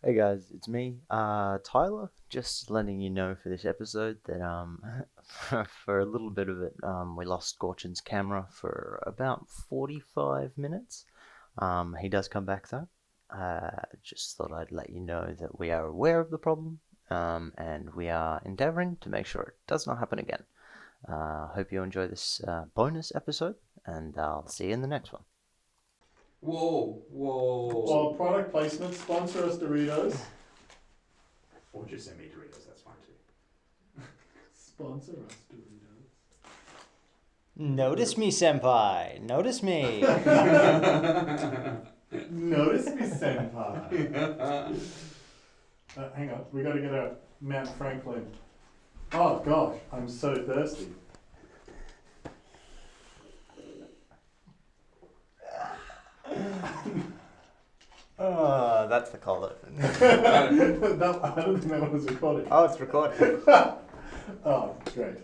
Hey guys, it's me, Tyler. Just letting you know for this episode that for a little bit of it, we lost Gorcin's camera for about 45 minutes. He does come back though. Just thought I'd let you know that we are aware of the problem, and we are endeavoring to make sure it does not happen again. Hope you enjoy this bonus episode, and I'll see you in the next one. Whoa. Well, product placement, sponsor us Doritos. Or just send me Doritos, that's fine too. Sponsor us Doritos. Notice me, senpai. Notice me. Notice me, senpai. Hang on, we got to get a Mount Franklin. Oh gosh, I'm so thirsty. Oh, that's the call open. I don't think that was recorded. Oh, it's recording. Oh, great.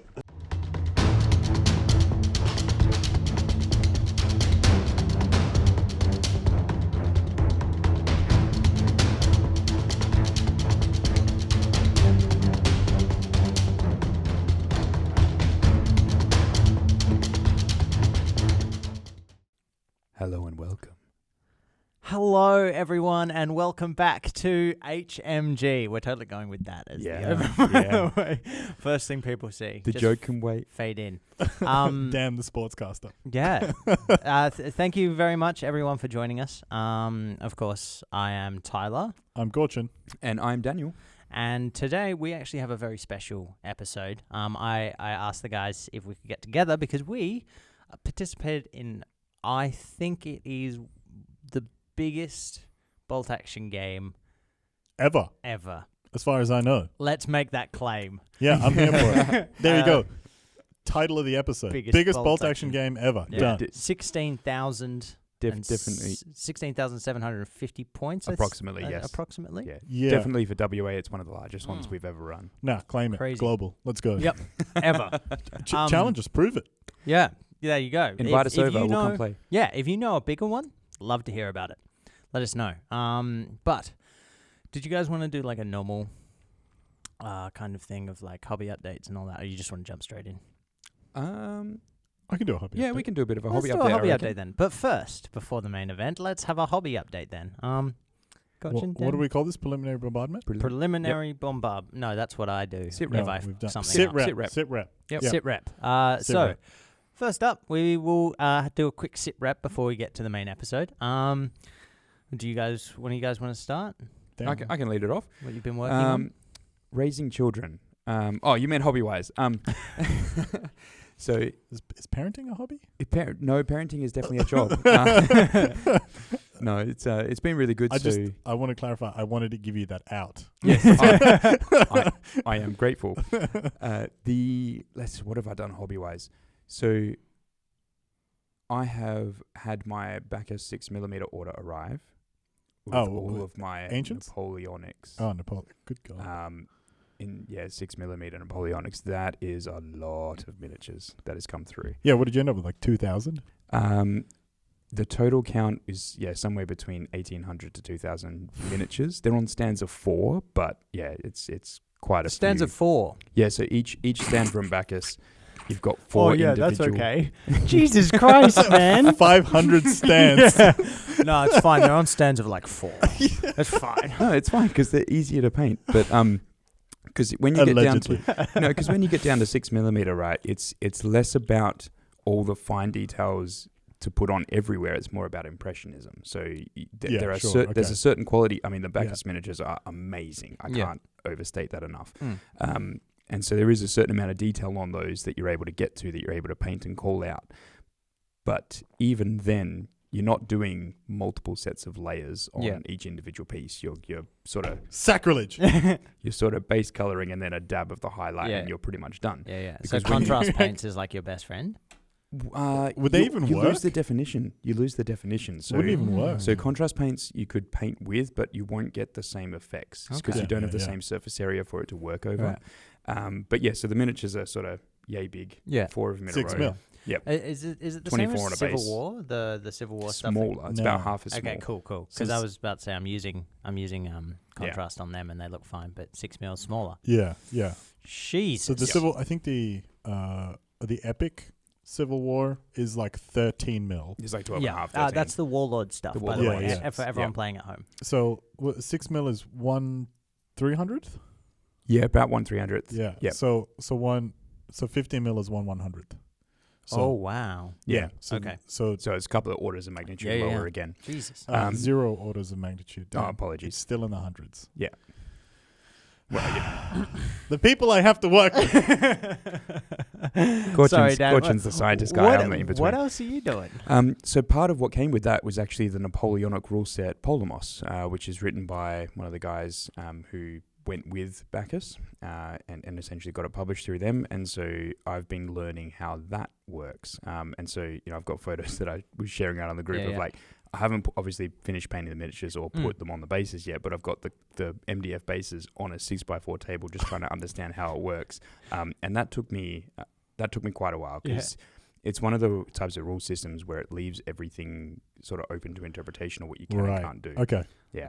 Hello and welcome. Hello, everyone, and welcome back to HMG. We're totally going with that as Yeah, the way. First thing people see. The Just joke can wait. Fade in. Damn the sportscaster. Yeah. Thank you very much, everyone, for joining us. Of course, I am Tyler. I'm Gorcin. And I'm Daniel. And today we actually have a very special episode. I asked the guys if we could get together because we participated in, I think it is the biggest bolt action game Ever, as far as I know. Let's make that claim. Yeah, I'm here for it. There you go. Title of the episode. Biggest bolt action game ever. Yeah. Done. 16,000 Definitely. 16,750 points. Approximately, yes. Approximately. Yeah. Definitely for WA, it's one of the largest ones we've ever run. Nah, claim it. Crazy. Global. Let's go. Yep. Ever. Challenge us. Prove it. Yeah. There you go. Invite us over, you we'll know, come play. Yeah. If you know a bigger one, love to hear about it. Let us know. But did you guys want to do like a normal kind of thing of like hobby updates and all that, or you just want to jump straight in? I can do a hobby. Yeah, update. we can do a bit of a Let's hobby do update. a hobby I reckon. update then. But first, before the main event, let's have a hobby update then. What do we call this? Preliminary bombardment? Preliminary bombard. No, that's what I do. Sit if rep. I We've done something sit else. rep. Sit rep. Sit rep. Yep. Sit rep. Sit So, rep. first up, we will do a quick sit rep before we get to the main episode. One of you guys want to start? Damn. I can lead it off. What you've been working on? Raising children. Oh, you meant hobby-wise. So Is parenting a hobby? no, parenting is definitely a job. No, it's been really good. I want to clarify. I wanted to give you that out. Yes, I am grateful. What have I done hobby-wise? So I have had my Bacchus 6mm order arrive with all of my Ancients? Napoleonics. Oh, Napoleon. Good God. 6mm Napoleonics. That is a lot of miniatures that has come through. Yeah, what did you end up with? Like 2,000? The total count is somewhere between 1,800 to 2,000 miniatures. They're on stands of 4, but it's quite a Stands few. of 4. Yeah, so each stand from Bacchus, you've got 4 individual. Jesus Christ, man. 500 stands. No, it's fine. They're on stands of like 4. That's fine. No, it's fine because they're easier to paint. But because when you Allegedly. get down to when you get down to 6mm, right, it's less about all the fine details to put on everywhere. It's more about impressionism. So there's a certain quality. I mean, the Bacchus miniatures are amazing. I can't overstate that enough. And so there is a certain amount of detail on those that you're able to get to, that you're able to paint and call out. But even then, you're not doing multiple sets of layers on each individual piece. You're sort of Sacrilege. you're sort of base coloring and then a dab of the highlight, and you're pretty much done. Yeah. So Because when contrast paints is like your best friend? Would they even you work? lose the definition. You lose the definition. So Wouldn't even work. So contrast paints you could paint with, but you won't get the same effects because Okay. you don't have the same surface area for it to work over. Right. But so the miniatures are sort of yay big. Yeah. 4 of them in 6 a row. mil. Yep. Is it the same 24 on a as Civil base. War? The Civil War stuff. Smaller. It's No. about half as small. Okay, cool. So Because I was about to say I'm using contrast on them and they look fine, but 6 mil smaller. Yeah. Jesus. So the Civil, I think the epic Civil War is like 13 mil. It's like 12 and a half, 13. That's the Warlord stuff, The by the Warlord way, ones. for everyone playing at home. So 6 mil is 1/300th. Yeah, about 1/300th. Yeah. Yep. So 15 mil is 1/100th. So, wow. Yeah. So, Okay. So So it's a couple of orders of magnitude lower again. Jesus. 0 orders of magnitude. Oh, Damn. apologies. It's still in the hundreds. Yeah. Well, yeah. The people I have to work with. Gorcin's the scientist guy. I'm the in between. What else are you doing? So part of what came with that was actually the Napoleonic rule set Polemos, which is written by one of the guys who went with Bacchus and essentially got it published through them. And so I've been learning how that works. And so, I've got photos that I was sharing out on the group of like, I haven't obviously finished painting the miniatures or put them on the bases yet, but I've got the MDF bases on a 6x4 table just trying to understand how it works. And that took me quite a while because it's one of the types of rule systems where it leaves everything sort of open to interpretation of what you can and can't do. Okay. Yeah.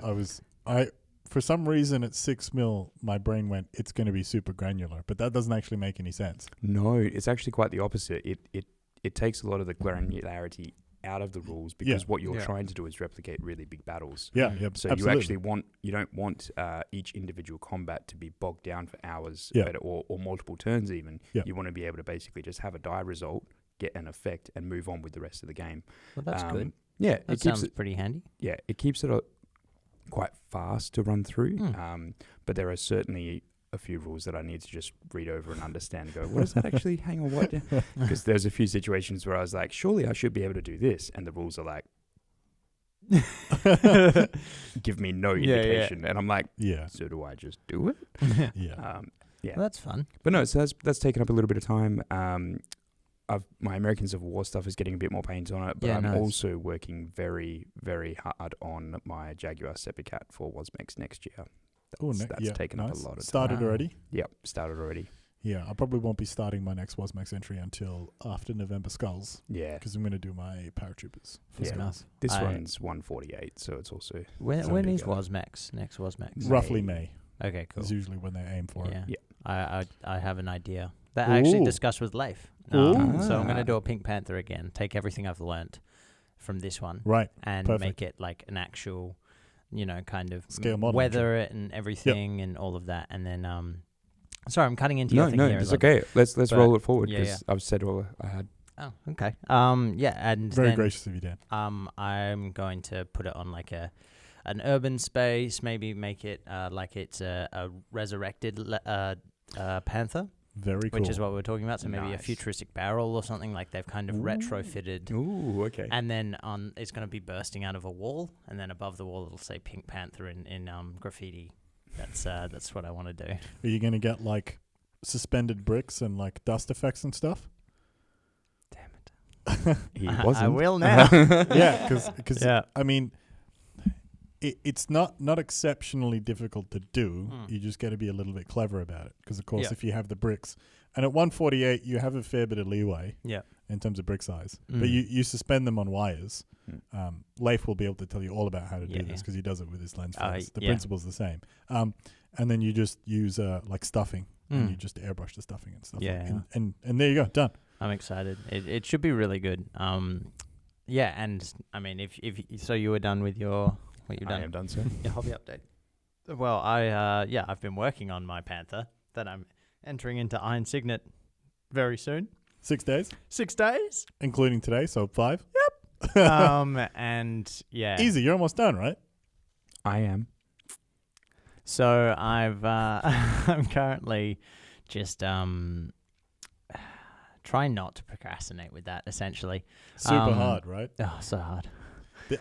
For some reason at 6 mil, my brain went, it's going to be super granular, but that doesn't actually make any sense. No, it's actually quite the opposite. It takes a lot of the granularity out of the rules because what you're trying to do is replicate really big battles. Yeah, So absolutely. you don't want each individual combat to be bogged down for hours or multiple turns even. Yeah. You want to be able to basically just have a die result, get an effect, and move on with the rest of the game. Well, that's good. Yeah, That sounds pretty handy. Yeah, it keeps it quite fast to run through. But there are certainly a few rules that I need to just read over and understand and go, what is that actually? Hang on, what? Because there's a few situations where I was like, surely I should be able to do this. And the rules are like, give me no indication. And I'm like, so do I just do it? Yeah. Well, that's fun. But no, so that's taken up a little bit of time. My American Civil War stuff is getting a bit more paint on it, but I'm also working very, very hard on my Jaguar Sepicat for Wasmex next year. That's taken up a lot of time. Started already? Yep, started already. Yeah, I probably won't be starting my next Wasmex entry until after November Skulls. Yeah. Because I'm going to do my paratroopers for Skulls. This one's 148, so it's also... When is Wasmex? Next Wasmex? Roughly May. Okay, cool. Is usually when they aim for it. Yeah. I have an idea that I actually discussed with Leif. So I'm going to do a Pink Panther again. Take everything I've learnt from this one. Right. And make it like an actual, kind of scale model. Weather it and everything and all of that. And then, sorry, I'm cutting into your thing here. No, it's okay. Let's roll it forward because I've said all I had. Oh, okay. And very then, gracious of you, Dan. I'm going to put it on like an urban space. Maybe make it like it's a resurrected panther. Very cool. Which is what we were talking about. So maybe a futuristic barrel or something like they've kind of retrofitted. Ooh, okay. And then it's going to be bursting out of a wall, and then above the wall it'll say Pink Panther in graffiti. That's what I want to do. Are you going to get like suspended bricks and like dust effects and stuff? Damn it. He wasn't. I will now. Yeah, because I mean, it's not exceptionally difficult to do. You just got to be a little bit clever about it. Because of course, if you have the bricks, and at 148, you have a fair bit of leeway. In terms of brick size, but you suspend them on wires. Leif will be able to tell you all about how to do this because he does it with his lens flares. The principle's the same. And then you just use like stuffing, and you just airbrush the stuffing and stuff. And there you go, done. I'm excited. It should be really good. And I mean, if so, you were done with your what you've done. I am done, sir. Your hobby update. Well, I've been working on my Panther that I'm entering into Iron Signet very soon. 6 days. 6 days, including today, so 5. Yep. And easy. You're almost done, right? I am. So I'm currently just trying not to procrastinate with that. Essentially, super hard, right? Oh, so hard.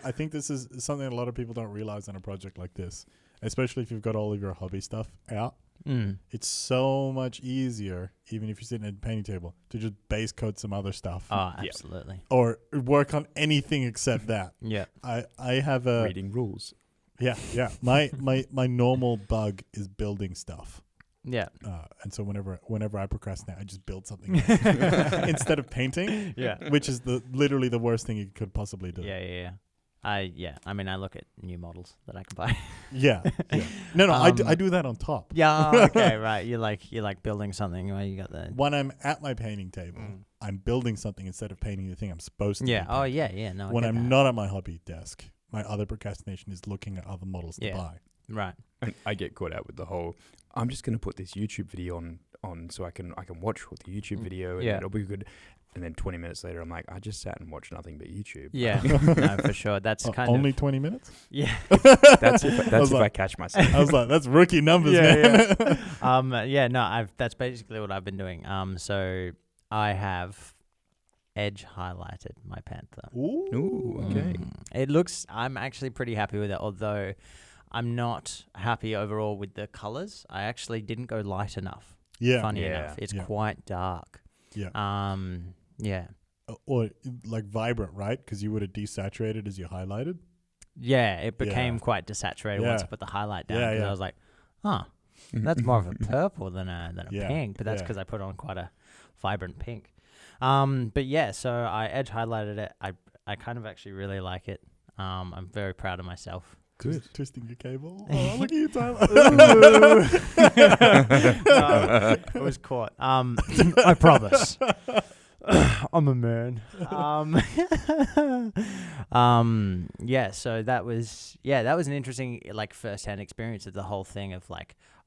I think this is something a lot of people don't realize on a project like this, especially if you've got all of your hobby stuff out. It's so much easier, even if you're sitting at a painting table, to just base coat some other stuff. Oh, absolutely. Or work on anything except that. Yeah. I have a... Reading rules. Yeah. My normal bug is building stuff. Yeah. And so whenever I procrastinate, I just build something else instead of painting. Yeah. Which is literally the worst thing you could possibly do. Yeah. I mean, I look at new models that I can buy. Yeah. No, I do that on top. Yeah. Okay. Right. You like building something. Right? You got the. When I'm at my painting table, I'm building something instead of painting the thing I'm supposed to. Yeah. Be Oh yeah. Yeah. No. When I'm not at my hobby desk, my other procrastination is looking at other models to buy. Right. And I get caught out with the whole, I'm just going to put this YouTube video on so I can watch the YouTube video and it'll be good. And then 20 minutes later, I'm like, I just sat and watched nothing but YouTube. Yeah, no, for sure. That's kind only of 20 minutes. Yeah, that's if I catch myself. I was like, that's rookie numbers, man. No, that's basically what I've been doing. So I have edge highlighted my panther. Ooh, okay. It looks. I'm actually pretty happy with it, although I'm not happy overall with the colors. I actually didn't go light enough. Yeah. Funny enough, it's quite dark. Yeah. Yeah. Or like vibrant, right? Because you would have desaturated as you highlighted. Yeah, it became quite desaturated once I put the highlight down. Because I was like, that's more of a purple than a pink. But that's because I put on quite a vibrant pink. But yeah, so I edge highlighted it. I kind of actually really like it. I'm very proud of myself. Good. Twisting your cable. Oh, look at you, Tyler. No, it was caught. I promise. I'm a man. So that was an interesting first-hand experience of the whole thing of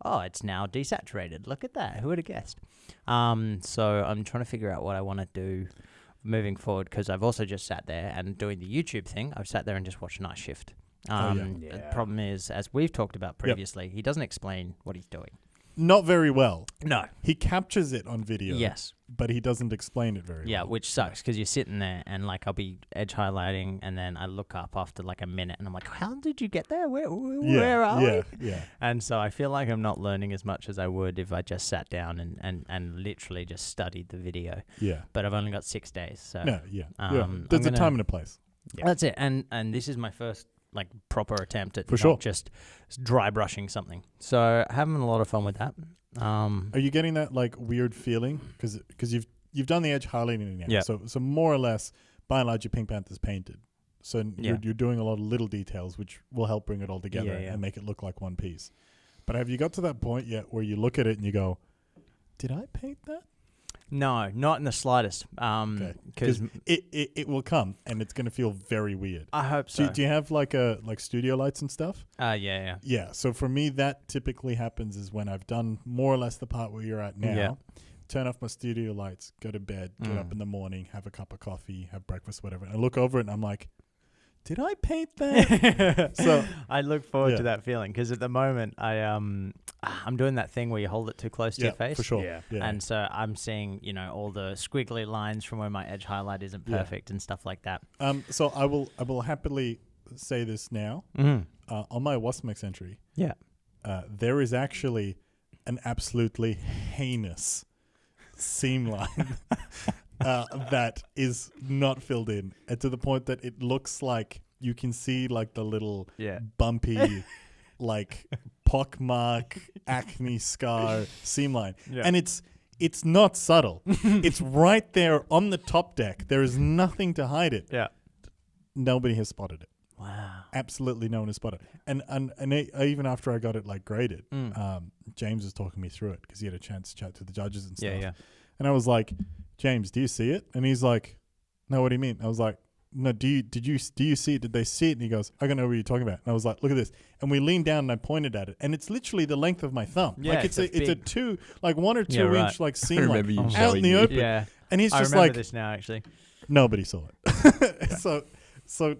it's now desaturated. Look at that. Who would have guessed? So I'm trying to figure out what I want to do moving forward, because I've also just sat there and doing the YouTube thing. I've sat there and just watched Night Shift. The problem is, as we've talked about previously, he doesn't explain what he's doing. Not very well. No. He captures it on video. Yes. But he doesn't explain it very well. Yeah, which sucks because you're sitting there and I'll be edge highlighting and then I look up after a minute and I'm like, how did you get there? Where are we? Yeah. And so I feel like I'm not learning as much as I would if I just sat down and literally just studied the video. Yeah. But I've only got 6 days. So No, there's a time and a place. Yeah. That's it. And this is my first proper attempt at just dry brushing something. So having a lot of fun with that. Are you getting that weird feeling? Because you've done the edge highlighting now. Yeah. So more or less, by and large, your Pink Panther's painted. So you're doing a lot of little details, which will help bring it all together and make it look like one piece. But have you got to that point yet where you look at it and you go, did I paint that? No, not in the slightest. Because it will come and it's going to feel very weird. I hope so. Do you have studio lights and stuff? Yeah. Yeah. So for me, that typically happens is when I've done more or less the part where you're at now. Turn off my studio lights, go to bed, get up in the morning, have a cup of coffee, have breakfast, whatever. And I look over it and I'm like, did I paint that? So I look forward to that feeling because at the moment I'm doing that thing where you hold it too close to your face. For sure. Yeah. And so I'm seeing, all the squiggly lines from where my edge highlight isn't perfect and stuff like that. So I will happily say this now. Mm-hmm. On my Wasmix entry. Yeah. There is actually an absolutely heinous seam line that is not filled in, and to the point that it looks like you can see the little bumpy pockmark acne scar seam line, and it's not subtle. It's right there on the top deck. There is nothing to hide it. Yeah, nobody has spotted it. Wow, absolutely no one has spotted it. And even after I got it greated, James was talking me through it because he had a chance to chat to the judges and stuff. Yeah. And I was like, James, do you see it? And he's like, no, what do you mean? I was like, no, do you see it? Did they see it? And he goes, I don't know what you're talking about. And I was like, look at this. And we leaned down and I pointed at it. And it's literally the length of my thumb. Yeah, it's a 2, 1 or 2 inch seam line out in the open. Yeah. And he's just I remember this now actually. Nobody saw it. So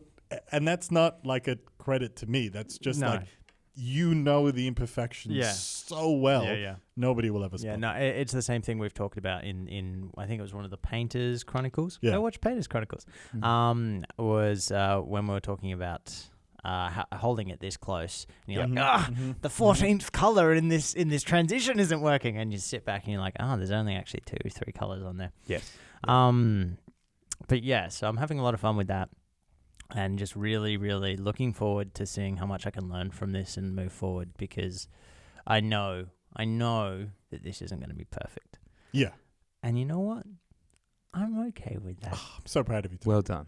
and that's not a credit to me. That's just the imperfections so well. Yeah. Nobody will ever spot. Yeah, no, it's the same thing we've talked about in I think it was one of the Painters Chronicles. Yeah. I watched Painters Chronicles. Was when we were talking about holding it this close, and you're the 14th color in this transition isn't working, and you sit back and you're like, there's only actually 2-3 colors on there. Yes. But yeah, so I'm having a lot of fun with that. And just really, really looking forward to seeing how much I can learn from this and move forward, because I know I know that this isn't going to be perfect. Yeah. And you know what? I'm okay with that. Oh, I'm so proud of you. Well done.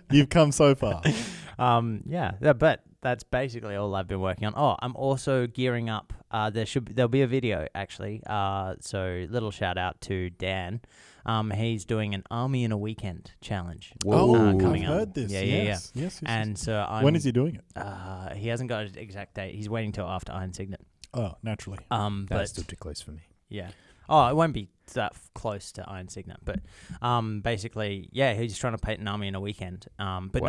You've come so far. But that's basically all I've been working on. Oh, I'm also gearing up. There'll be a video actually. So little shout out to Dan. He's doing an Army in a Weekend challenge. Coming I've up. heard this. Yes. And so when is he doing it? He hasn't got an exact date. He's waiting till after Iron Signet. Oh, naturally. That's still too close for me. Yeah. Oh, it won't be that close to Iron Signet, but basically, he's trying to paint an army in a weekend, but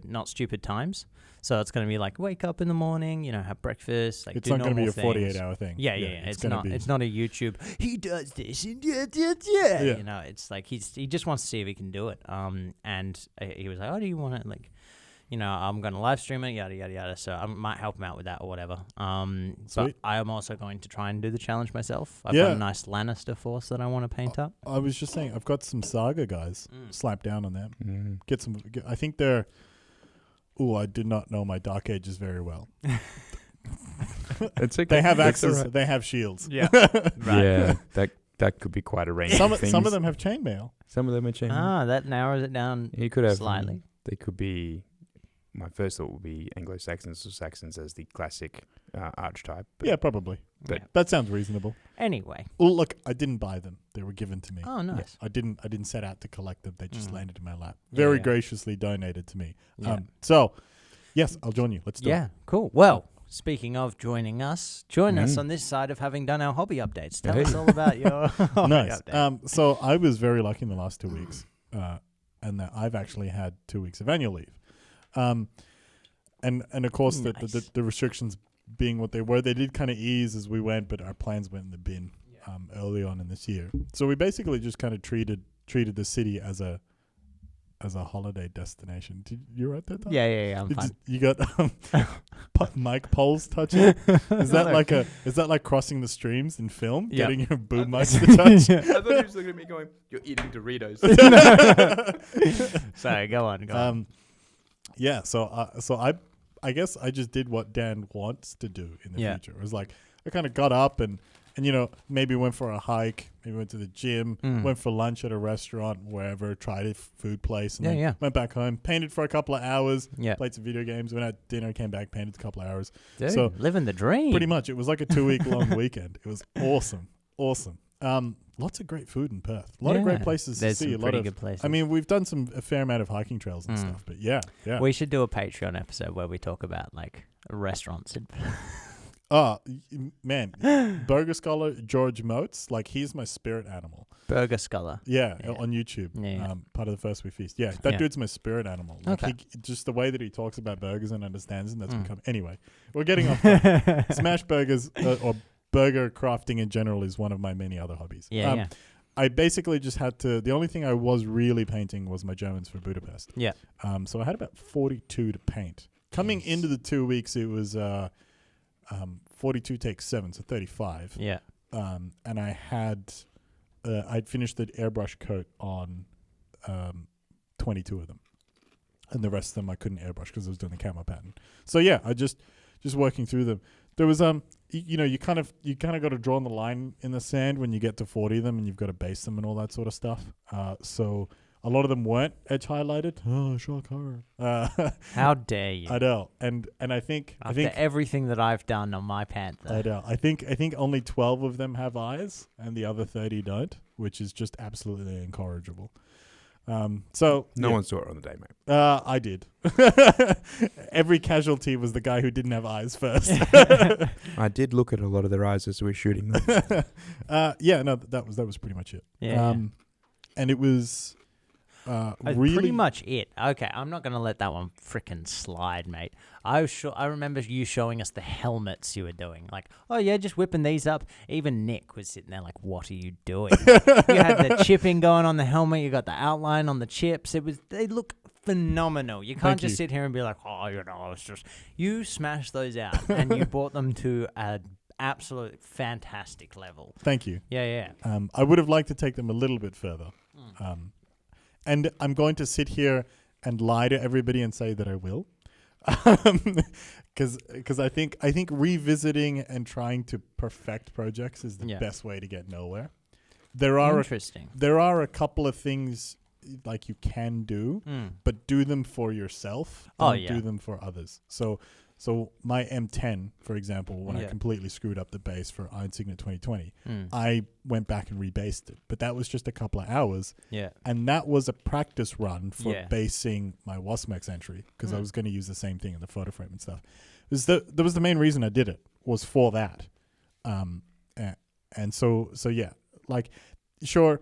not stupid times. So it's going to be like wake up in the morning, have breakfast, like it's do not going to be a things. 48-hour thing. Yeah. It's not a YouTube. He does this and yeah. It's like he just wants to see if he can do it. And he was like, "Oh, do you want it?" Like, I'm going to live stream it, yada, yada, yada. So I might help him out with that or whatever. But I am also going to try and do the challenge myself. I've got a nice Lannister force that I want to paint up. I was just saying, I've got some Saga guys. Slap down on them. Get some. I think they're. I did not know my Dark Ages very well. It's okay. They have axes. Right. They have shields. Yeah. Right. Yeah. That could be quite a range. Some of them have chainmail. Some of them are chainmail. That narrows it down. You could have slightly. They could be. My first thought would be Anglo-Saxons or Saxons as the classic archetype. Yeah, probably. But that sounds reasonable. Anyway. Well, look, I didn't buy them. They were given to me. Oh, nice. Yes. I didn't set out to collect them. They just landed in my lap. Very graciously donated to me. Yeah. So, yes, I'll join you. Let's do it. Yeah, cool. Well, speaking of joining us, join us on this side of having done our hobby updates. Tell us all about your hobby Nice. update. So I was very lucky in the last 2 weeks, and that I've actually had 2 weeks of annual leave. And of course the restrictions being what they were, they did kind of ease as we went, but our plans went in the bin early on in this year. So we basically just kind of treated the city as a holiday destination. Did you write that down? Yeah. I'm fine. You got mic poles touching. Is that like crossing the streams in film? Yeah. Getting your boom mic to touch. I thought he was looking at me going, "You're eating Doritos." Sorry, go on. Yeah, so I guess I just did what Dan wants to do in the future. It was like I kind of got up and maybe went for a hike, maybe went to the gym, went for lunch at a restaurant, wherever, tried a food place, and then went back home, painted for a couple of hours, played some video games, went out dinner, came back, painted a couple of hours. Dude, so living the dream. Pretty much. It was like a 2-week long weekend. It was awesome. Lots of great food in Perth. A lot of great places to see. There's some pretty good places. I mean, we've done a fair amount of hiking trails and stuff, but yeah. We should do a Patreon episode where we talk about like restaurants. Oh, man. Burger Scholar George Motes, like he's my spirit animal. Burger Scholar. Yeah, on YouTube. Yeah. Part of the First We Feast. Yeah, that dude's my spirit animal. Like just the way that he talks about burgers and understands them, that's become... Anyway, we're getting off track. Smash burgers or burger crafting in general is one of my many other hobbies. Yeah. I basically just had to... The only thing I was really painting was my Germans for Budapest. Yeah. So I had about 42 to paint. Coming into the 2 weeks, it was 42 takes 7, so 35. Yeah. And I had... I'd finished the airbrush coat on 22 of them. And the rest of them I couldn't airbrush because I was doing the camo pattern. So yeah, I just working through them. There was you kind of got to draw on the line in the sand when you get to 40 of them, and you've got to base them and all that sort of stuff. So a lot of them weren't edge highlighted. Oh, shock horror! How dare you? I know, and I think after everything that I've done on my Panther, I know. I think only 12 of them have eyes, and the other 30 don't, which is just absolutely incorrigible. So no one saw it on the day, mate. I did. Every casualty was the guy who didn't have eyes first. I did look at a lot of their eyes as we were shooting them. That was pretty much it. Yeah. And it was really pretty much it. Okay, I'm not gonna let that one frickin' slide, mate. I remember you showing us the helmets you were doing. Like, oh yeah, just whipping these up. Even Nick was sitting there like, what are you doing? You had the chipping going on the helmet. You got the outline on the chips. They look phenomenal. You can't just sit here and be like, oh, it's just... You smashed those out and you brought them to an absolute fantastic level. Thank you. Yeah. I would have liked to take them a little bit further. And I'm going to sit here and lie to everybody and say that I will. Because I think revisiting and trying to perfect projects is the best way to get nowhere. There are a couple of things like you can do, but do them for yourself. Don't do them for others. So my M10, for example, when I completely screwed up the base for Iron Signet 2020, I went back and rebased it. But that was just a couple of hours. Yeah. And that was a practice run for basing my Wasmex entry, because I was going to use the same thing in the photo frame and stuff. That was the main reason I did it, was for that. And so yeah, like, sure,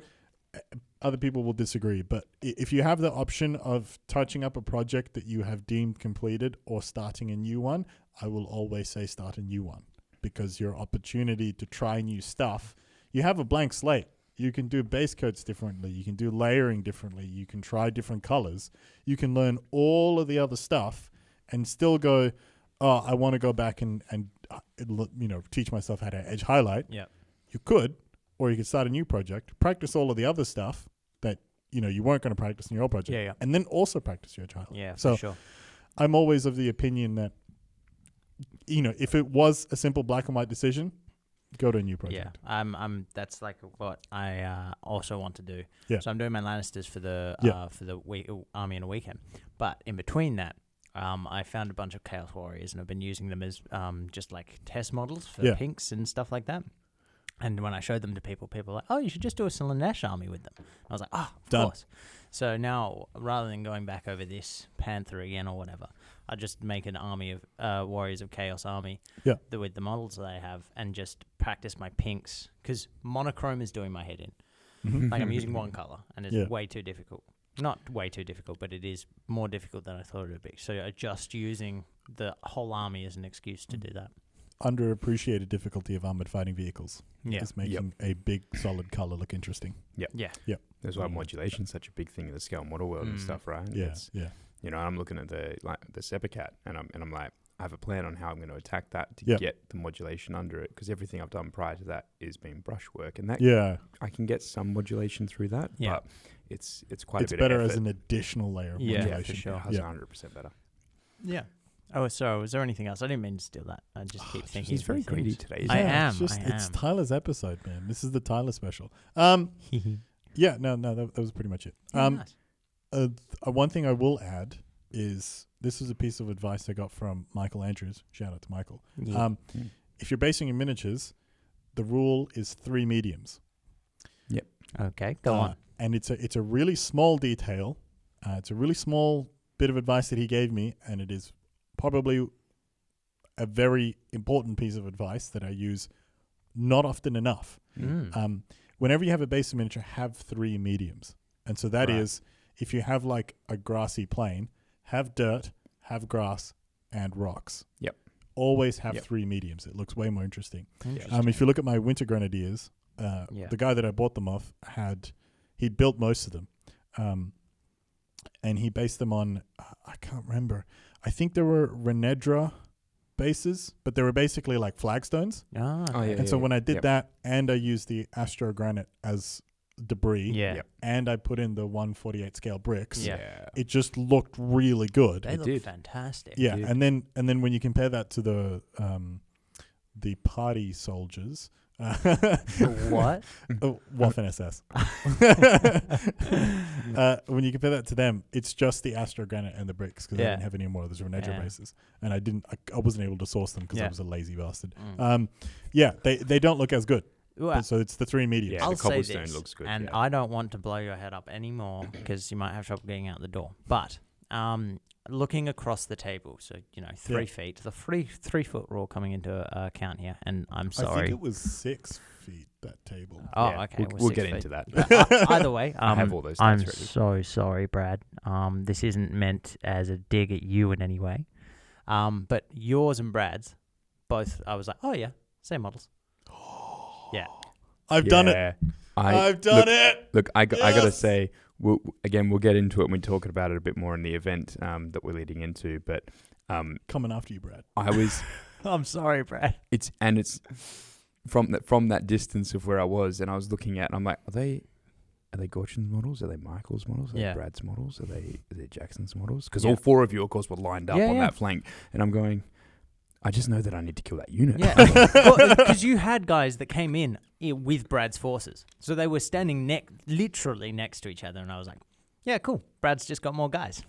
other people will disagree, but if you have the option of touching up a project that you have deemed completed or starting a new one, I will always say start a new one, because your opportunity to try new stuff, you have a blank slate. You can do base coats differently. You can do layering differently. You can try different colors. You can learn all of the other stuff and still go, oh, I want to go back and teach myself how to edge highlight. Yeah. You could, or you could start a new project, practice all of the other stuff that you weren't going to practice in your project, and then also practice your edge highlight. Yeah, so for sure. I'm always of the opinion that if it was a simple black and white decision, go to a new project. Yeah, that's like what I also want to do. Yeah. So I'm doing my Lannisters for the army in a weekend, but in between that, I found a bunch of Chaos Warriors, and I've been using them as just like test models for pinks and stuff like that. And when I showed them to people were like, oh, you should just do a Slaanesh army with them. I was like, oh, of course. So now, rather than going back over this Panther again or whatever, I just make an army of Warriors of Chaos army with the models that I have, and just practice my pinks, because monochrome is doing my head in. Like, I'm using one color, and it's way too difficult. Not way too difficult, but it is more difficult than I thought it would be. So just using the whole army as an excuse to do that. Underappreciated difficulty of armored fighting vehicles. Yeah. Is making a big solid color look interesting. Yeah. That's why modulation's such a big thing in the scale model world and stuff, right? I'm looking at the Sepicat, and I'm like, I have a plan on how I'm going to attack that to get the modulation under it, because everything I've done prior to that is been brushwork, and that I can get some modulation through that, but it's quite a bit better of effort. as an additional layer of modulation. Yeah, for sure. It's 100% better. Yeah. Oh, sorry. Was there anything else? I didn't mean to steal that. I just keep thinking. He's very greedy today. I am. It's Tyler's episode, man. This is the Tyler special. No, that was pretty much it. Nice. One thing I will add is, this is a piece of advice I got from Michael Andrews. Shout out to Michael. Yeah. If you're basing in miniatures, the rule is 3 mediums. Yep. Okay, go on. And it's a really small detail. It's a really small bit of advice that he gave me, and it is probably a very important piece of advice that I use not often enough. Whenever you have a base miniature, have 3 mediums. And so that is, if you have like a grassy plain, have dirt, have grass, and rocks. Yep. Always have 3 mediums. It looks way more interesting. If you look at my Winter Grenadiers, the guy that I bought them off he built most of them. And he based them on, I can't remember. I think there were Renedra bases, but they were basically like flagstones. So when I did that, and I used the Astro Granite as debris, and I put in the 1/48 scale bricks, it just looked really good. They look fantastic. Yeah, and then when you compare that to the party soldiers. What? Waffen SS. When you compare that to them, it's just the Astro Granite and the bricks, because I didn't have any more of those Renedra bases, and I wasn't able to source them because I was a lazy bastard. They don't look as good. So it's the 3 mediums. I'll the cobblestone say this, looks good. And I don't want to blow your head up anymore, because you might have trouble getting out the door. But looking across the table, so 3 feet, the 3-foot rule coming into account here, and I'm sorry. I think it was 6 feet, that table. Oh, okay. We'll get into that. Either way, I have all those. I'm ready. so sorry, Brad. This isn't meant as a dig at you in any way. But yours and Brad's, both, I was like, oh yeah, same models. Yeah. I've done it. I've done it. Look, I got to say, we'll get into it when we talk about it a bit more in the event that we're leading into. But coming after you, Brad. I'm sorry, Brad. It's from that distance of where I was, and I was looking at, and I'm like, are are they Gorcin's models? Are they Michael's models? Are Yeah. they Brad's models? Are they Jackson's models? Because all four of you, of course, were lined up on that flank, and I'm going. I just know that I need to kill that unit. Yeah, because you had guys that came in with Brad's forces, so they were standing literally next to each other, and I was like, "Yeah, cool. Brad's just got more guys."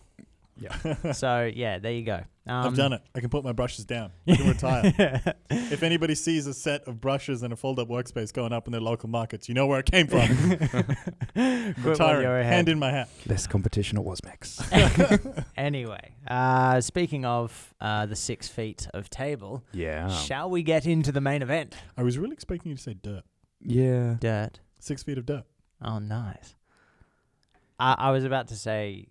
Yeah. So yeah, there you go. I've done it. I can put my brushes down. I can retire. If anybody sees a set of brushes and a fold-up workspace going up in their local markets, you know where it came from. Retiring. Hand in my hat. Less competition at Wasmex. Anyway, speaking of the 6 feet of table, Yeah. shall we get into the main event? I was really expecting you to say dirt. Yeah. Dirt. 6 feet of dirt. Oh, nice. I was about to say.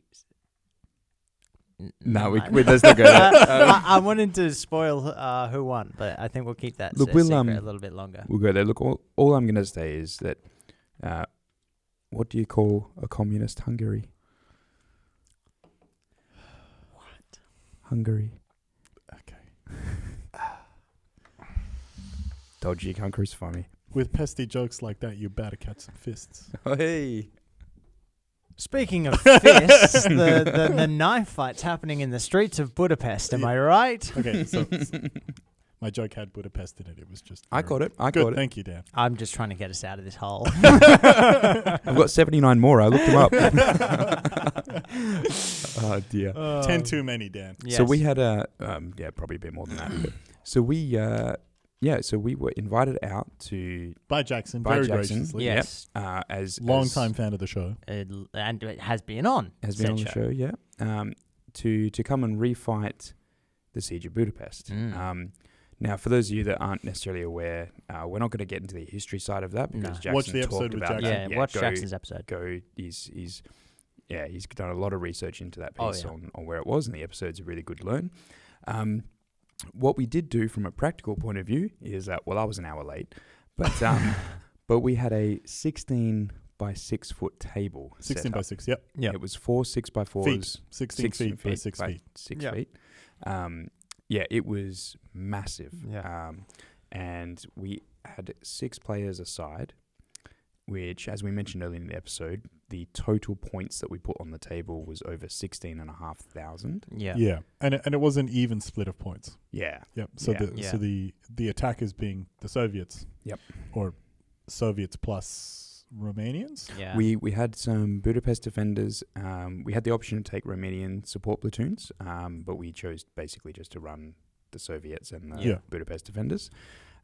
No, let's not go there. I wanted to spoil who won, but I think we'll keep that Look, secret a little bit longer. We'll go there. Look, all I'm going to say is that what do you call a communist Hungary? What? Hungary. Okay. Told you can't crucify me. With pesty jokes like that, you better catch some fists. Oh, hey. Speaking of fists, the knife fight's happening in the streets of Budapest. Am I right? Okay, so my joke had Budapest in it. It was just... I got it. Good, thank you, Dan. I'm just trying to get us out of this hole. I've got 79 more. I looked them up. Oh, dear. 10 too many, Dan. Yes. So we had probably a bit more than that. But so we were invited out to By Jackson, by very Jackson. graciously. Yes. As Long-time fan of the show. And it has been on. has been on the show, yeah. To come and refight the Siege of Budapest. Now, for those of you that aren't necessarily aware, we're not going to get into the history side of that because Jackson Watch the episode talked with about Jackson. that. Watch Jackson's episode. He's done a lot of research into that piece on where it was, and the episode's a really good learn. What we did do from a practical point of view is that, I was an hour late, but we had a 16 by 6 foot table. 16 by 6, yep. It was 4 6x4s. Feet. 16 feet by 6 feet. 6 feet. It was massive. Yeah. And we had 6 players aside, which, as we mentioned earlier in the episode, the total points that we put on the table was over 16,500. Yeah. Yeah, and it was an even split of points. Yeah. Yep. So Yeah. the attackers being the Soviets. Yep. Or Soviets plus Romanians. Yeah. We had some Budapest defenders. We had the option to take Romanian support platoons, but we chose basically just to run the Soviets and the Budapest defenders.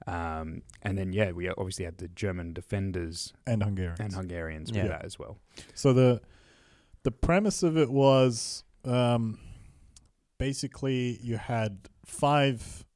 And then, we obviously had the German defenders And Hungarians. with that as well. So the premise of it was basically you had 5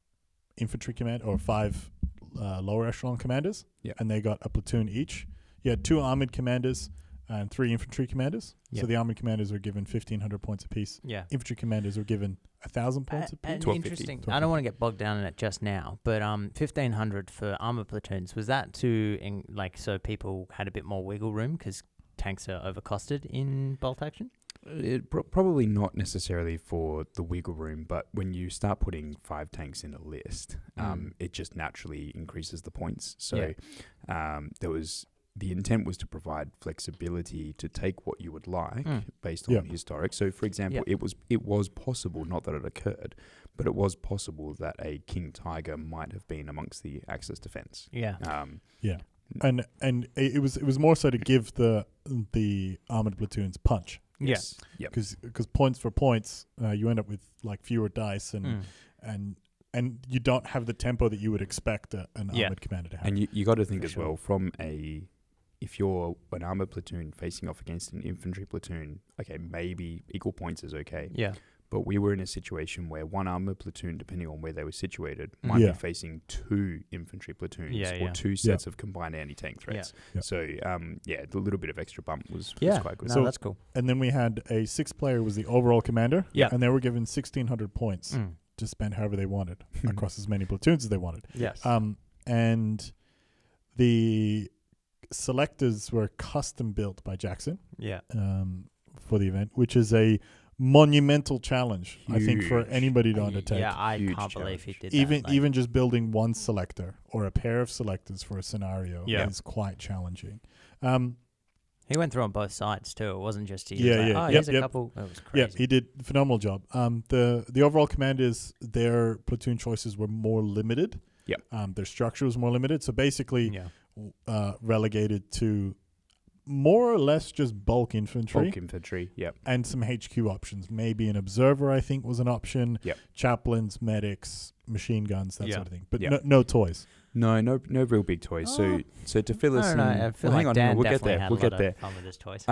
infantry or 5 lower echelon commanders, and they got a platoon each. You had 2 armored commanders and 3 infantry commanders. So the armored commanders were given 1,500 points apiece. Yeah. Infantry commanders were given 1,000 points apiece. Interesting. I don't want to get bogged down in it just now, but 1,500 for armor platoons, was that so people had a bit more wiggle room because tanks are overcosted in bolt action? Probably not necessarily for the wiggle room, but when you start putting 5 tanks in a list, it just naturally increases the points. So the intent was to provide flexibility to take what you would like based on historic. So, for example, it was possible, not that it occurred, but it was possible that a King Tiger might have been amongst the Axis defense. Yeah. And it was more so to give the armored platoons punch. Yes. Yeah. Because points for points, you end up with fewer dice and you don't have the tempo that you would expect an armored commander to have. And you got to think as well from if you're an armored platoon facing off against an infantry platoon, okay, maybe equal points is okay. Yeah. But we were in a situation where one armored platoon, depending on where they were situated, might be facing 2 infantry platoons or 2 sets of combined anti-tank threats. Yeah. So, the little bit of extra bump was quite good. No, that's cool. And then we had a 6th player was the overall commander. Yeah. And they were given 1,600 points to spend however they wanted across as many platoons as they wanted. Yes. And the selectors were custom built by Jackson. Yeah. For the event, which is a monumental challenge, I think, for anybody to undertake. Yeah, I can't believe he did that. Even just building one selector or a pair of selectors for a scenario is quite challenging. He went through on both sides too. It wasn't just he. Here's a couple. It was crazy. Yeah, he did a phenomenal job. The overall commanders, their platoon choices were more limited. Yep. Their structure was more limited. So basically, relegated to more or less just bulk infantry. Bulk infantry, yep. And some HQ options. Maybe an observer, I think, was an option. Yep. Chaplains, medics, machine guns, that sort of thing. But Yep. no toys. No real big toys. So to fill us in, I feel hang like on, Dan we'll get definitely there. had We'll a get lot there. of fun with his toys.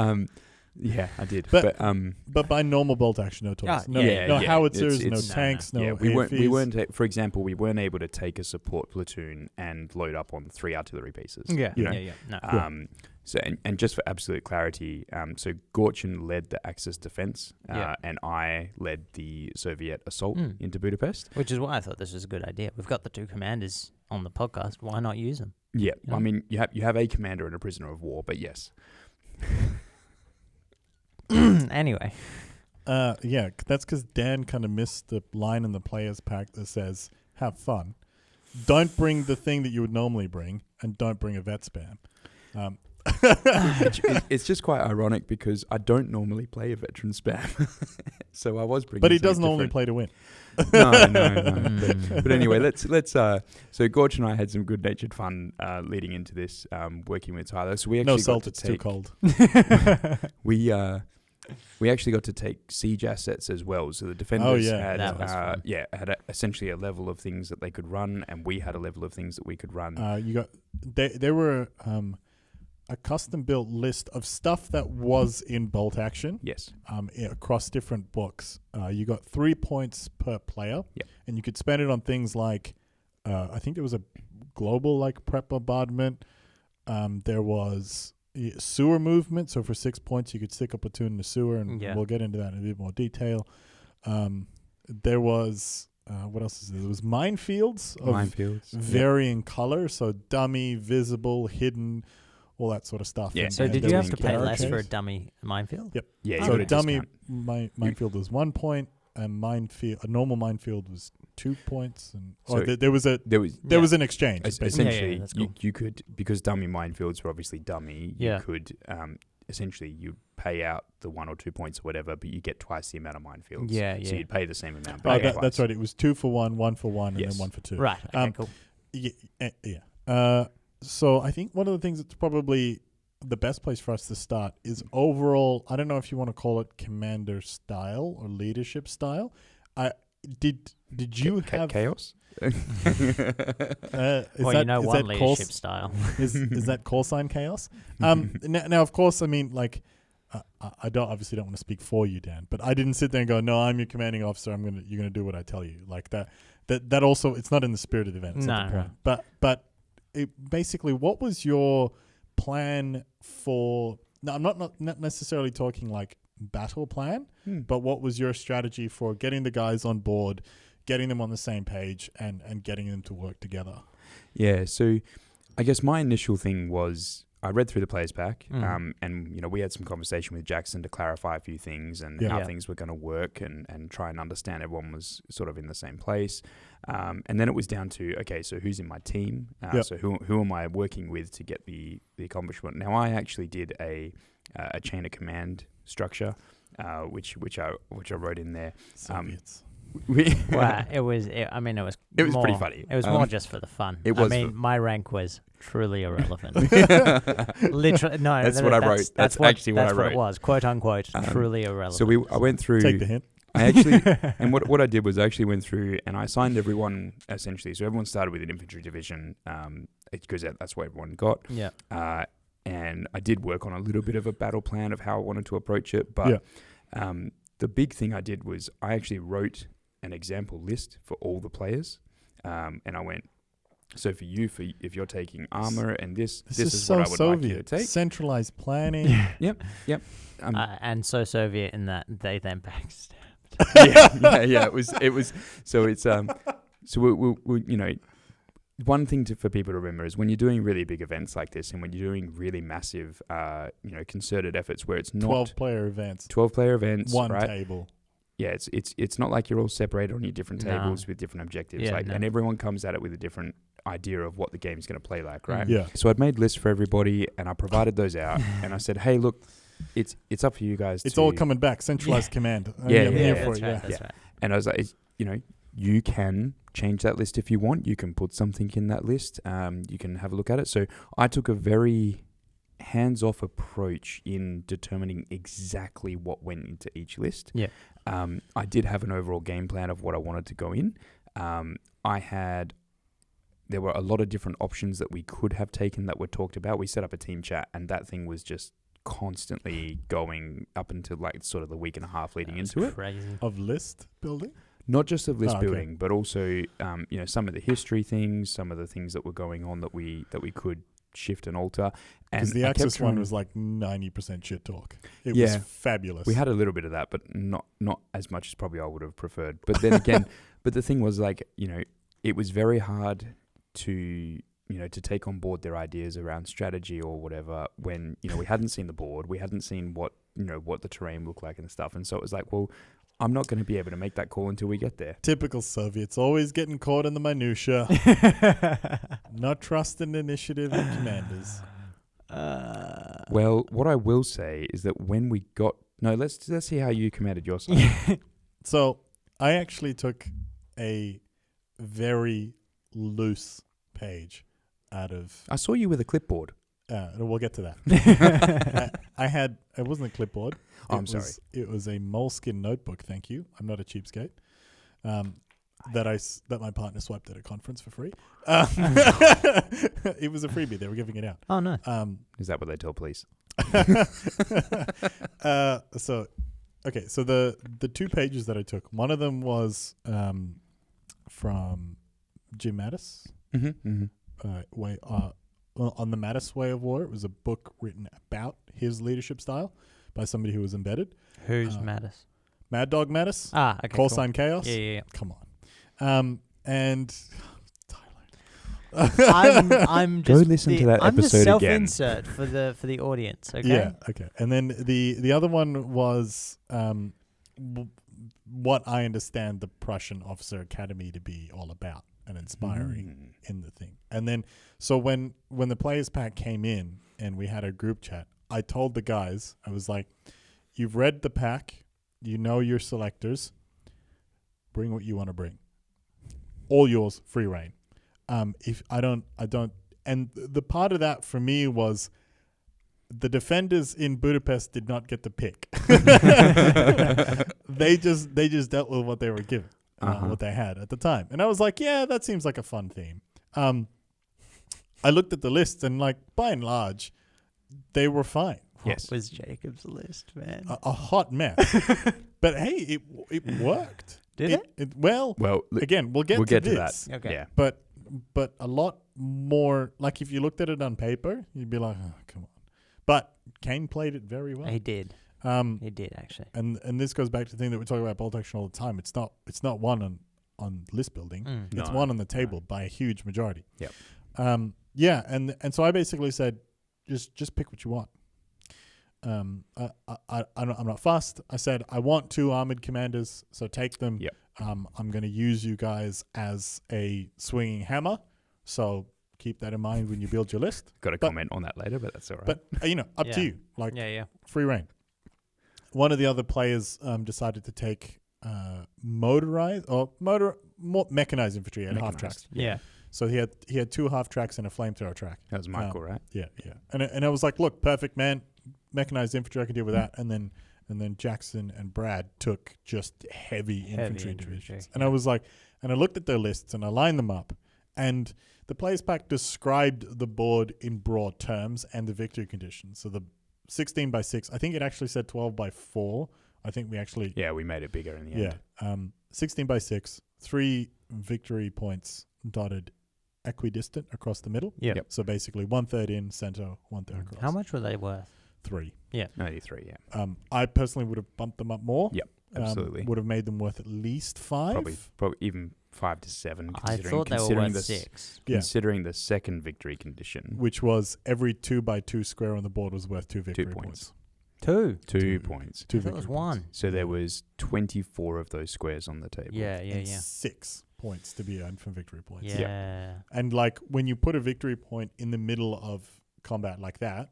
Yeah, I did. But by normal bolt action, no toys. No howitzers, no tanks, no we AFVs. weren't. For example, we weren't able to take a support platoon and load up on 3 artillery pieces. No. So and just for absolute clarity, so Gorcin led the Axis defense, and I led the Soviet assault into Budapest. Which is why I thought this was a good idea. We've got the 2 commanders on the podcast. Why not use them? Yeah, I mean, you have a commander and a prisoner of war, but yes. Anyway. That's because Dan kind of missed the line in the players pack that says, have fun. Don't bring the thing that you would normally bring, and don't bring a vet spam. It's just quite ironic because I don't normally play a veteran spam. So I was bringing But he doesn't normally play to win. No. But anyway, let's. So Gorch and I had some good-natured fun leading into this, working with Tyler. So we actually It's too cold. We actually got to take siege assets as well. So the defenders had essentially a level of things that they could run, and we had a level of things that we could run. There were a custom-built list of stuff that was in bolt action. Yes. Across different books. You got 3 points per player. Yep. And you could spend it on things like, I think there was a global prep bombardment. There was sewer movement. So for 6 points, you could stick a platoon in the sewer, and we'll get into that in a bit more detail. There was... what else is there? There was minefields of varying color. So dummy, visible, hidden... all that sort of stuff. Yeah. So did you have to pay less for a dummy minefield? Yep. Yeah. So dummy minefield was 1 point, and a normal minefield was 2 points, and there was an exchange. Essentially, you could, because dummy minefields were obviously dummy. You could essentially you pay out the 1 or 2 points or whatever, but you get twice the amount of minefields. Yeah. So you'd pay the same amount. That's right. It was 2 for 1, 1 for 1, and then 1 for 2. Right. Okay, cool. Yeah. So I think one of the things that's probably the best place for us to start is overall, I don't know if you want to call it commander style or leadership style. Did you have... chaos? One leadership style. Is that call sign chaos? Now, of course, I mean, I obviously don't want to speak for you, Dan, but I didn't sit there and go, no, I'm your commanding officer. You're gonna do what I tell you. Like that. That also, it's not in the spirit of the event. No. But basically, what was your plan for... No, I'm not necessarily talking like battle plan, but what was your strategy for getting the guys on board, getting them on the same page, and getting them to work together? Yeah, so I guess my initial thing was I read through the players pack, and we had some conversation with Jackson to clarify a few things and how things were going to work and try and understand everyone was sort of in the same place. And then it was down to, okay, so who's in my team? So who am I working with to get the accomplishment? Now, I actually did a chain of command structure, which I wrote in there. Soviets. Wow, it was pretty funny. It was more just for the fun. My rank was truly irrelevant. Literally, no. That's what I wrote. That's actually what I wrote. That's what it was, quote unquote, truly irrelevant. So I went through. Take the hint. I actually, and what I did was I actually went through and I assigned everyone essentially. So everyone started with an infantry division, because that's what everyone got. Yeah. And I did work on a little bit of a battle plan of how I wanted to approach it, but the big thing I did was I actually wrote an example list for all the players, and I went, so for you, if you're taking armor and this is so what I would Soviet. like you to take. Centralized planning. Yep. And so Soviet in that they then backstabbed. Yeah. It was. So it's so we one thing for people to remember is when you're doing really big events like this, and when you're doing really massive, concerted efforts where it's not 12 player events, one right? Table. Yeah, it's not like you're all separated on your different tables with different objectives. Yeah, and everyone comes at it with a different idea of what the game's going to play like, right? Yeah. So I'd made lists for everybody, and I provided those out, and I said, "Hey, look, it's up for you guys. It's all coming back. Centralized command. Yeah, I'm here for that's it. right, Yeah. that's right. And I was like, you can change that list if you want. You can put something in that list. You can have a look at it. So I took a very hands-off approach in determining exactly what went into each list. Yeah. I did have an overall game plan of what I wanted to go in. There were a lot of different options that we could have taken that were talked about. We set up a team chat, and that thing was just constantly going up until like sort of the week and a half leading into it. Crazy. Of list building? Not just of list okay. building, but also some of the history things, some of the things that were going on that we could shift and alter. And Because the I Axis kept one trying- was like 90% shit talk. It Yeah. was fabulous. We had a little bit of that, but not as much as probably I would have preferred. But then again, but the thing was like, it was very hard to take on board their ideas around strategy or whatever when, we hadn't seen the board, we hadn't seen what the terrain looked like and stuff. And so it was like, well, I'm not going to be able to make that call until we get there. Typical Soviets, always getting caught in the minutia. Not trusting initiative and commanders. Well, what I will say is that when we got... No, let's see how you commanded your side. So I actually took a very loose page out of... I saw you with a clipboard. We'll get to that. It wasn't a clipboard. I'm sorry. It was a moleskin notebook. Thank you. I'm not a cheapskate. That my partner swiped at a conference for free. It was a freebie. They were giving it out. Oh, no. Is that what they tell police? So the 2 pages that I took, one of them was from Jim Mattis. Mm-hmm, mm-hmm. On the Mattis Way of War. It was a book written about his leadership style by somebody who was embedded. Who's Mattis? Mad Dog Mattis. Ah, okay. Call cool. Sign Chaos. Yeah. Come on. And I'm Go just listen to that I'm the episode again. self-insert for the audience. Okay. Yeah. Okay. And then the other one was what I understand the Prussian Officer Academy to be all about and inspiring in the thing. And then so when the players pack came in and we had a group chat, I told the guys, I was like, "You've read the pack, you know your selectors. Bring what you want to bring. All yours, free reign. If I don't. And the part of that for me was the defenders in Budapest did not get to pick. They just dealt with what they were given, what they had at the time. And I was like, yeah, that seems like a fun theme. I looked at the list and like by and large, they were fine. Yes. What was Jacob's list, man? A hot mess. But hey, it worked. Did it? Well, again, we'll get to this. that. Okay. Yeah. But a lot more, like if you looked at it on paper, you'd be like, oh, come on. But Kane played it very well. He did. He did, actually. And this goes back to the thing that we talk about bolt action all the time. It's not one on list building. It's one on the table by a huge majority. Yep. And so I basically said, just pick what you want. I'm not fussed. I said I want 2 armored commanders, so take them. Yep. I'm going to use you guys as a swinging hammer, so keep that in mind when you build your list. Got to comment on that later, but that's all right. But up to you. Like free reign. One of the other players decided to take more mechanized infantry and half tracks. Yeah. So he had 2 half tracks and a flamethrower track. That was Michael, right? Yeah. And I was like, look, perfect, man. Mechanized infantry, I can deal with that. And then Jackson and Brad took just heavy infantry divisions. And I was like, and I looked at their lists and I lined them up. And the players pack described the board in broad terms and the victory conditions. So the 16x6, I think it actually said 12x4. I think we actually... Yeah, we made it bigger in the end. 16x6, 3 victory points dotted equidistant across the middle. Yep. So basically 1/3 in, center, 1/3 across. How much were they worth? 3. Yeah. 93, yeah. I personally would have bumped them up more. Yep, absolutely. Would have made them worth at least 5. Probably even 5 to 7. I thought they were worth 6. Considering the second victory condition. Which was every 2x2 square on the board was worth 2 victory points. 2? 2 points. I thought it was 1. So there was 24 of those squares on the table. Yeah. 6 points to be earned from victory points. Yeah. And like when you put a victory point in the middle of combat like that,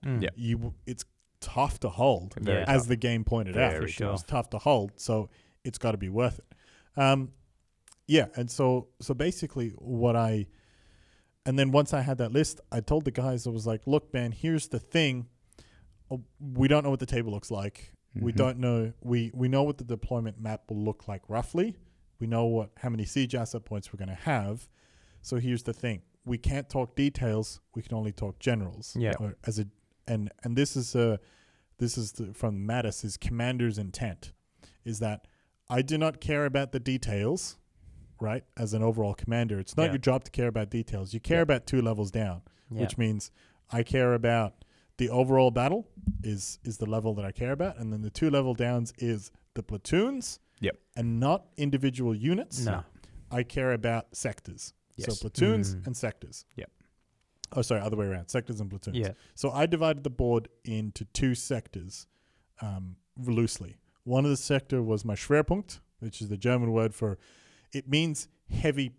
it's tough to hold, as the game pointed out. For sure. It's tough to hold, so it's got to be worth it. And so basically and then once I had that list, I told the guys, I was like, look, man, here's the thing. We don't know what the table looks like. Mm-hmm. We don't know. We know what the deployment map will look like roughly. We know how many siege asset points we're going to have. So here's the thing. We can't talk details. We can only talk generals. Yeah. And this is from Mattis' commander's intent, is that I do not care about the details, right? As an overall commander, it's not your job to care about details. You care about 2 levels down, which means I care about the overall battle is the level that I care about, and then the 2 level downs is the platoons, and not individual units. No, I care about sectors. Yes. So platoons and sectors. Yep. Oh, sorry, other way around. Sectors and platoons. Yeah. So I divided the board into 2 sectors, loosely. One of the sector was my Schwerpunkt, which is the German word for, it means heavy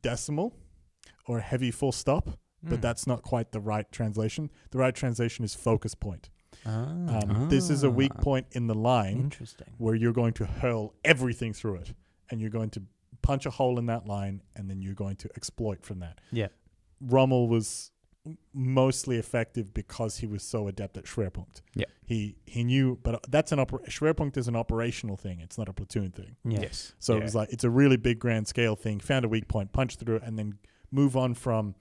decimal or heavy full stop, but that's not quite the right translation. The right translation is focus point. This is a weak point in the line where you're going to hurl everything through it, and you're going to punch a hole in that line, and then you're going to exploit from that. Yeah. Rommel was mostly effective because he was so adept at Schwerpunkt. Yeah. He knew, but that's Schwerpunkt is an operational thing. It's not a platoon thing. Yes. So it was like, it's a really big grand scale thing. Found a weak point, punch through it, and then move on from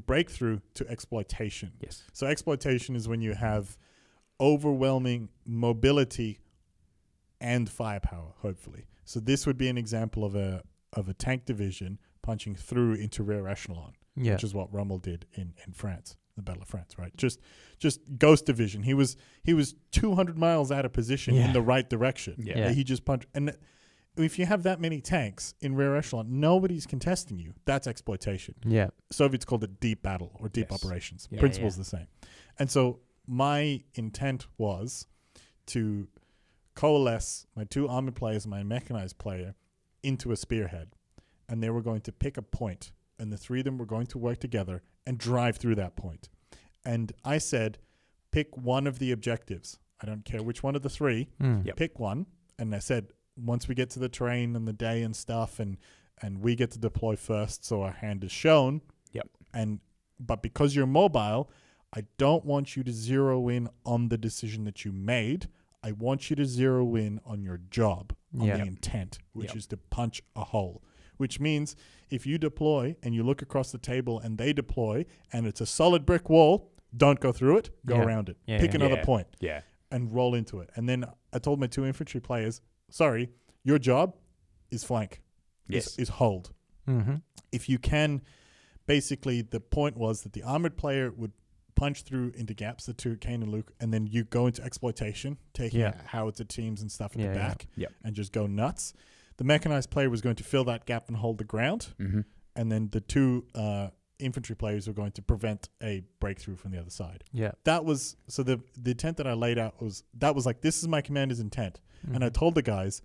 breakthrough to exploitation. Yes. So exploitation is when you have overwhelming mobility and firepower, hopefully. So this would be an example of a tank division punching through into rear echelon, which is what Rommel did in France, the Battle of France, right? Just ghost division. He was 200 miles out of position in the right direction. Yeah. He just punched. And if you have that many tanks in rear echelon, nobody's contesting you. That's exploitation. Yeah. Soviets called it deep battle or deep operations. Yeah. Principle's the same. And so my intent was to coalesce my 2 armored players and my mechanized player into a spearhead. And they were going to pick a point, and the 3 of them were going to work together and drive through that point. And I said, pick one of the objectives. I don't care which one of the 3. Pick one. And I said, once we get to the terrain and the day and stuff, and we get to deploy first, so our hand is shown. But because you're mobile, I don't want you to zero in on the decision that you made. I want you to zero in on your job, on the intent, which is to punch a hole. Which means if you deploy and you look across the table and they deploy and it's a solid brick wall, don't go through it, go around it. Pick another point and roll into it. And then I told my 2 infantry players, sorry, your job is flank, is hold. Mm-hmm. If you can, basically the point was that the armored player would punch through into gaps, the 2, Kane and Luke, and then you go into exploitation, taking out howitzer teams and stuff at the back and just go nuts. The mechanized player was going to fill that gap and hold the ground, and then the 2 infantry players were going to prevent a breakthrough from the other side. Yeah. That was, so the intent that I laid out was like, this is my commander's intent. And I told the guys,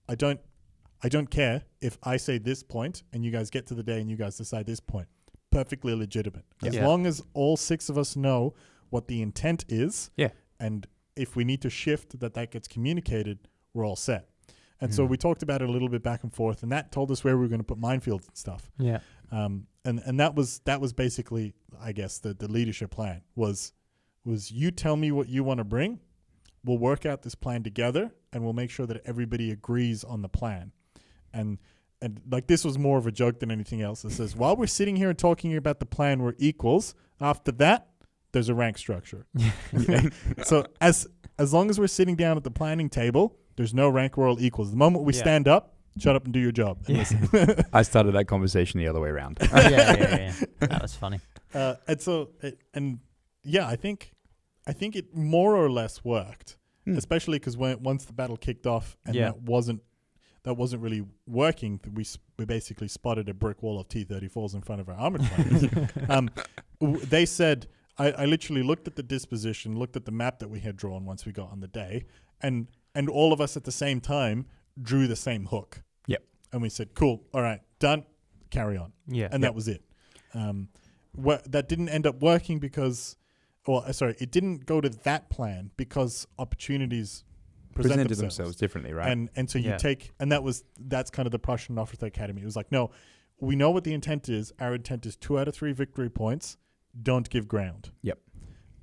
I don't care if I say this point and you guys get to the day and you guys decide this point. Perfectly legitimate. As long as all 6 of us know what the intent is, and if we need to shift that gets communicated, we're all set. And so we talked about it a little bit back and forth, and that told us where we were going to put minefields and stuff. Yeah. And that was basically, I guess, the leadership plan was you tell me what you want to bring, we'll work out this plan together, and we'll make sure that everybody agrees on the plan. And like, this was more of a joke than anything else. It says, while we're sitting here and talking about the plan, we're equals. After that, there's a rank structure. So as long as we're sitting down at the planning table, there's no rank, we're all equals. The moment we stand up, shut up and do your job. And listen. I started that conversation the other way around. That was funny. And so, I think it more or less worked, especially because once the battle kicked off and that wasn't really working, we basically spotted a brick wall of T-34s in front of our armored players. They said, I literally looked at the disposition, looked at the map that we had drawn once we got on the day, and all of us at the same time drew the same hook. Yep. And we said, cool, all right, done, carry on. Yeah. And that was it. That didn't end up working because, it didn't go to that plan because opportunities presented themselves differently, right? And so you take, and that's kind of the Prussian Officer Academy. It was like, no, we know what the intent is. Our intent is 2 out of 3 victory points. Don't give ground. Yep.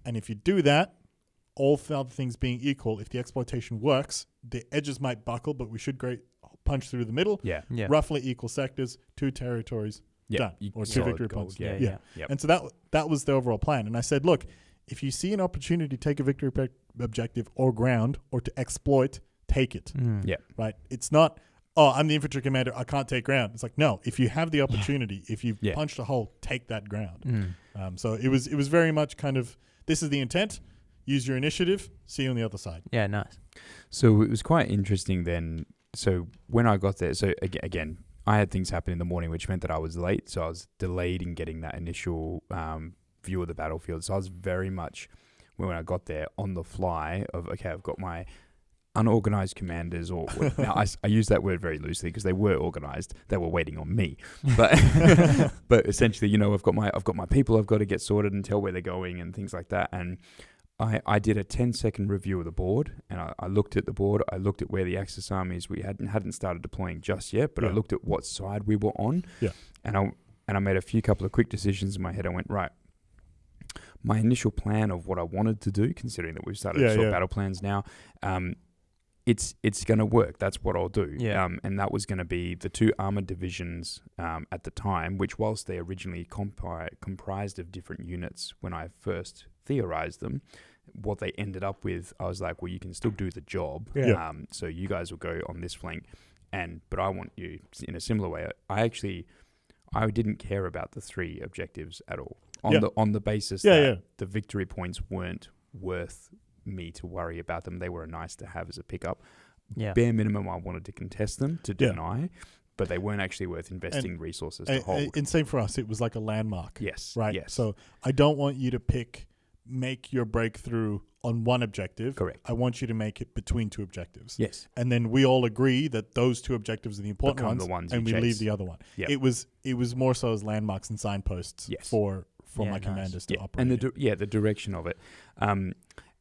And if you do that, all other things being equal, if the exploitation works, the edges might buckle, but we should punch through the middle. Yeah. Roughly equal sectors, 2 territories, done. Or 2 victory points. Yeah. Yep. And so that was the overall plan. And I said, look, if you see an opportunity to take a victory objective or ground or to exploit, take it. Yeah. Right? It's not, I'm the infantry commander, I can't take ground. It's like, no, if you have the opportunity, if you've punched a hole, take that ground. So it was very much kind of, this is the intent, use your initiative, see you on the other side. Yeah, nice. So it was quite interesting then. So when I got there, so again, I had things happen in the morning, which meant that I was late. So I was delayed in getting that initial view of the battlefield. So I was very much, when I got there, on the fly of, okay, I've got my unorganized commanders, or now I use that word very loosely because they were organized. They were waiting on me, but but essentially, I've got my people I've got to get sorted and tell where they're going and things like that. And I did a 10-second review of the board, and I looked at the board. I looked at where the Axis armies we hadn't started deploying just yet, but I looked at what side we were on. Yeah, and I made a couple of quick decisions in my head. I went, right, my initial plan of what I wanted to do, considering that we've started to sort battle plans now, it's going to work. That's what I'll do. Yeah. And that was going to be the 2 armored divisions at the time, which whilst they originally comprised of different units when I first theorized them, what they ended up with, I was like, well, you can still do the job. Yeah. So you guys will go on this flank, but I want you in a similar way. I didn't care about the 3 objectives at all on the basis that the victory points weren't worth me to worry about them. They were nice to have as a pickup. Yeah. Bare minimum, I wanted to contest them, to deny, but they weren't actually worth investing resources to hold. And same for us, it was like a landmark. Yes. Right? Yes. So I don't want you to make your breakthrough on one objective. Correct. I want you to make it between 2 objectives. Yes. And then we all agree that those 2 objectives are the important Become ones, the ones and you we chase. leave the other one. Yep. It was more so as landmarks and signposts for my commanders to operate. And the direction of it.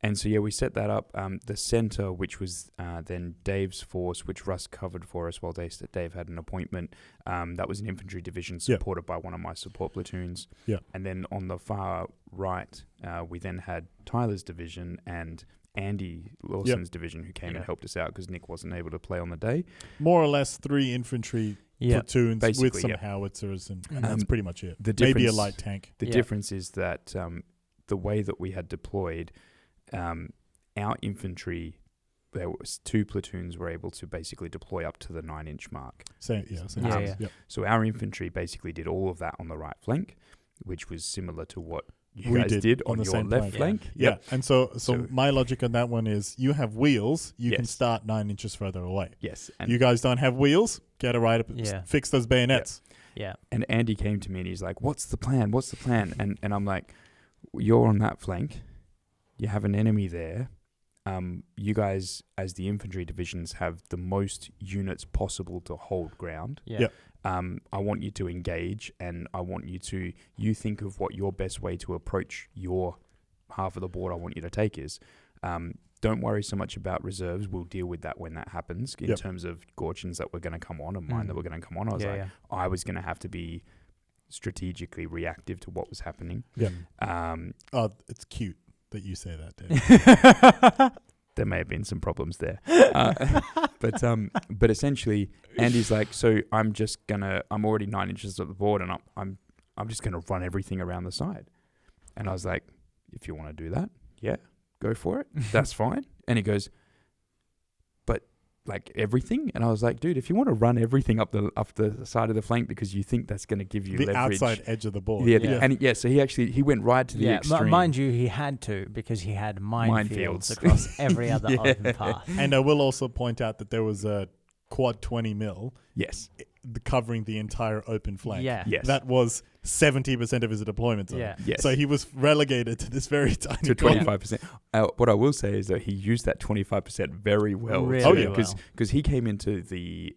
And so, we set that up. The center, which was then Dave's force, which Russ covered for us while Dave had an appointment. That was an infantry division supported by one of my support platoons. Yeah. And then on the far right, we then had Tyler's division and Andy Lawson's division, who came and helped us out because Nick wasn't able to play on the day. More or less 3 infantry platoons with some howitzers, and that's pretty much it. Maybe a light tank. The difference is that the way that we had deployed, our infantry, there was 2 platoons were able to basically deploy up to the 9-inch mark. So our infantry basically did all of that on the right flank, which was similar to what you guys did on your left flank. Yeah. And so my logic on that one is, you have wheels, you can start 9 inches further away. Yes. And you guys don't have wheels, get it right up, fix those bayonets. Yeah. And Andy came to me and he's like, what's the plan? And I'm like, you're on that flank. You have an enemy there. You guys, as the infantry divisions, have the most units possible to hold ground. Yeah. I want you to engage, and I want you think of what your best way to approach your half of the board I want you to take is. Don't worry so much about reserves. We'll deal with that when that happens in terms of Gorcins that were going to come on and mine that were going to come on. I was going to have to be strategically reactive to what was happening. Yeah. It's cute that you say that, Dave. There may have been some problems there. But essentially, Andy's like, so I'm already 9 inches of the board, and I'm just going to run everything around the side. And I was like, if you want to do that, yeah, go for it. That's fine. And he goes, but like everything? And I was like, dude, if you want to run everything up the side of the flank because you think that's going to give you the leverage. outside edge of the board. So he went right to the extreme. Mind you, he had to, because he had minefields across every other open path. And I will also point out that there was a quad 20 mil. Yes. covering the entire open flank. Yeah. Yes. That was 70% of his deployment zone. Yeah. Yes. So he was relegated to this very tiny to corner. 25%. What I will say is that he used that 25% very well. Really Because he came into the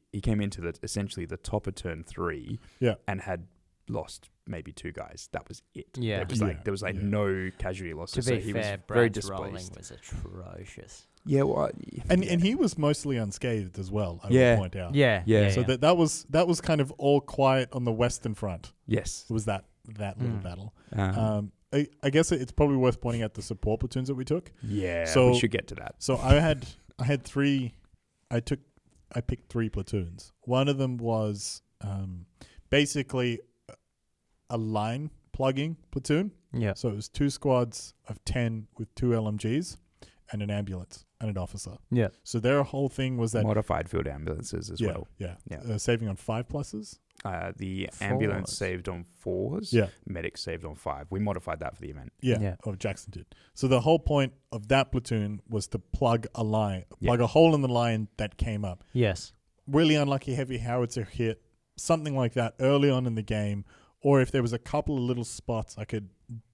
essentially the top of turn 3 and had lost maybe 2 guys. That was it. Yeah. There was no casualty losses. To be so he fair, was very Brad's rolling displaced. was atrocious. Yeah, well, And he was mostly unscathed as well, I Yeah. would point out. Yeah. So that was kind of all quiet on the western front. yes. It was that little battle. I guess it's probably worth pointing out the support platoons that we took. Yeah, So- we should get to that. So I had 3. I picked 3 platoons. One of them was basically a line plugging platoon. Yeah. So it was 2 squads of 10 with 2 LMGs and an ambulance and an officer. Yeah. So their whole thing was that Modified field ambulances as well. Yeah. Yeah. Saving on 5 pluses. The 4s. ambulance saved on 4s. Yeah. Medics saved on 5. We modified that for the event. Yeah. Oh, Jackson did. So the whole point of that platoon was to plug a Yeah. hole in the line that came up. Yes. Really unlucky heavy howitzer hit, something like that early on in the game, or if there was a couple of little spots, I could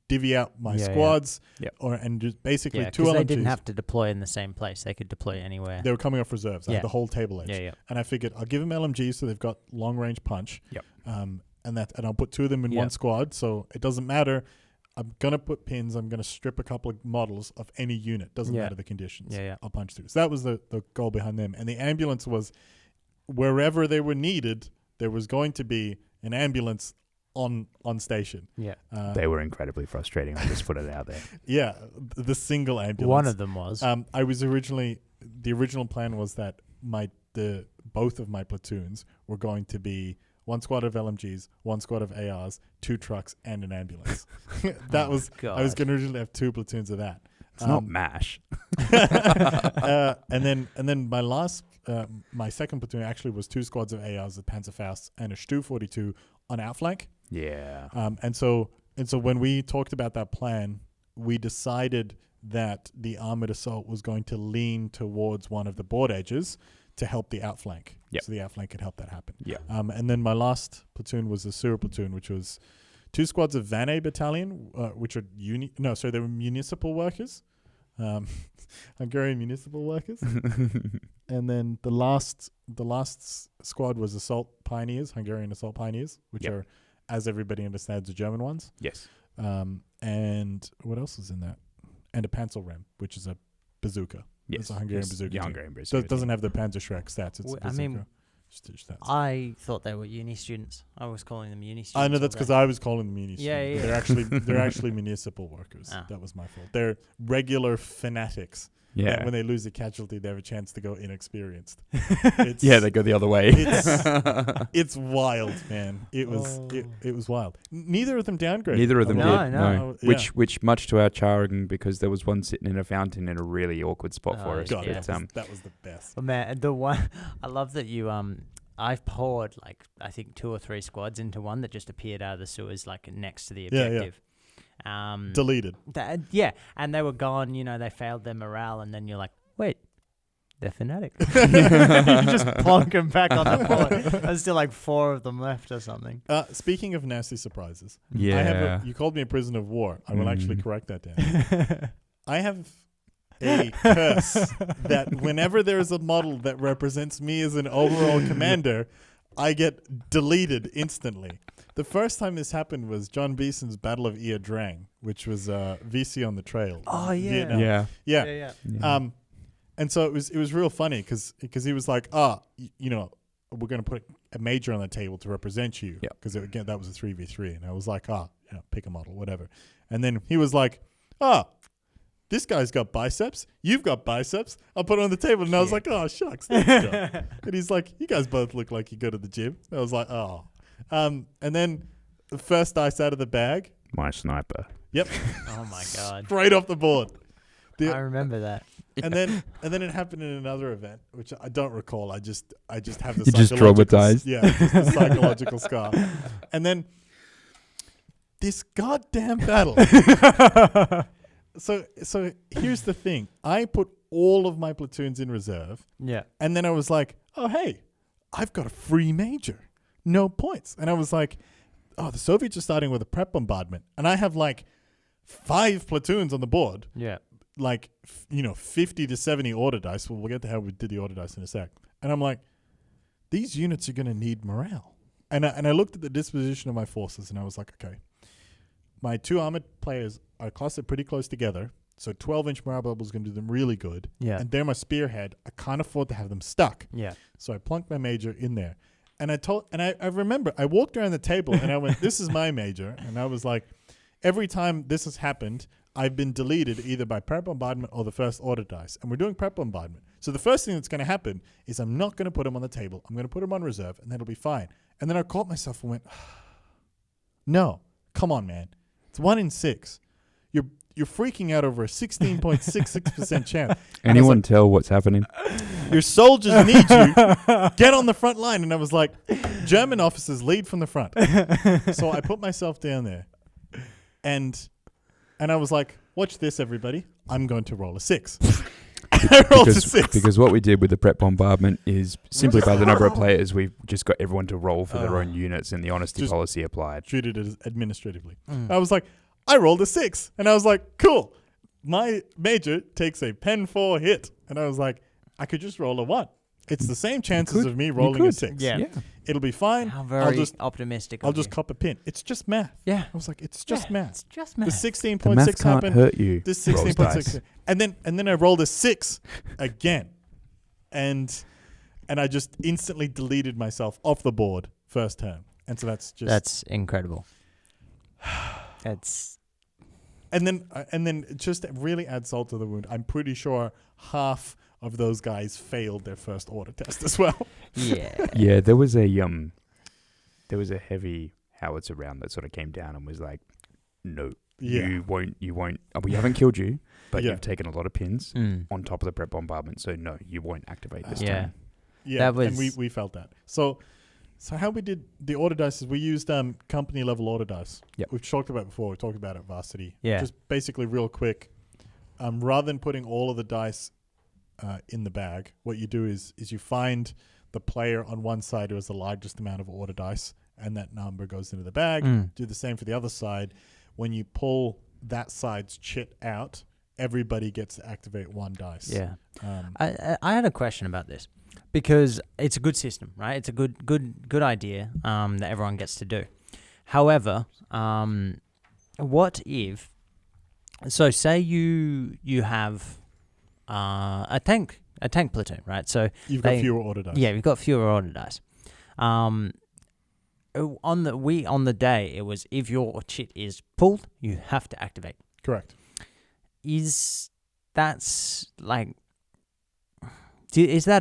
divvy out my squads, and just basically 2 because LMGs. they didn't have to deploy in the same place. They could deploy anywhere. They were coming off reserves. I had the whole table edge. Yeah. And I figured I'll give them LMGs so they've got long range punch. Yep. And I'll put 2 of them in one squad, so it doesn't matter. I'm gonna put pins. I'm gonna strip a couple of models of any unit. Doesn't matter the conditions. Yeah. I'll punch through. So that was the goal behind them. And the ambulance was wherever they were needed, there was going to be an ambulance on station. Yeah. They were incredibly frustrating. I'll just put it out there. Yeah, the single ambulance. One of them was. I was the original plan was that both of my platoons were going to be 1 squad of LMGs, 1 squad of ARs, 2 trucks, and an ambulance. I was going to originally have 2 platoons of that. It's not MASH. And then my second platoon actually was 2 squads of ARs, the Panzerfaust, and a Stu 42 on outflank. Yeah. And so when we talked about that plan, we decided that the armored assault was going to lean towards one of the board edges to help the outflank. Yep. So the outflank could help that happen. Yeah. And then my last platoon was the Sewer platoon, which was 2 squads of Vanne battalion, which are they were municipal workers, Hungarian municipal workers. And then the last squad was assault pioneers, Hungarian assault pioneers, which are, as everybody understands, the German ones. Yes. And what else is in that? And a Panzerram, which is a bazooka. Yes. It's a Hungarian bazooka. Yeah, too. Hungarian bazooka. It doesn't have the Panzerschreck stats. It's a I mean, bazooka. Stats. I thought they were uni students. I was calling them uni students. I know that's because I was calling them uni Yeah, students. yeah. They're actually municipal workers. Ah. That was my fault. They're regular fanatics. Yeah. And when they lose a casualty, they have a chance to go inexperienced. Yeah, they go the other way. It's wild, man. It was wild. Neither of them downgraded. Neither of them did. No. Yeah. Which much to our chagrin, because there was one sitting in a fountain in a really awkward spot for us. God, Yeah. that was the best. Oh, man, the one I love that you I've poured I think 2 or 3 squads into one that just appeared out of the sewers next to the objective. Deleted. And they were gone. They failed their morale, and then you're like, wait, they're fanatic. You just plonk them back on the board. There's still 4 of them left or something. Speaking of nasty surprises, Yeah. you called me a prisoner of war. I will actually correct that, Dan. I have a curse that whenever there is a model that represents me as an overall commander, I get deleted instantly. The first time this happened was John Beeson's Battle of Ia Drang, which was VC on the Trail. Oh, yeah. Vietnam. Yeah. And so it was real funny because he was like, we're going to put a major on the table to represent you. Because again, that was a 3v3. And I was like, pick a model, whatever. And then he was like, this guy's got biceps. You've got biceps. I'll put it on the table. And I was like, oh, shucks. Thanks, John. And he's like, you guys both look like you go to the gym. I was like, oh. And then the first dice out of the bag. My sniper. Yep. Oh, my God. Straight off the board. I remember that. And then it happened in another event, which I don't recall. I just have the You just traumatized. just the psychological scar. And then this goddamn battle. So here's the thing. I put all of my platoons in reserve. Yeah. And then I was like, oh, hey, I've got a free major. no points. And I was like, oh, the Soviets are starting with a prep bombardment. And I have like 5 platoons on the board. Yeah. Like, 50 to 70 order dice. Well, we'll get to how we did the order dice in a sec. And I'm like, these units are going to need morale. And I looked at the disposition of my forces and I was like, okay, my 2 armored players are clustered pretty close together. So 12-inch morale bubble is going to do them really good. Yeah. And they're my spearhead. I can't afford to have them stuck. Yeah. So I plunked my major in there. And I remember I walked around the table and I went, this is my major. And I was like, every time this has happened, I've been deleted either by prep bombardment or the first order dice. And we're doing prep bombardment. So the first thing that's going to happen is I'm not going to put them on the table. I'm going to put them on reserve and that'll be fine. And then I caught myself and went, no, come on, man. It's 1 in 6. You're freaking out over a 16.66% chance. Anyone tell what's happening? Your soldiers need you. Get on the front line. And I was like, German officers lead from the front. So I put myself down there. And I was like, watch this, everybody. I'm going to roll a 6. I rolled a 6. Because what we did with the prep bombardment is simply by the number of players, we've just got everyone to roll for their own units and the honesty policy applied. Treated it as administratively. I was like, I rolled a 6. And I was like, cool. My major takes a pen 4 hit. And I was like, I could just roll a 1. It's the same chances of me rolling a 6. Yeah. It'll be fine. How very optimistic. I'll just cop a pin. It's just math. Yeah. I was like, it's just math. It's just math. The The math 16.6 can't happened. hurt you. This Rolls 16.6. And then I rolled a 6 again. And I just instantly deleted myself off the board first turn. And so that's incredible. And then just to really add salt to the wound, I'm pretty sure half of those guys failed their first order test as well. Yeah. Yeah, there was a heavy howitzer round that sort of came down and was like, no, you won't. We haven't killed you, but you've taken a lot of pins on top of the prep bombardment. So no, you won't activate this time. Yeah, and we felt that. So how we did the order dice is we used company level order dice. Yep. We've talked about it before. We talked about it at Varsity. Yeah. Just basically real quick, rather than putting all of the dice in the bag, what you do is you find the player on one side who has the largest amount of order dice, and that number goes into the bag. Do the same for the other side. When you pull that side's chit out, everybody gets to activate 1 dice. Yeah. I had a question about this because it's a good system, right? It's a good idea that everyone gets to do. However, what if? So say you have a tank platoon, right? So you've got fewer order dice. Yeah, we've got fewer order dice. On the day, it was if your chit is pulled, you have to activate. Correct. Is that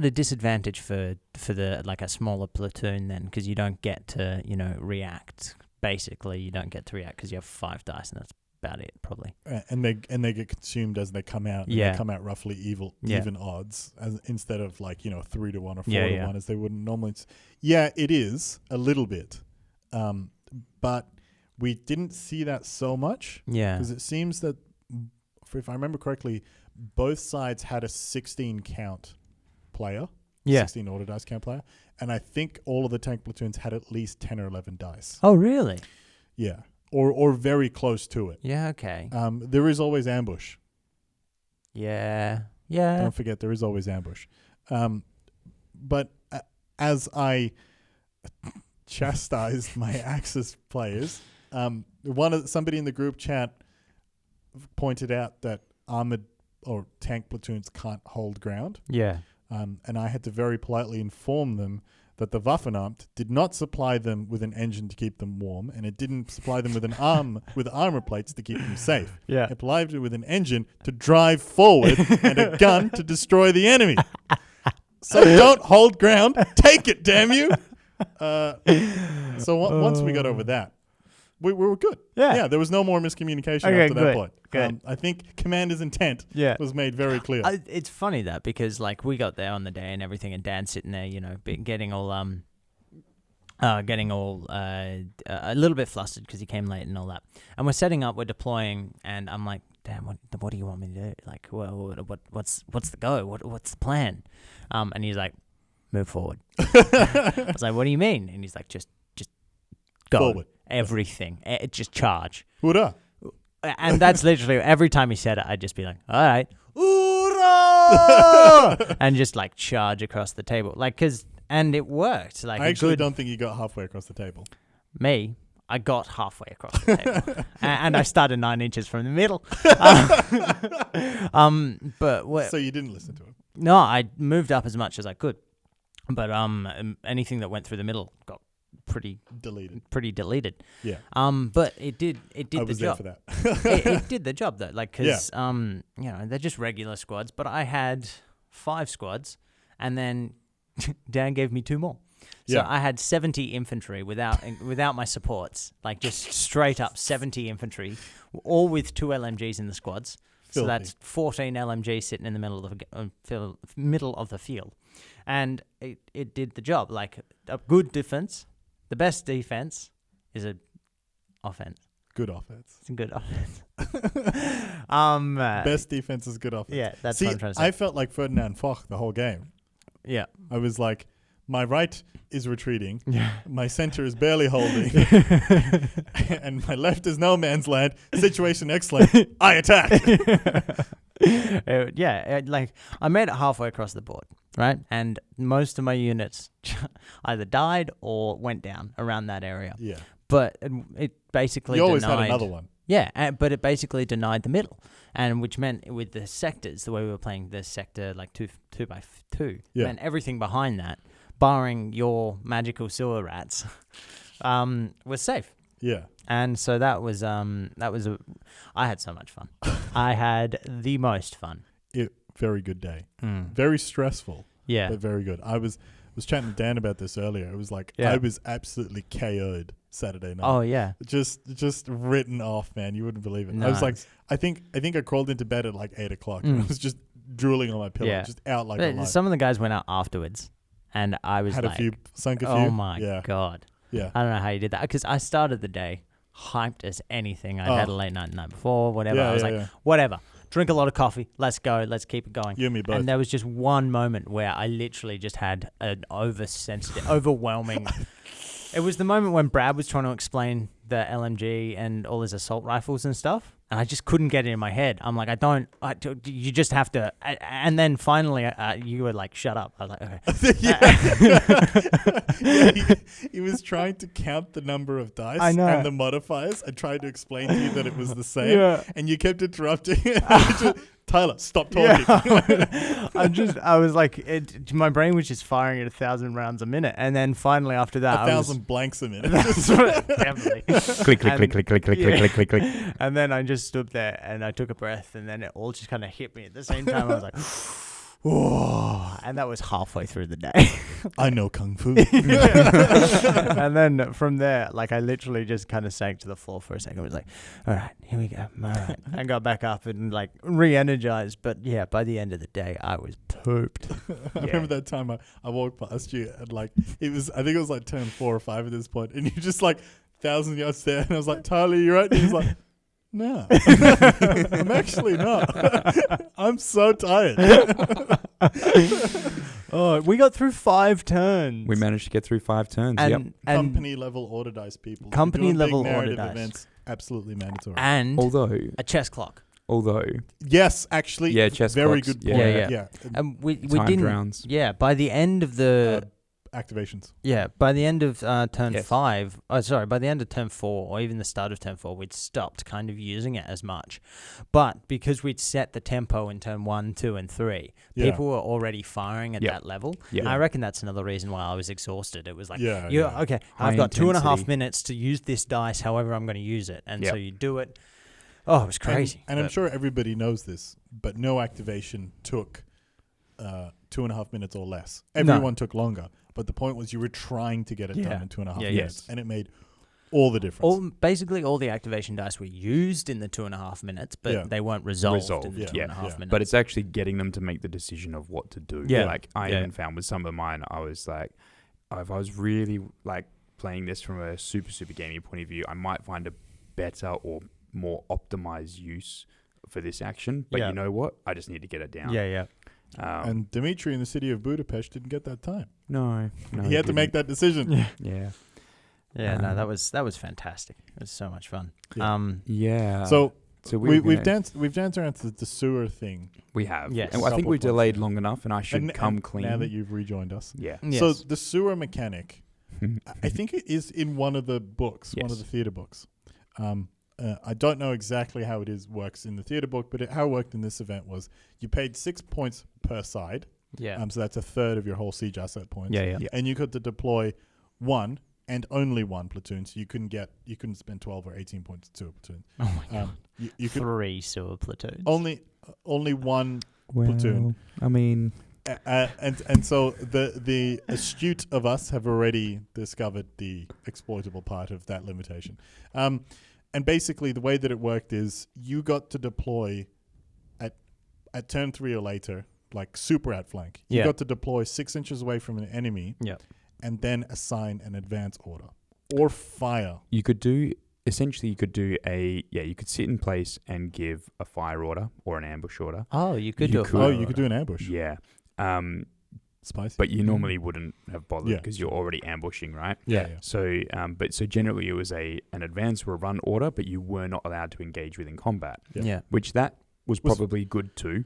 a disadvantage for the like a smaller platoon then? Because you don't get to react. Basically, you don't get to react because you have 5 dice, and that's about it probably. And they get consumed as they come out. And they come out roughly even odds, instead of 3 to 1 or 4 to 1 as they wouldn't normally. Yeah, it is a little bit, but we didn't see that so much. Yeah, because it seems that if I remember correctly, both sides had a 16 count player. 16 order dice count player, and I think all of the tank platoons had at least 10 or 11 dice. Oh, really? Yeah. Or very close to it. Yeah, okay. There is always ambush. Yeah. Don't forget, there is always ambush. But as I chastised my Axis players, somebody in the group chat pointed out that armored or tank platoons can't hold ground. Yeah. And I had to very politely inform them that the Waffenamt did not supply them with an engine to keep them warm, and it didn't supply them with with armor plates to keep them safe. Yeah. It supplied them with an engine to drive forward and a gun to destroy the enemy. So don't hold ground. Take it, damn you. So once we got over that, we were good. Yeah. There was no more miscommunication after that point. Good. I think commander's intent was made very clear. It's funny that because we got there on the day and everything, and Dan's sitting there, getting all a little bit flustered because he came late and all that. And we're setting up, we're deploying, and I'm like, Dan, what do you want me to do? Like, what's the go? What's the plan? And he's like, move forward. I was like, what do you mean? And he's like, just go. Forward. Everything. Just charge. Hoorah. And that's literally every time he said it, I'd just be like, all right, hoorah! And just like charge across the table. And it worked. Like I actually don't think you got halfway across the table. I got halfway across the table. And I started 9 inches from the middle. So you didn't listen to him? No, I moved up as much as I could. But anything that went through the middle got pretty deleted. Yeah. But it did I the was there job. for that. it did the job though. Because they're just regular squads, but I had 5 squads, and then Dan gave me 2 more. So I had 70 infantry without my supports, like just straight up 70 infantry, all with 2 LMGs in the squads. Filthy. So that's 14 LMGs sitting in the middle of the field, and it did the job. Like a good defense, the best defense is a offense. Good offense. It's a good offense. Best defense is good offense. Yeah, that's what I'm trying to say. I felt like Ferdinand Foch the whole game. Yeah. I was like, my right is retreating. Yeah. My center is barely holding. And my left is no man's land. Situation excellent. I attack. Like I made it halfway across the board, right? And most of my units either died or went down around that area. Yeah. But it basically You always denied, had another one. Yeah, but it basically denied the middle, and which meant with the sectors, the way we were playing the sector like two by two, meant everything behind that, barring your magical sewer rats, was safe. Yeah. And so that was I had so much fun. I had the most fun. Very good day. Very stressful. Yeah. But very good. I was chatting to Dan about this earlier. It was like I was absolutely KO'd Saturday night. Oh yeah. Just written off, man. You wouldn't believe it. Nice. I was like, I think I crawled into bed at like 8 o'clock and I was just drooling on my pillow, just out like a light. Some of the guys went out afterwards, and I was sunk a few. Oh my god. Yeah. I don't know how you did that, because I started the day hyped as anything. I'd had a late night the night before, whatever. I was whatever. Drink a lot of coffee. Let's go. Let's keep it going. You and me both. And there was just one moment where I literally just had an overwhelming. It was the moment when Brad was trying to explain the LMG and all his assault rifles and stuff, and I just couldn't get it in my head. I'm like, you just have to. And then finally, you were like, shut up. I was like, okay. He was trying to count the number of dice and the modifiers and tried to explain to you that it was the same, and you kept interrupting. Tyler, stop talking. I was like, my brain was just firing at 1,000 rounds a minute, and then finally after that, 1,000 blanks a minute. Definitely. Click, click, click, click, click, click, click, click, click. And then I just stood there and I took a breath, and then it all just kind of hit me at the same time. I was like, whoa, and that was halfway through the day. I know Kung Fu. And then from there, like I literally just kind of sank to the floor for a second. I was like, all right, here we go. All right. And got back up and like re-energized. But yeah, by the end of the day, I was pooped. I remember that time I walked past you and like, I think it was like turn 4 or 5 at this point, and you just like 1,000 yards there, and I was like, Tyler, you right? And he was like, no, I'm actually not. I'm so tired. Oh, we got through 5 turns. We managed to get through 5 turns. And company level order dice, people. Company level big order narrative dice. events, absolutely mandatory. And a chess clock. Yes, actually. Yeah, chess very clocks. good point. Yeah. And we timed didn't. rounds. Yeah, by the end of the activations. Yeah, by the end of turn 5, by the end of turn 4, or even the start of turn 4, we'd stopped kind of using it as much. But because we'd set the tempo in turn 1, 2, and 3, people were already firing at that level. Yeah. I reckon that's another reason why I was exhausted. It was like, okay, I've got 2.5 minutes to use this dice however I'm going to use it. And so you do it. Oh, it was crazy. And I'm sure everybody knows this, but no activation took 2.5 minutes or less. Everyone took longer. But the point was you were trying to get it done in 2.5 minutes. And it made all the difference. Basically, all the activation dice were used in the 2.5 minutes, but they weren't resolved in the 2.5 minutes. But it's actually getting them to make the decision of what to do. Yeah. Like I even found with some of mine, I was like, if I was really like playing this from a super gaming point of view, I might find a better or more optimized use for this action. But you know what? I just need to get it down. Yeah. And Dimitri in the city of Budapest didn't get that time. No, he had to make that decision. Yeah. Yeah, no, that was fantastic. It was so much fun. Yeah. So we've danced around to the sewer thing. We have. Yes. And I think we Couple delayed points, long enough, and I should come clean. Now that you've rejoined us. Yeah. Yes. So the sewer mechanic, I think it is in one of the books, one of the theatre books. I don't know exactly how it works in the theatre book, but how it worked in this event was you paid 6 points per side. Yeah. So that's a third of your whole siege asset points. Yeah. And you got to deploy one and only one platoon. So you couldn't spend 12 or 18 points to a platoon. Oh my god. You could 3 sewer platoons. only one platoon. I mean, and so the astute of us have already discovered the exploitable part of that limitation. And basically the way that it worked is you got to deploy at turn 3 or later, like super outflank. You got to deploy 6 inches away from an enemy. Yeah. And then assign an advance order or fire. you could do you could sit in place and give a fire order or an ambush order. Oh, you could You do a could- fire You could do an ambush. Yeah. Spicy. But you normally wouldn't have bothered Yeah. because you're already ambushing, right? Yeah. So, so generally it was an advance or a run order, but you were not allowed to engage within combat, Yeah. which that was probably good too.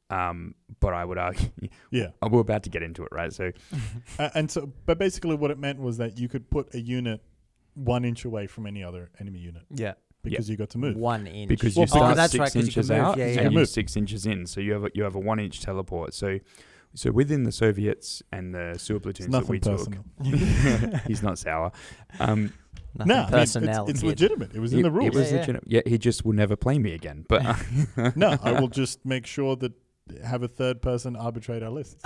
But I would argue, Yeah. we're about to get into it, right? So, But basically what it meant was that you could put a unit 1 inch away from any other enemy unit Yeah. because you got to move. 1 inch. because Well, you start that's 6 right, 'cause you inches can move. out Yeah, and yeah. You you're move. 6 inches in, so you have a 1 inch teleport. So within the Soviets and the sewer It's platoons that we nothing took, personal. he's not sour. Nothing No, personnel. it's kid. legitimate. It was in the rules. It was Yeah. legitimate. Yeah, he just will never play me again. But No, I will just make sure that have a third person arbitrate our lists.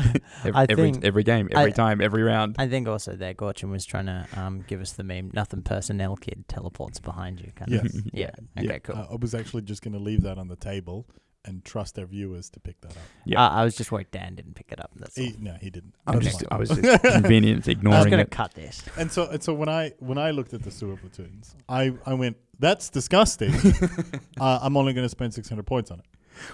every game, every time, every round. I think also there, Gorcin was trying to give us the meme, nothing personnel, kid, teleports behind you. Kind Yes. of. Yeah. Okay, cool. I was actually just going to leave that on the table and trust our viewers to pick that up. Yeah. I was just worried Dan didn't pick it up. That's all. No, he didn't. I was That's just fine. convenient I was ignoring going to it. cut this. And so when I looked at the sewer platoons, I went, that's disgusting. I'm only going to spend 600 points on it.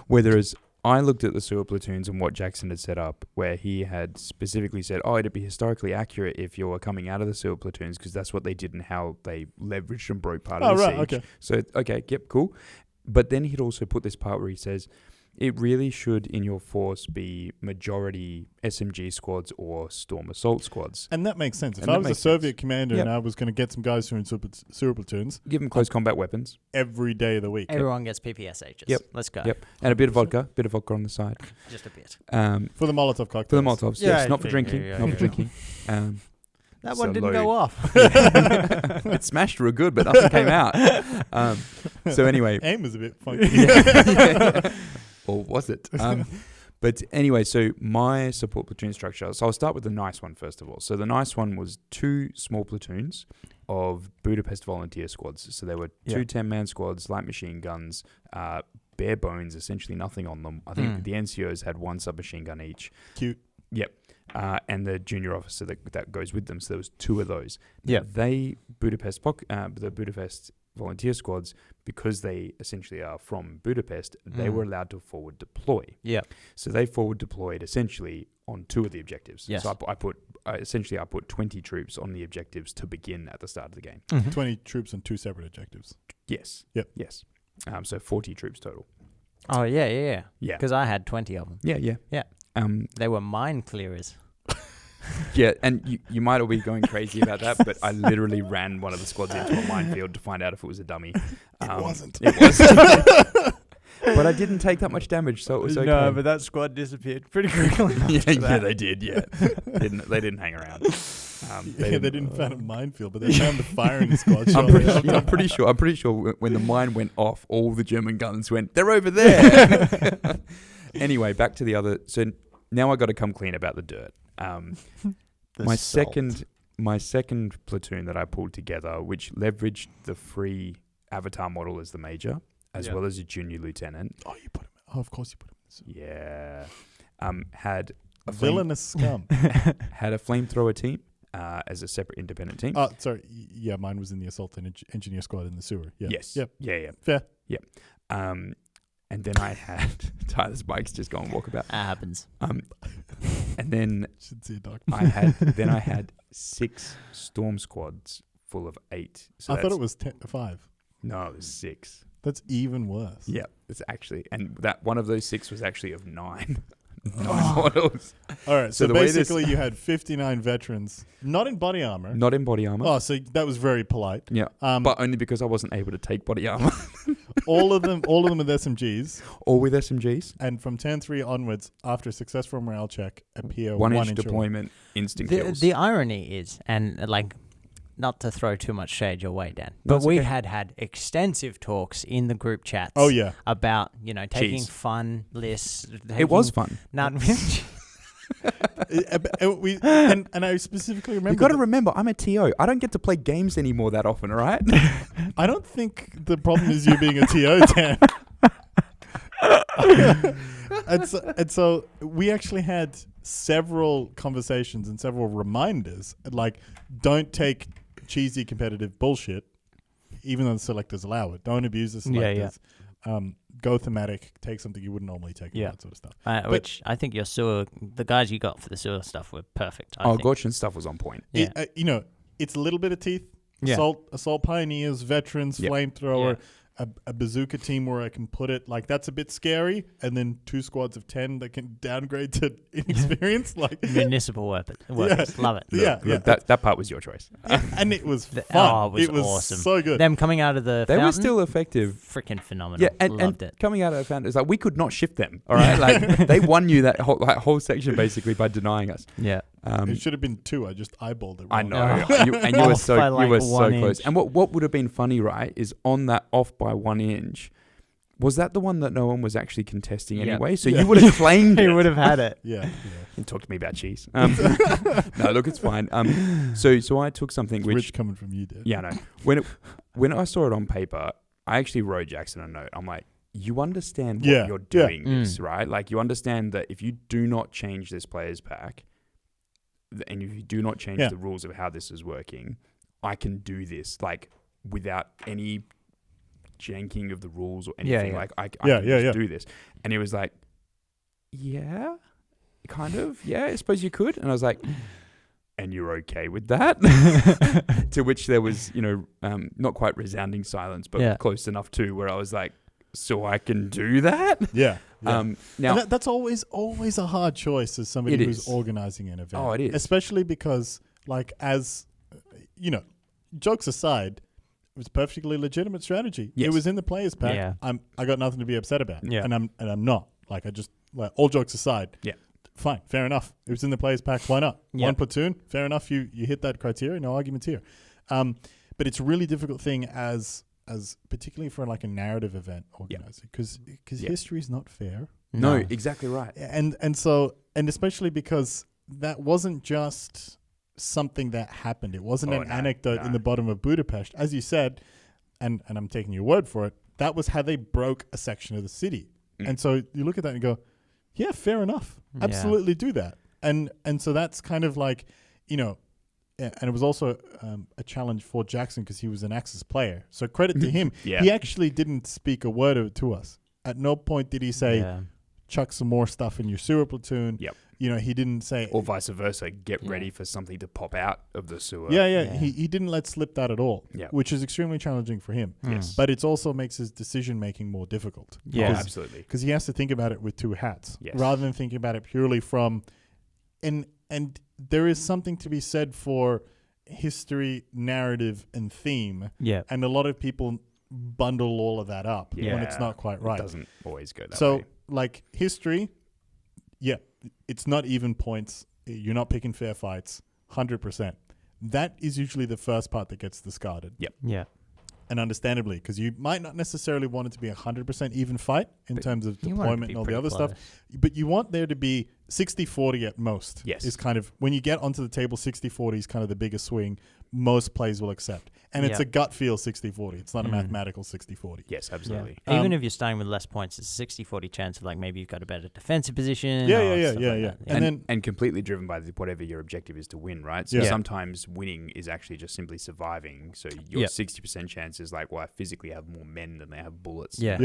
Whereas I looked at the sewer platoons and what Jackson had set up, where he had specifically said, it'd be historically accurate if you were coming out of the sewer platoons because that's what they did and how they leveraged and broke part of the siege. Okay. So, yep, cool. But then he'd also put this part where he says, it really should in your force be majority SMG squads or storm assault squads. And that makes sense. If And I that was a makes Soviet commander Yep. and I was going to get some guys who are in sewer platoons Give them close combat weapons. every day of the week. Everyone gets PPSHs. Yep. Let's go. Yep. And a bit of vodka on the side. Just a bit. For the Molotov cocktails. For the Molotovs, Yeah, yes. Not for yeah, drinking. yeah, Not yeah. for drinking. That So one didn't low. go off. It smashed real good, but nothing came out. So anyway. Aim was a bit funky. Yeah. Or was it? But anyway, so my support platoon structure. So I'll start with the nice one first of all. So the nice one was 2 small platoons of Budapest volunteer squads. So there were 2 10-man squads, light machine guns, bare bones, essentially nothing on them. I think the NCOs had 1 submachine gun each. Cute. Yep. And the junior officer that goes with them. So there was 2 of those. Yeah. The Budapest volunteer squads, because they essentially are from Budapest, they were allowed to forward deploy. Yeah. So they forward deployed essentially on 2 of the objectives. Yes. So I put 20 troops on the objectives to begin at the start of the game. 20 troops on 2 separate objectives. Yes. Yep. Yes. So 40 troops total. Oh, yeah. Yeah. Because I had 20 of them. Yeah. They were mine clearers. Yeah, and you might all be going crazy about that, but I literally ran one of the squads into a minefield to find out if it was a dummy. It wasn't. It was. But I didn't take that much damage, so it was okay. No, but that squad disappeared pretty quickly. Yeah, they did. Yeah, they didn't hang around. They didn't find a minefield, but they found the firing squad. I'm pretty sure when the mine went off, all the German guns went, they're over there. Anyway, back to the other. So now I got to come clean about the dirt. My second platoon that I pulled together, which leveraged the free avatar model as the major, as well as a junior lieutenant. Oh, you put him. Oh, of course you put him. Yeah. Had a Villainous scum. had a flamethrower team as a separate independent team. Oh, sorry. Yeah, mine was in the assault and engineer squad in the sewer. Yeah. Yes. Yep. Yeah. Fair. Yep. And then I had Tyler's bike's just gone walkabout. That happens. And then Should see a doctor. I had 6 storm squads full of 8. So I thought it was 5. No, it was 6. That's even worse. Yeah, it's actually, and that one of those 6 was actually of 9. 9 models. All right, so basically you had 59 veterans, not in body armor. Not in body armor. Oh, so that was very polite. Yeah, but only because I wasn't able to take body armor. all of them with SMGs. All with SMGs. And from turn 3 onwards, after a successful morale check, appear 1-inch deployment, instant kills. The irony is, and like, not to throw too much shade your way, Dan, No, but we okay. had extensive talks in the group chats. Oh, yeah. About, taking Cheese. fun lists. It was fun. And I specifically remember. You got to remember, I'm a TO. I don't get to play games anymore that often, all right? I don't think the problem is you being a TO, Dan. and so we actually had several conversations and several reminders, like, don't take cheesy competitive bullshit, even though the selectors allow it. Don't abuse the selectors. Go thematic. Take something you wouldn't normally take. Yeah. That sort of stuff. Which I think the guys you got for the sewer stuff were perfect. I think. Gorcin stuff was on point. Yeah. It's a little bit of teeth. Yeah. Assault pioneers, veterans, Yep. flamethrower, a bazooka team where I can put it. Like, that's a bit scary. And then 2 squads of 10 that can downgrade to inexperience. Like Municipal workers. Love it. Look, that part was your choice. And it was fun. Oh, it was was awesome. so good. Them coming out of the They were fountain, still effective. freaking phenomenal. Yeah, and Loved it. coming out of the fountain, it's like we could not shift them. All right, like they won you that whole section basically by denying us. Yeah. It should have been 2. I just eyeballed it. I wrong. know, Oh. you were Off so by, like, you were so 1 close. inch. And what would have been funny, right, is on that off by 1 inch. Was that the one that no one was actually contesting Yeah. anyway? So you would have claimed He it. would have had it. Yeah. And talk to me about cheese. No, look, it's fine. So I took something which Rich coming from you, dude. yeah, no. When I saw it on paper, I actually wrote Jackson a note. I'm like, you understand what you're doing this, right? Like, you understand that if you do not change this player's pack, and if you do not change the rules of how this is working, I can do this, like, without any janking of the rules or anything. Like, I can just do this. And he was like, yeah, kind of. Yeah, I suppose you could. And I was like, and you're okay with that? To which there was, not quite resounding silence, but close enough to where I was like, so I can do that? Yeah. Now that's always a hard choice as somebody who's organizing an event. Oh, it is. Especially because, like, as jokes aside, it was a perfectly legitimate strategy. Yes. It was in the players pack. Yeah. I got nothing to be upset about. Yeah. And I'm not. Like, I just, like, all jokes aside. Yeah. Fine, fair enough. It was in the players pack. Why not? Yeah. 1 platoon, fair enough. You hit that criteria. No arguments here. But it's a really difficult thing as particularly for, like, a narrative event organizer, because history is not fair. No, exactly right. And especially because that wasn't just something that happened. It wasn't an anecdote in the bottom of Budapest. As you said, and I'm taking your word for it, that was how they broke a section of the city. And so you look at that and go, yeah, fair enough. Absolutely do that. And so that's kind of like, and it was also a challenge for Jackson because he was an Axis player. So credit to him. He actually didn't speak a word of it to us. At no point did he say, chuck some more stuff in your sewer platoon. Yep. He didn't say... Or vice versa, get ready for something to pop out of the sewer. Yeah. He didn't let slip that at all, Yeah. which is extremely challenging for him. Yes. But it also makes his decision-making more difficult. Yeah, absolutely. Because he has to think about it with 2 hats, Yes. rather than thinking about it purely from... And there is something to be said for history, narrative, and theme. Yeah. And a lot of people bundle all of that up when it's not quite right. It doesn't always go that way. So, like, history, it's not even points. You're not picking fair fights, 100%. That is usually the first part that gets discarded. Yep. Yeah. And understandably, because you might not necessarily want it to be 100% even fight in terms of deployment and all the other stuff. But you want there to be 60-40 at most. Yes. Is kind of, when you get onto the table, 60-40 is kind of the biggest swing most plays will accept. And it's a gut feel 60-40. It's not a mathematical 60-40. Yes, absolutely. Yeah. Even if you're starting with less points, it's a 60-40 chance of, like, maybe you've got a better defensive position. Yeah. And completely driven by whatever your objective is to win, right? So sometimes winning is actually just simply surviving. So your 60% chance is like, well, I physically have more men than they have bullets. Yeah.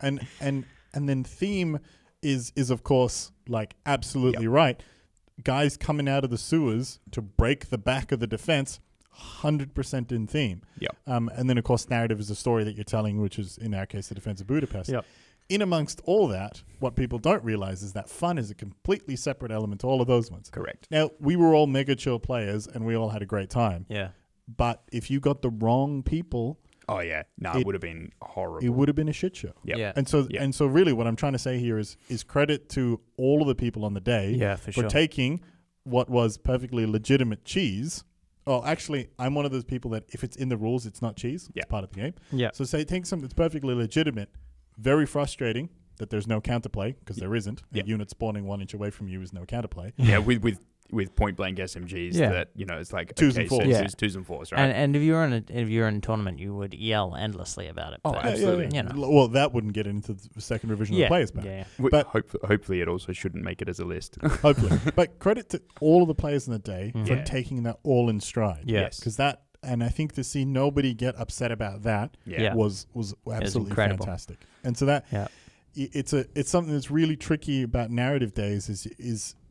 And then theme is of course, like, absolutely right. Guys coming out of the sewers to break the back of the defense, 100% in theme. Yep. And then, of course, narrative is a story that you're telling, which is, in our case, the Defense of Budapest. Yep. In amongst all that, what people don't realize is that fun is a completely separate element to all of those ones. Correct. Now, we were all mega chill players, and we all had a great time. Yeah. But if you got the wrong people, Oh yeah, no, it would have been horrible. it would have been a shit show. Yep. Yeah. And so really what I'm trying to say here is credit to all of the people on the day Yeah, for sure. taking what was perfectly legitimate cheese. Oh, actually, I'm one of those people that if it's in the rules, it's not cheese. Yeah. It's part of the game. Yeah. So say take something that's perfectly legitimate, very frustrating that there's no counterplay because there isn't. Yeah. A unit spawning 1 inch away from you is no counterplay. Yeah, with point blank SMGs Yeah. that it's like Twos and fours. so Yeah. it's twos and fours, right? And if you're in a tournament, you would yell endlessly about it. Oh, but, absolutely. You know. Well, that wouldn't get into the second revision of the players back. Yeah. but- hopefully it also shouldn't make it as a list. Hopefully. But credit to all of the players in the day for Yeah. taking that all in stride. Yeah. Yes. Because that, and I think to see nobody get upset about that Yeah. was absolutely incredible. fantastic. And so that Yeah. it's something that's really tricky about narrative days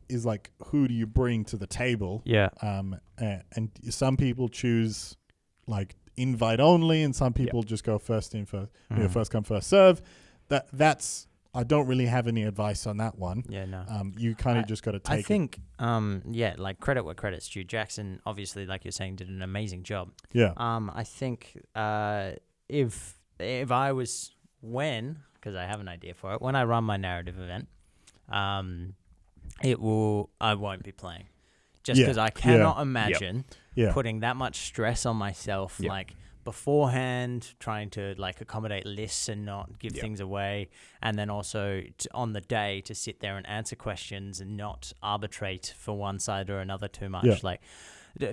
is like, who do you bring to the table? Yeah. And some people choose like invite only, and some people just go first in, first first come first serve. That's I don't really have any advice on that one. Yeah, no. You kind of just got to take I think, like credit where credit's due. Jackson, obviously, like you're saying, did an amazing job. it. Yeah. I think if I was because I have an idea for it, when I run my narrative event, I won't be playing. Just because I cannot imagine putting that much stress on myself, like beforehand, trying to like accommodate lists and not give things away, and then also on the day to sit there and answer questions and not arbitrate for one side or another too much. Yeah. Like,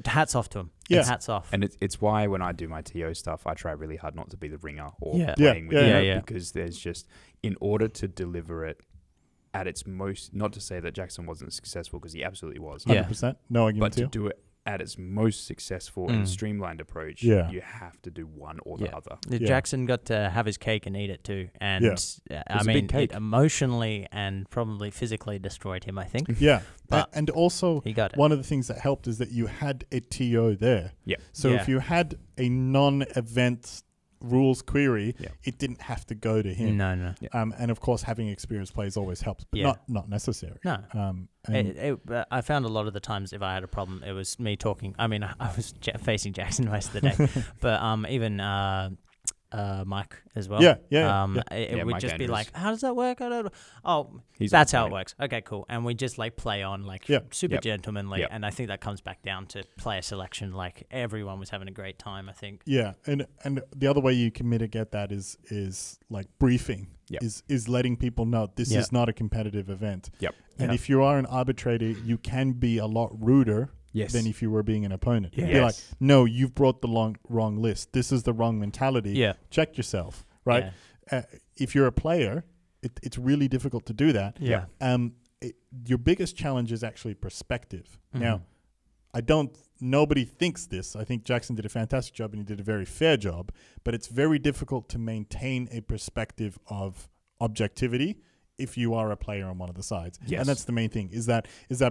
hats off to him. Yeah. Hats off. And it's why when I do my TO stuff, I try really hard not to be the ringer or Yeah. playing with Yeah. it, because there's just, in order to deliver it at its most, not to say that Jackson wasn't successful, because he absolutely was, 100%. No argument but to here. do it at its most successful and streamlined approach, Yeah. you have to do one or the other. Jackson got to have his cake and eat it too, and I a mean, big cake. it emotionally and probably physically destroyed him, I think. Yeah. But and also, he got it. one of the things that helped is that you had a TO there. Yeah. So if you had a non-event rules query, it didn't have to go to him. No. And of course, having experienced players always helps, but not necessary. No. And I found a lot of the times if I had a problem, it was me talking. I mean, I was facing Jackson most of the day, but even Mike as well. It would Mike just be Andrews. like, how does that work? I don't know. Oh, He's that's on how it point. works. Okay, cool. And we just like play on like super gentlemanly, and I think that comes back down to player selection. Like everyone was having a great time, I think. Yeah, and the other way you can mitigate that is like briefing. Is letting people know this is not a competitive event. And if you are an arbitrator, you can be a lot ruder than if you were being an opponent. Be like, no, you've brought the wrong list. This is the wrong mentality. Yeah. Check yourself, right? If you're a player, it's really difficult to do that. Yeah. Your biggest challenge is actually perspective. Now, nobody thinks this. I think Jackson did a fantastic job and he did a very fair job, but it's very difficult to maintain a perspective of objectivity if you are a player on one of the sides. And that's the main thing, is that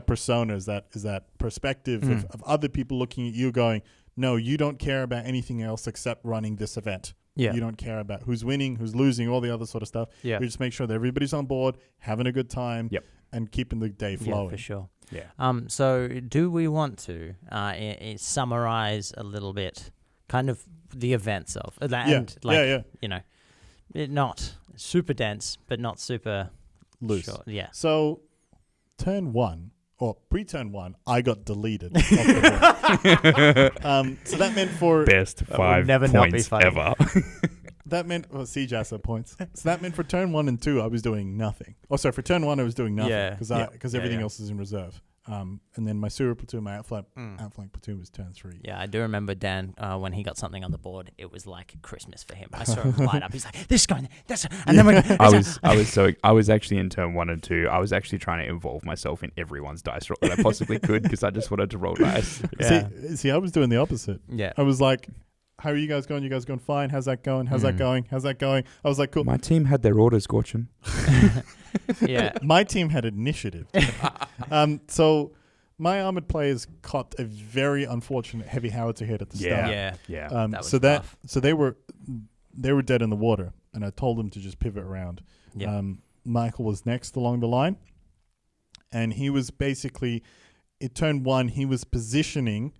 persona, is that perspective of other people looking at you going, no, you don't care about anything else except running this event. You don't care about who's winning, who's losing, all the other sort of stuff. You just make sure that everybody's on board, having a good time, and keeping the day flowing. Yeah, for sure. Yeah. So do we want to summarize a little bit kind of the events of that? You know, not super dense, but not super loose. Short. Yeah. So turn one, or pre-turn one, I got deleted off the board. So that meant for... Best 5 never not be points funny. ever. That meant, siege asset points. So that meant for turn 1 and 2, I was doing nothing. Oh, sorry, for turn 1, I was doing nothing because everything else is in reserve. And then my sewer platoon, my outflank platoon was turn 3. Yeah, I do remember Dan when he got something on the board. It was like Christmas for him. I saw him light up. He's like, "This is going, this," and then we're going. I was actually in turn 1 and 2. I was actually trying to involve myself in everyone's dice roll that I possibly could because I just wanted to roll dice. Yeah. See, I was doing the opposite. Yeah, I was like, how are you guys going? You guys going fine? How's that going? How's that going? How's that going? I was like, cool. My team had their orders, Gorcin. Yeah. My team had initiative. So my armored players caught a very unfortunate heavy howitzer hit at the start. Yeah. So they were dead in the water, and I told them to just pivot around. Yeah. Michael was next along the line, and he was basically, at turn 1, he was positioning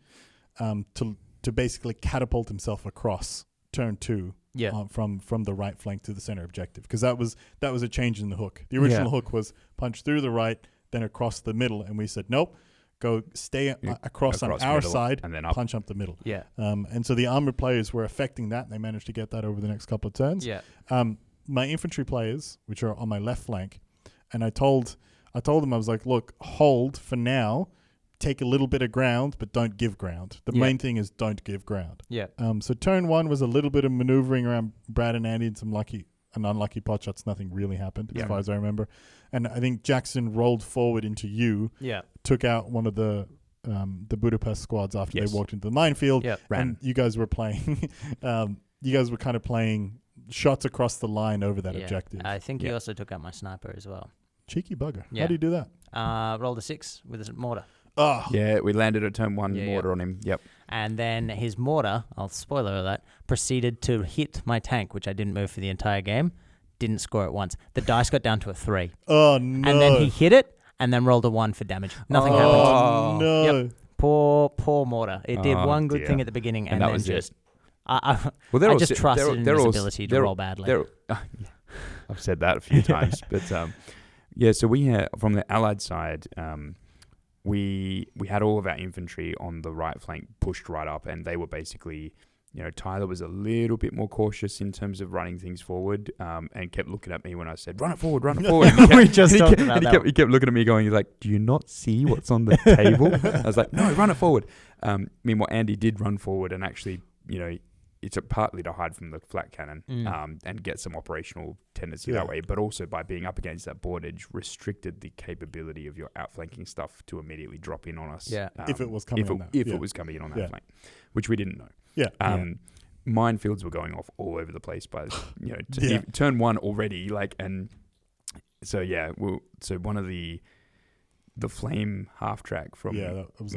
to basically catapult himself across turn 2. Yeah. From the right flank to the center objective, because that was a change in the hook. The original hook was punch through the right, then across the middle, and we said nope, go stay across on our side and then up. punch up the middle. Yeah. And so the armored players were affecting that, and they managed to get that over the next couple of turns. Yeah. My infantry players, which are on my left flank, and I told them, I was like, look, hold for now. Take a little bit of ground, but don't give ground. The main thing is don't give ground. Yeah. So turn 1 was a little bit of maneuvering around Brad and Andy and some lucky and unlucky pot shots. Nothing really happened as far as I remember. And I think Jackson rolled forward into you. Yeah. Took out one of the Budapest squads after they walked into the minefield. Yeah. And you guys were playing. You guys were kind of playing shots across the line over that objective. I think you also took out my sniper as well. Cheeky bugger. Yeah. How do you do that? Rolled a 6 with a mortar. Oh. Yeah, we landed at turn 1 mortar on him. Yep. And then his mortar, I'll spoiler alert, proceeded to hit my tank, which I didn't move for the entire game. Didn't score it once. The dice got down to a 3. Oh, no. And then he hit it and then rolled a 1 for damage. Nothing happened. Oh, no. Yep. Poor mortar. It did one good thing at the beginning and that then was just... it. I just trusted in his ability to roll badly. I've said that a few times. But so we had, from the Allied side... We had all of our infantry on the right flank pushed right up, and they were basically, Tyler was a little bit more cautious in terms of running things forward, and kept looking at me when I said, run it forward. We just talked about that. He kept looking at me going, he's like, do you not see what's on the table? I was like, no, run it forward. Meanwhile, Andy did run forward and actually, it's partly to hide from the flat cannon and get some operational tendency that way, but also by being up against that board edge restricted the capability of your outflanking stuff to immediately drop in on us. Yeah, if it was coming it was coming in on that flank, which we didn't know. Yeah. Minefields were going off all over the place by turn 1 already, and so so one of the flame half track from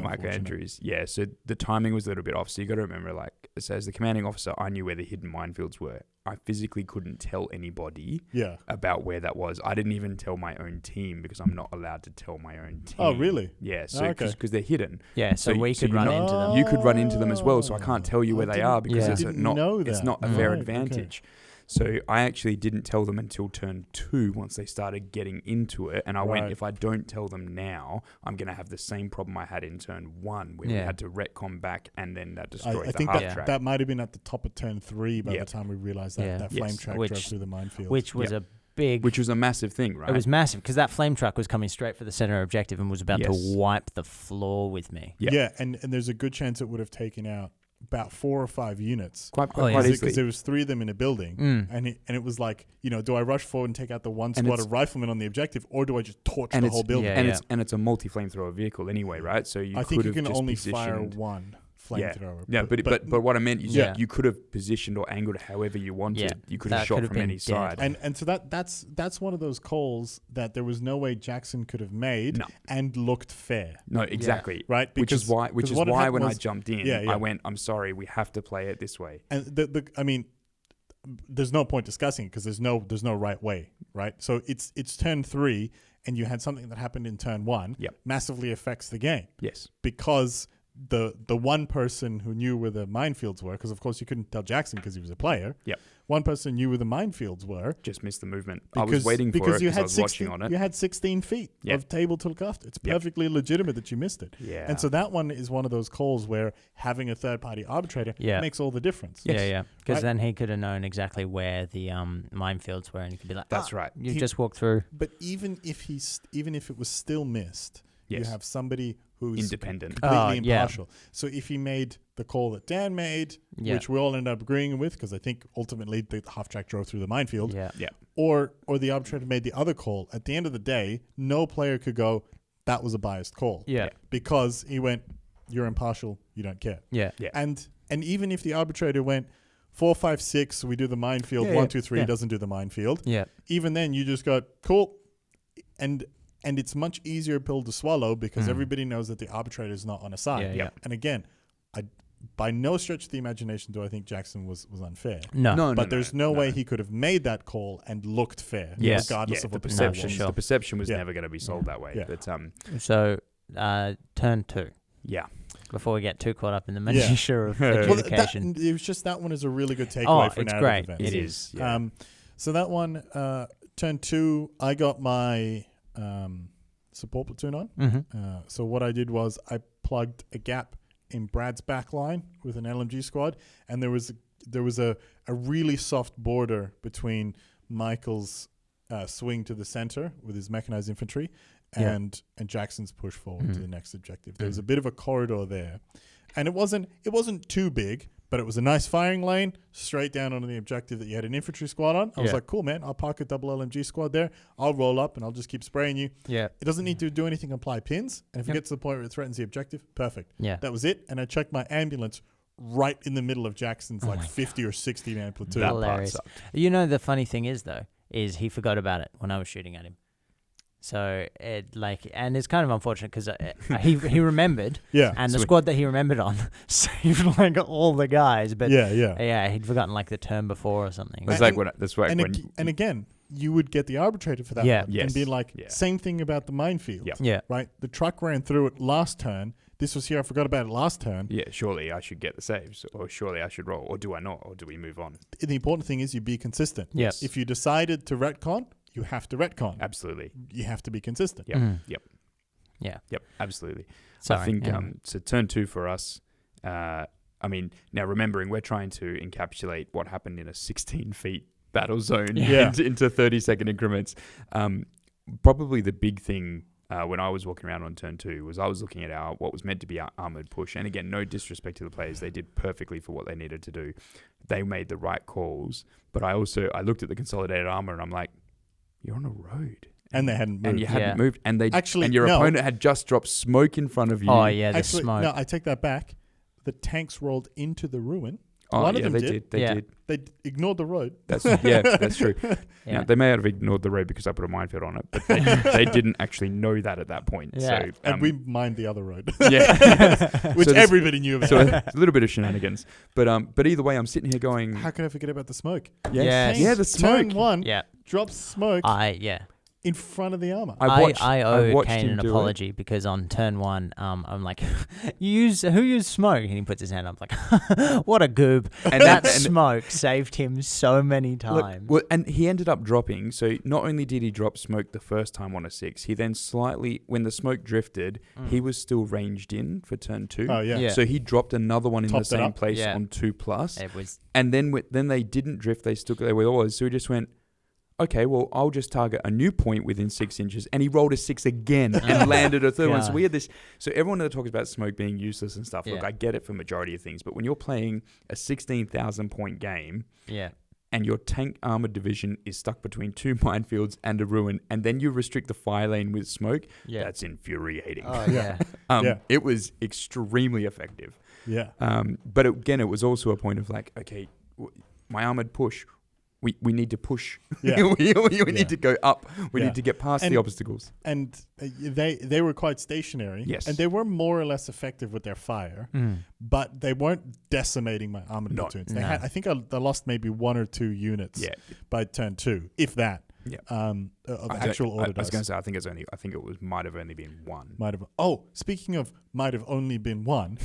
Mike Andrews. Yeah, so the timing was a little bit off. So you got to remember, so as the commanding officer, I knew where the hidden minefields were. I physically couldn't tell anybody about where that was. I didn't even tell my own team because I'm not allowed to tell my own team. Oh, really? Yeah, so because they're hidden. Yeah, so we could run into them. You could run into them as well, so I can't tell you where they are because it's not a fair advantage. Okay. So I actually didn't tell them until turn 2 once they started getting into it. And I went, if I don't tell them now, I'm going to have the same problem I had in turn 1 where we had to retcon back and then that destroyed the half track. That might have been at the top of turn 3 by the time we realized that flame track drove through the minefield. Which was which was a massive thing, right? It was massive because that flame truck was coming straight for the center objective and was about to wipe the floor with me. Yeah, and there's a good chance it would have taken out about 4 or 5 units. Quite easily. Because there was 3 of them in a building. And it was like, do I rush forward and take out the one squad of riflemen on the objective, or do I just torch the whole building? And it's a multi-flamethrower vehicle anyway, right? So I think you can only fire one flamethrower. Yeah, but what I meant is you could have positioned or angled however you wanted. Yeah, you could have shot from any side. And so that's one of those calls that there was no way Jackson could have made and looked fair. No, exactly. Yeah. Right? Which is why when I jumped in, I went, I'm sorry, we have to play it this way. And I mean, there's no point discussing because there's no right way, right? So it's turn 3 and you had something that happened in turn 1 massively affects the game. Yes. Because the one person who knew where the minefields were, because of course you couldn't tell Jackson because he was a player. Yep. One person knew where the minefields were. Just missed the movement. I was waiting for it because I was watching on it. You had 16 feet of table to look after. It's perfectly legitimate that you missed it. Yeah. And so that one is one of those calls where having a third-party arbitrator makes all the difference. Yeah. Because then he could have known exactly where the minefields were, and he could be like, "That's right. You just walked through." But even if it was still missed, you have somebody who's independent, completely impartial. So if he made the call that Dan made, which we all ended up agreeing with, because I think ultimately the half track drove through the minefield, or the arbitrator made the other call, at the end of the day, no player could go, that was a biased call. Yeah. Because he went, you're impartial, you don't care. Yeah. And even if the arbitrator went 4, 5, 6, we do the minefield, 1, 2, 3 doesn't do the minefield. Yeah. Even then you just got cool. And And it's much easier pill to swallow because everybody knows that the arbitrator is not on a side. Yeah. And again, by no stretch of the imagination do I think Jackson was unfair. No. But there's no way he could have made that call and looked fair, regardless of the what perception. Sure. The perception was never going to be sold that way. Yeah. But So, turn 2. yeah, Before we get too caught up in the minutiae of Well, adjudication. it was just that one is a really good takeaway for it's narrative great. events. it is. Yeah. So that one, turn 2, I got my support platoon on. Mm-hmm. So what I did was I plugged a gap in Brad's back line with an LMG squad, and there was a really soft border between Michael's swing to the center with his mechanized infantry and Jackson's push forward to the next objective. There was a bit of a corridor there, and it wasn't too big, but it was a nice firing lane straight down onto the objective that you had an infantry squad on. I was like, cool, man, I'll park a double LMG squad there. I'll roll up and I'll just keep spraying you. Yeah. It doesn't need to do anything, apply pins. And if it gets to the point where it threatens the objective, perfect. Yeah. That was it. And I checked my ambulance right in the middle of Jackson's 50 or 60 man platoon. That Hilarious. part sucked. You know, the funny thing is, though, is he forgot about it when I was shooting at him. So and it's kind of unfortunate because he remembered, and the squad that he remembered on saved all the guys, but he'd forgotten the turn before or something. It's and again, you would get the arbitrator for that one and be like, same thing about the minefield, right? The truck ran through it last turn. This was here. I forgot about it last turn. Yeah, surely I should get the saves, or surely I should roll, or do I not, or do we move on? The important thing is you be consistent. Yes. If you decided to retcon, you have to retcon. Absolutely. You have to be consistent. Yep. Yeah. Yep. Absolutely. Sorry, I think so. Turn 2 for us. Now remembering we're trying to encapsulate what happened in a 16 feet battle zone into 30-second increments. Probably the big thing when I was walking around on turn 2 was I was looking at what was meant to be our armored push. And again, no disrespect to the players. They did perfectly for what they needed to do. They made the right calls. But I looked at the consolidated armor and I'm like, you're on a road. And they hadn't moved. And you hadn't moved. And Actually, your opponent had just dropped smoke in front of you. Oh, yeah, the smoke. No, I take that back. The tanks rolled into the ruin. Oh, One of them they did. did. They ignored the road. That's true. Now, they may have ignored the road because I put a minefield on it, but they didn't actually know that at that point. Yeah. So, And we mined the other road. Which everybody knew about. So it's a little bit of shenanigans. But either way, I'm sitting here going... How could I forget about the smoke? Yes. Yeah, the smoke. Turn 1 Yeah. drops smoke in front of the armor. I owe watched Kane him an do apology because on turn 1, I'm like, who used smoke? And he puts his hand up like, what a goob. And that smoke saved him so many times. Well, and he ended up dropping. So not only did he drop smoke the first time on a 6, he then when the smoke drifted, he was still ranged in for turn 2. Oh, yeah. So he dropped another one in Topped the it same up. place on 2+. It was... And then they didn't drift. They stuck there with ours. So he just went, okay, well, I'll just target a new point within 6 inches. And he rolled a 6 again and landed a third one. So we had this. So everyone that talks about smoke being useless and stuff, look, I get it for majority of things. But when you're playing a 16,000 point game and your tank armored division is stuck between 2 minefields and a ruin, and then you restrict the fire lane with smoke, that's infuriating. Oh, yeah. It was extremely effective. Yeah. But again, it was also a point of like, okay, my armored push, we need to push. Yeah. we need to go up. We need to get past the obstacles. And they were quite stationary. Yes. And they were more or less effective with their fire, but they weren't decimating my armored platoons. I think they lost maybe 1 or 2 units by turn 2, if that. Yeah. Of actual order dice. I was going to say, I think it might have only been 1. Speaking of might have only been 1,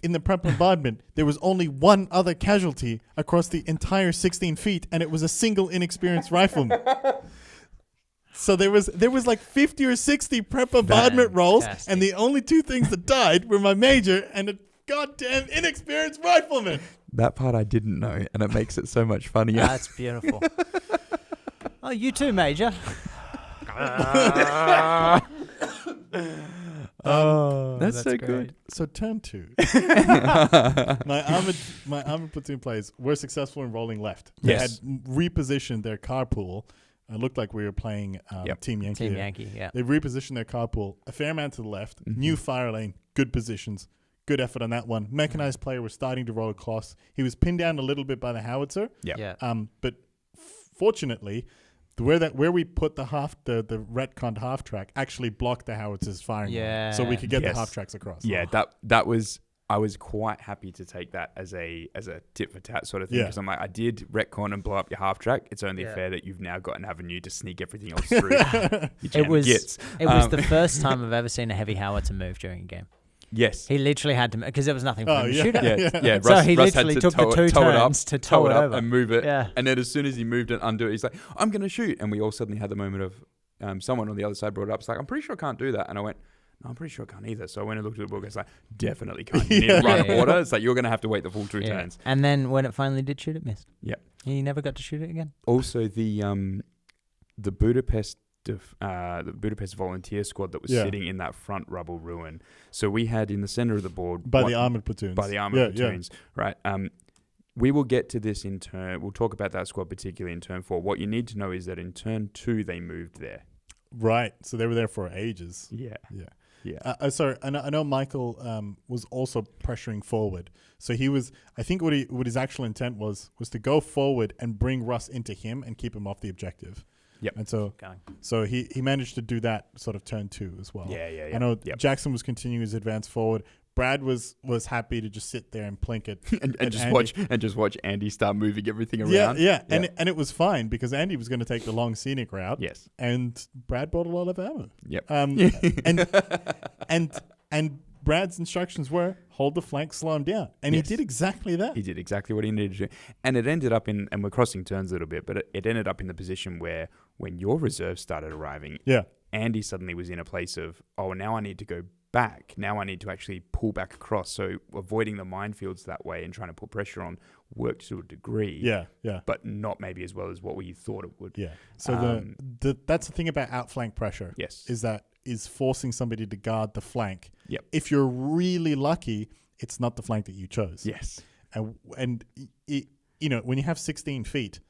in the prep bombardment, there was only 1 other casualty across the entire 16 feet, and it was a single inexperienced rifleman. So there was like 50 or 60 prep bombardment rolls, and the only 2 things that died were my major and a goddamn inexperienced rifleman. That part I didn't know, and it makes it so much funnier. That's beautiful. Oh, you too, Major. That's so good. So turn 2. my armored platoon players were successful in rolling left. They had repositioned their carpool. It looked like we were playing Team Yankee. Team Yankee, yeah. They repositioned their carpool a fair amount to the left. New fire lane, good positions. Good effort on that one. Mechanized player was starting to roll across. He was pinned down a little bit by the howitzer. Yeah. But fortunately, where we put the retconned half track actually blocked the howitzers firing. Yeah. So we could get the half tracks across. Yeah, that was. I was quite happy to take that as a tit for tat sort of thing, because I'm like, I did retcon and blow up your half track. It's only fair that you've now got an avenue to sneak everything else through. It was the first time I've ever seen a heavy howitzer move during a game. Yes. He literally had to, because there was nothing for him to shoot at. Yeah. So he literally took the two turns to tow it up and move it. Yeah. And then as soon as he moved it, undo it, he's like, I'm going to shoot. And we all suddenly had the moment of someone on the other side brought it up. It's like, I'm pretty sure I can't do that. And I went, no, I'm pretty sure I can't either. So I went and looked at the book. It's like, definitely can't. You need to run order. It's like, you're going to have to wait the full 2 turns. And then when it finally did shoot, it missed. Yep. He never got to shoot it again. Also, the Budapest volunteer squad that was sitting in that front rubble ruin. So we had in the center of the board the armored platoons. By the armored platoons, right? We will get to this in turn. We'll talk about that squad particularly in turn 4. What you need to know is that in turn 2 they moved there. Right. So they were there for ages. Yeah. Sorry, I know Michael was also pressuring forward. So he was. I think what his actual intent was to go forward and bring Russ into him and keep him off the objective. Yep. And so he managed to do that sort of turn 2 as well. Yeah. I know Jackson was continuing his advance forward. Brad was happy to just sit there and plink it and just watch Andy start moving everything around. Yeah. And it was fine because Andy was going to take the long scenic route. Yes. And Brad brought a lot of ammo. Yep. And Brad's instructions were hold the flank, slow him down. And he did exactly that. He did exactly what he needed to do. And it ended up and we're crossing turns a little bit, but it ended up in the position where when your reserves started arriving, Andy suddenly was in a place of, now I need to go back. Now I need to actually pull back across. So avoiding the minefields that way and trying to put pressure on worked to a degree. Yeah. But not maybe as well as what we thought it would. Yeah. So that's the thing about outflank pressure. Yes. Is forcing somebody to guard the flank. Yep. If you're really lucky, it's not the flank that you chose. Yes. And when you have 16 feet,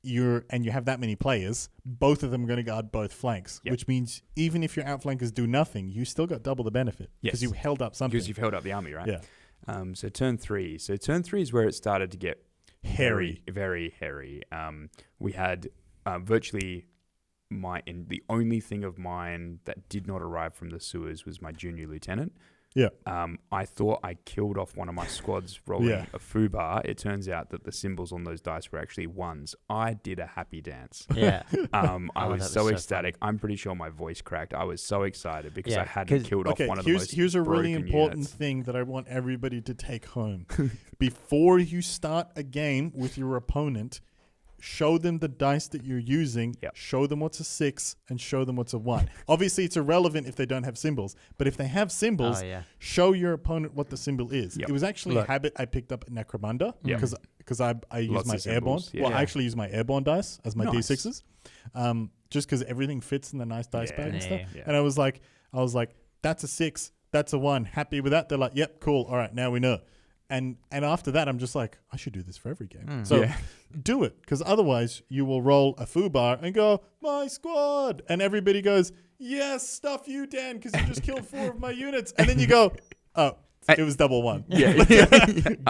you have that many players, both of them are going to guard both flanks, which means even if your outflankers do nothing, you still got double the benefit because you held up something. Because you've held up the army, right? Yeah. So turn 3. So turn 3 is where it started to get hairy, very hairy. We had virtually the only thing of mine that did not arrive from the sewers was my junior lieutenant. Yeah. I thought I killed off one of my squads rolling a foobar. It turns out that the symbols on those dice were actually 1s. I did a happy dance. Yeah. I was so ecstatic. Fun. I'm pretty sure my voice cracked. I was so excited because I hadn't killed off one of the most Here's a really important units. thing that I want everybody to take home. Before you start a game with your opponent, show them the dice that you're using, show them what's a 6, and show them what's a 1. Obviously, it's irrelevant if they don't have symbols, but if they have symbols, show your opponent what the symbol is. Yep. It was actually a habit I picked up at Necromunda because I use my airborne. I actually use my airborne dice as my D6s, just because everything fits in the nice dice bag and stuff. Yeah. And I was like, that's a 6, that's a 1. Happy with that? They're like, yep, cool. All right, now we know. And after that, I'm just like, I should do this for every game. Do it, because otherwise you will roll a foobar and go, my squad. And everybody goes, yes, stuff you, Dan, because you just killed 4 of my units. And then you go, oh, it was double 1.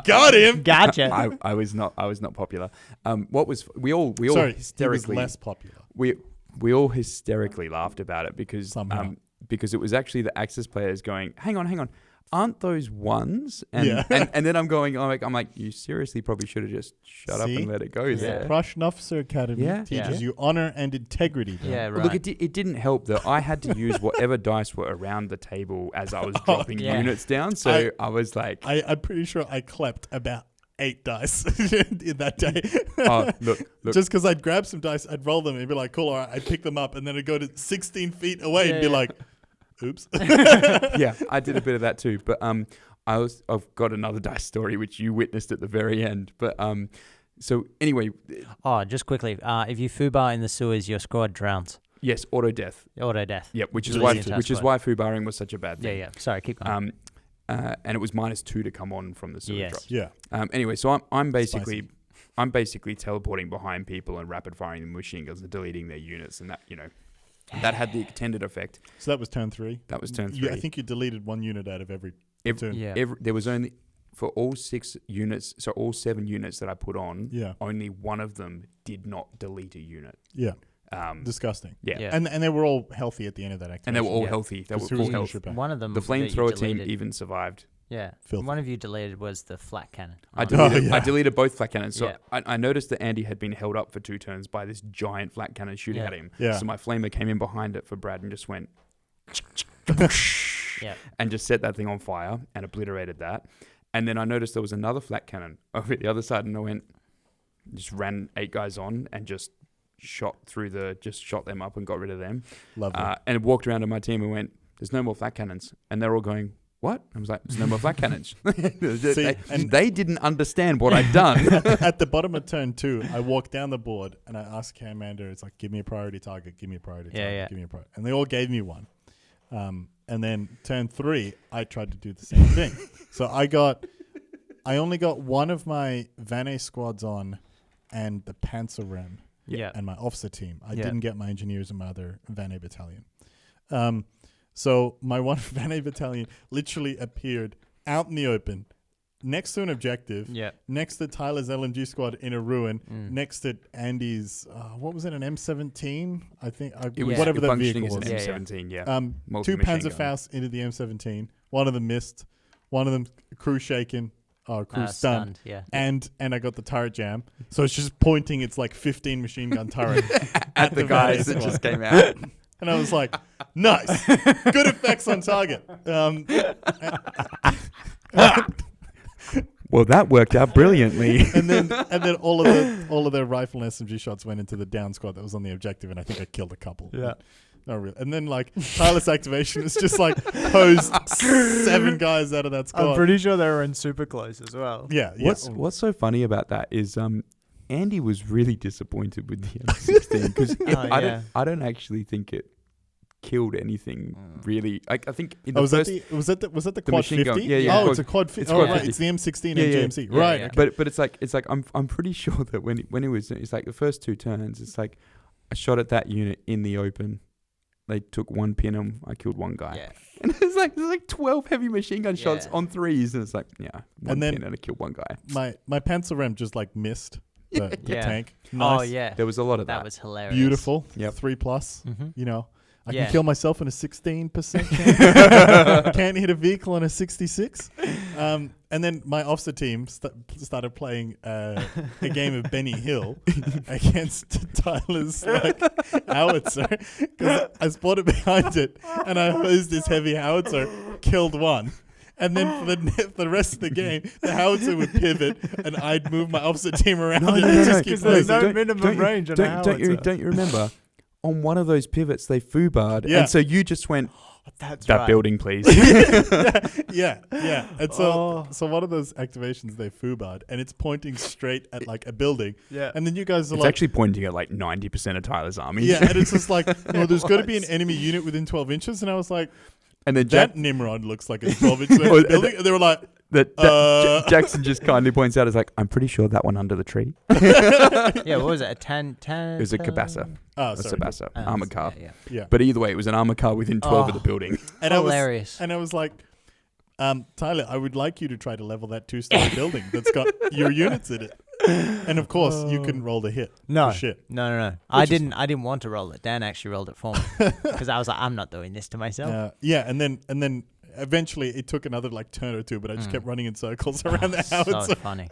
Got him. Gotcha. I was not popular. We all hysterically, he was less popular. We all hysterically laughed about it because it was actually the Axis players going, hang on. Aren't those 1s? And then I'm going, I'm like, you seriously probably should have just shut up and let it go there. Prussian Officer Academy teaches you honor and integrity. Yeah, right. Look, it didn't help that I had to use whatever dice were around the table as I was dropping units down. So I was like... I'm pretty sure I clept about 8 dice in that day. Look. Just because I'd grab some dice, I'd roll them and be like, cool, all right, I'd pick them up and then I'd go to 16 feet away and be like... Oops. Yeah, I did a bit of that too. But I've got another dice story which you witnessed at the very end. But so anyway. Just quickly, if you foobar in the sewers, your squad drowns. Yes, auto death. Yep, which is why foobarring was such a bad thing. Yeah. Sorry, keep going. And it was -2 to come on from the sewer drops. Yeah. Anyway, so I'm basically teleporting behind people and rapid firing the machine guns and deleting their units, and that that had the intended effect. So that was turn 3? That was turn 3. I think you deleted 1 unit out of every platoon. There was only for all 6 units, so all 7 units that I put on, Yeah. only one of them did not delete a unit. Yeah. Disgusting. Yeah. And they were all healthy at the end of that activation. And they were all healthy. They were full health. One of them, The that you flamethrower team deleted- even survived. Yeah. Filthy. One of you deleted was the flat cannon. I yeah. deleted both flat cannons. So Yeah. I noticed that Andy had been held up for 2 turns by this giant flat cannon shooting Yeah. at him. Yeah. So my flamer came in behind it for Brad and just went Yeah. and just set that thing on fire and obliterated that. And then I noticed there was another flat cannon over at the other side, and just ran 8 guys on and just shot them up and got rid of them. Lovely. And walked around to my team and went, "There's no more flat cannons." And they're all going, "What?" I was like, "There's no more flat cannons." They didn't understand what I'd done. At the bottom of turn 2, I walked down the board and I asked Commander, it's like, give me a priority target, give me a priority target, give me a priority. And they all gave me one. And then turn 3, I tried to do the same thing. So I only got one of my Vane squads on and the Panzer Rem and my officer team. I didn't get my engineers and my other Vane battalion. So my one Vane battalion literally appeared out in the open, next to an objective, next to Tyler's LMG squad in a ruin, next to Andy's, what was it, an M17? I think, whatever that vehicle was. As an M17, 2 Panzerfaust into the M17. One of them missed. One of them crew shaken. Crew stunned. And I got the turret jam. So it's just pointing its like 15 machine gun turret at the guys that just came out. And I was like, nice. Good effects on target. Well, that worked out brilliantly. and then all of their rifle and SMG shots went into the down squad that was on the objective, and I think I killed a couple. Yeah. No, really. And then like tireless activation is just like posed 7 guys out of that squad. I'm pretty sure they were in super close as well. Yeah. What's so funny about that is Andy was really disappointed with the M16 because I don't actually think it killed anything really. I think in the first was that the quad 50? Gun. Oh, it's a quad 50. Oh, right. It's the M16 MGMC. Right. Yeah. But it's like I'm pretty sure that when it was, it's like the first 2 turns, it's like I shot at that unit in the open. They took 1 pin and I killed 1 guy. Yeah. And there's like 12 heavy machine gun shots on 3s, and it's like, one pin and I killed 1 guy. My Panzer Rem just like missed the tank. Nice. Oh yeah. There was a lot of that. That was hilarious. Beautiful. Yep. 3+. Mm-hmm. You know, I can kill myself in a 16%. Can't hit a vehicle on a 66. And then my officer team started playing a game of Benny Hill against Tyler's howitzer, because I spotted behind it and I hosed this heavy howitzer, killed 1. And then for the rest of the game, the howitzer would pivot, and I'd move my officer team around. Because there's no minimum range on a howitzer. Don't you remember? On one of those pivots, they foobarred, and so you just went, That's that right. building, please. yeah. And so one of those activations, they foobarred, and it's pointing straight at like a building. Yeah. And then you guys are it's actually pointing at like 90% of Tyler's army. Yeah, and it's just like, there's got to be an enemy unit within 12 inches. And I was like, and then that Nimrod looks like a 12-inch building. And they were like, Jackson just kindly points out, is like, I'm pretty sure that one under the tree. Yeah, what was it? A 10? It was a Cabasa. Oh, a sorry. Cabasa. Armored car. Yeah. But either way, it was an armored car within 12 of the building. And hilarious. I was like, Tyler, I would like you to try to level that 2-story building that's got your units in it. And of course, you couldn't roll the hit. No. For shit. No. I didn't want to roll it. Dan actually rolled it for me because I was like, I'm not doing this to myself. And then eventually it took another like turn or 2, but I just kept running in circles around the howitzer. So funny.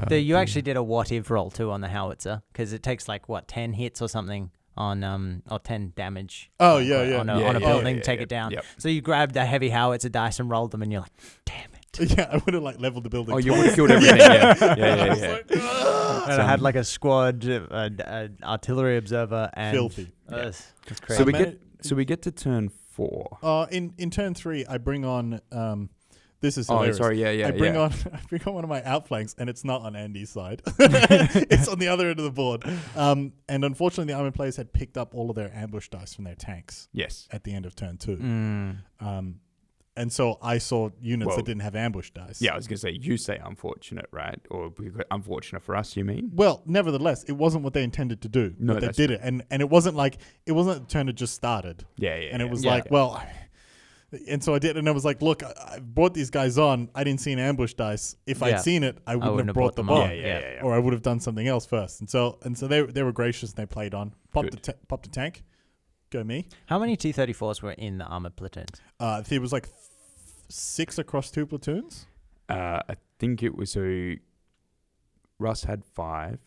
You actually did a what if roll too on the howitzer, because it takes like 10 hits or something on or 10 damage. Oh on a building to take it down. Yep. So you grabbed a heavy howitzer dice and rolled them, and you're like, damn it. Yeah, I would have like leveled the building. Oh, you would have killed everything. Yeah. And I had like a squad, artillery observer, and filthy. That's crazy. So we get to turn 4. In turn 3, I bring on this is Oh, hilarious. sorry, I bring on one of my outflanks, and it's not on Andy's side. It's on the other end of the board. And unfortunately, the army players had picked up all of their ambush dice from their tanks. Yes. At the end of turn 2. And so I saw units that didn't have ambush dice. Yeah, I was going to say, you say unfortunate, right? Or unfortunate for us, you mean? Well, nevertheless, it wasn't what they intended to do. No, but they did it. And it wasn't like, it wasn't the turn had just started. Yeah. And it was like, well, And so I did, and I was like, look, I brought these guys on. I didn't see an ambush dice. If I'd seen it, I wouldn't have brought them on. Or I would have done something else first. And so they were gracious and they played on. Popped the tank. Go me. How many T-34s were in the armored platoons? There was like 6 across 2 platoons. I think it was Russ had 5.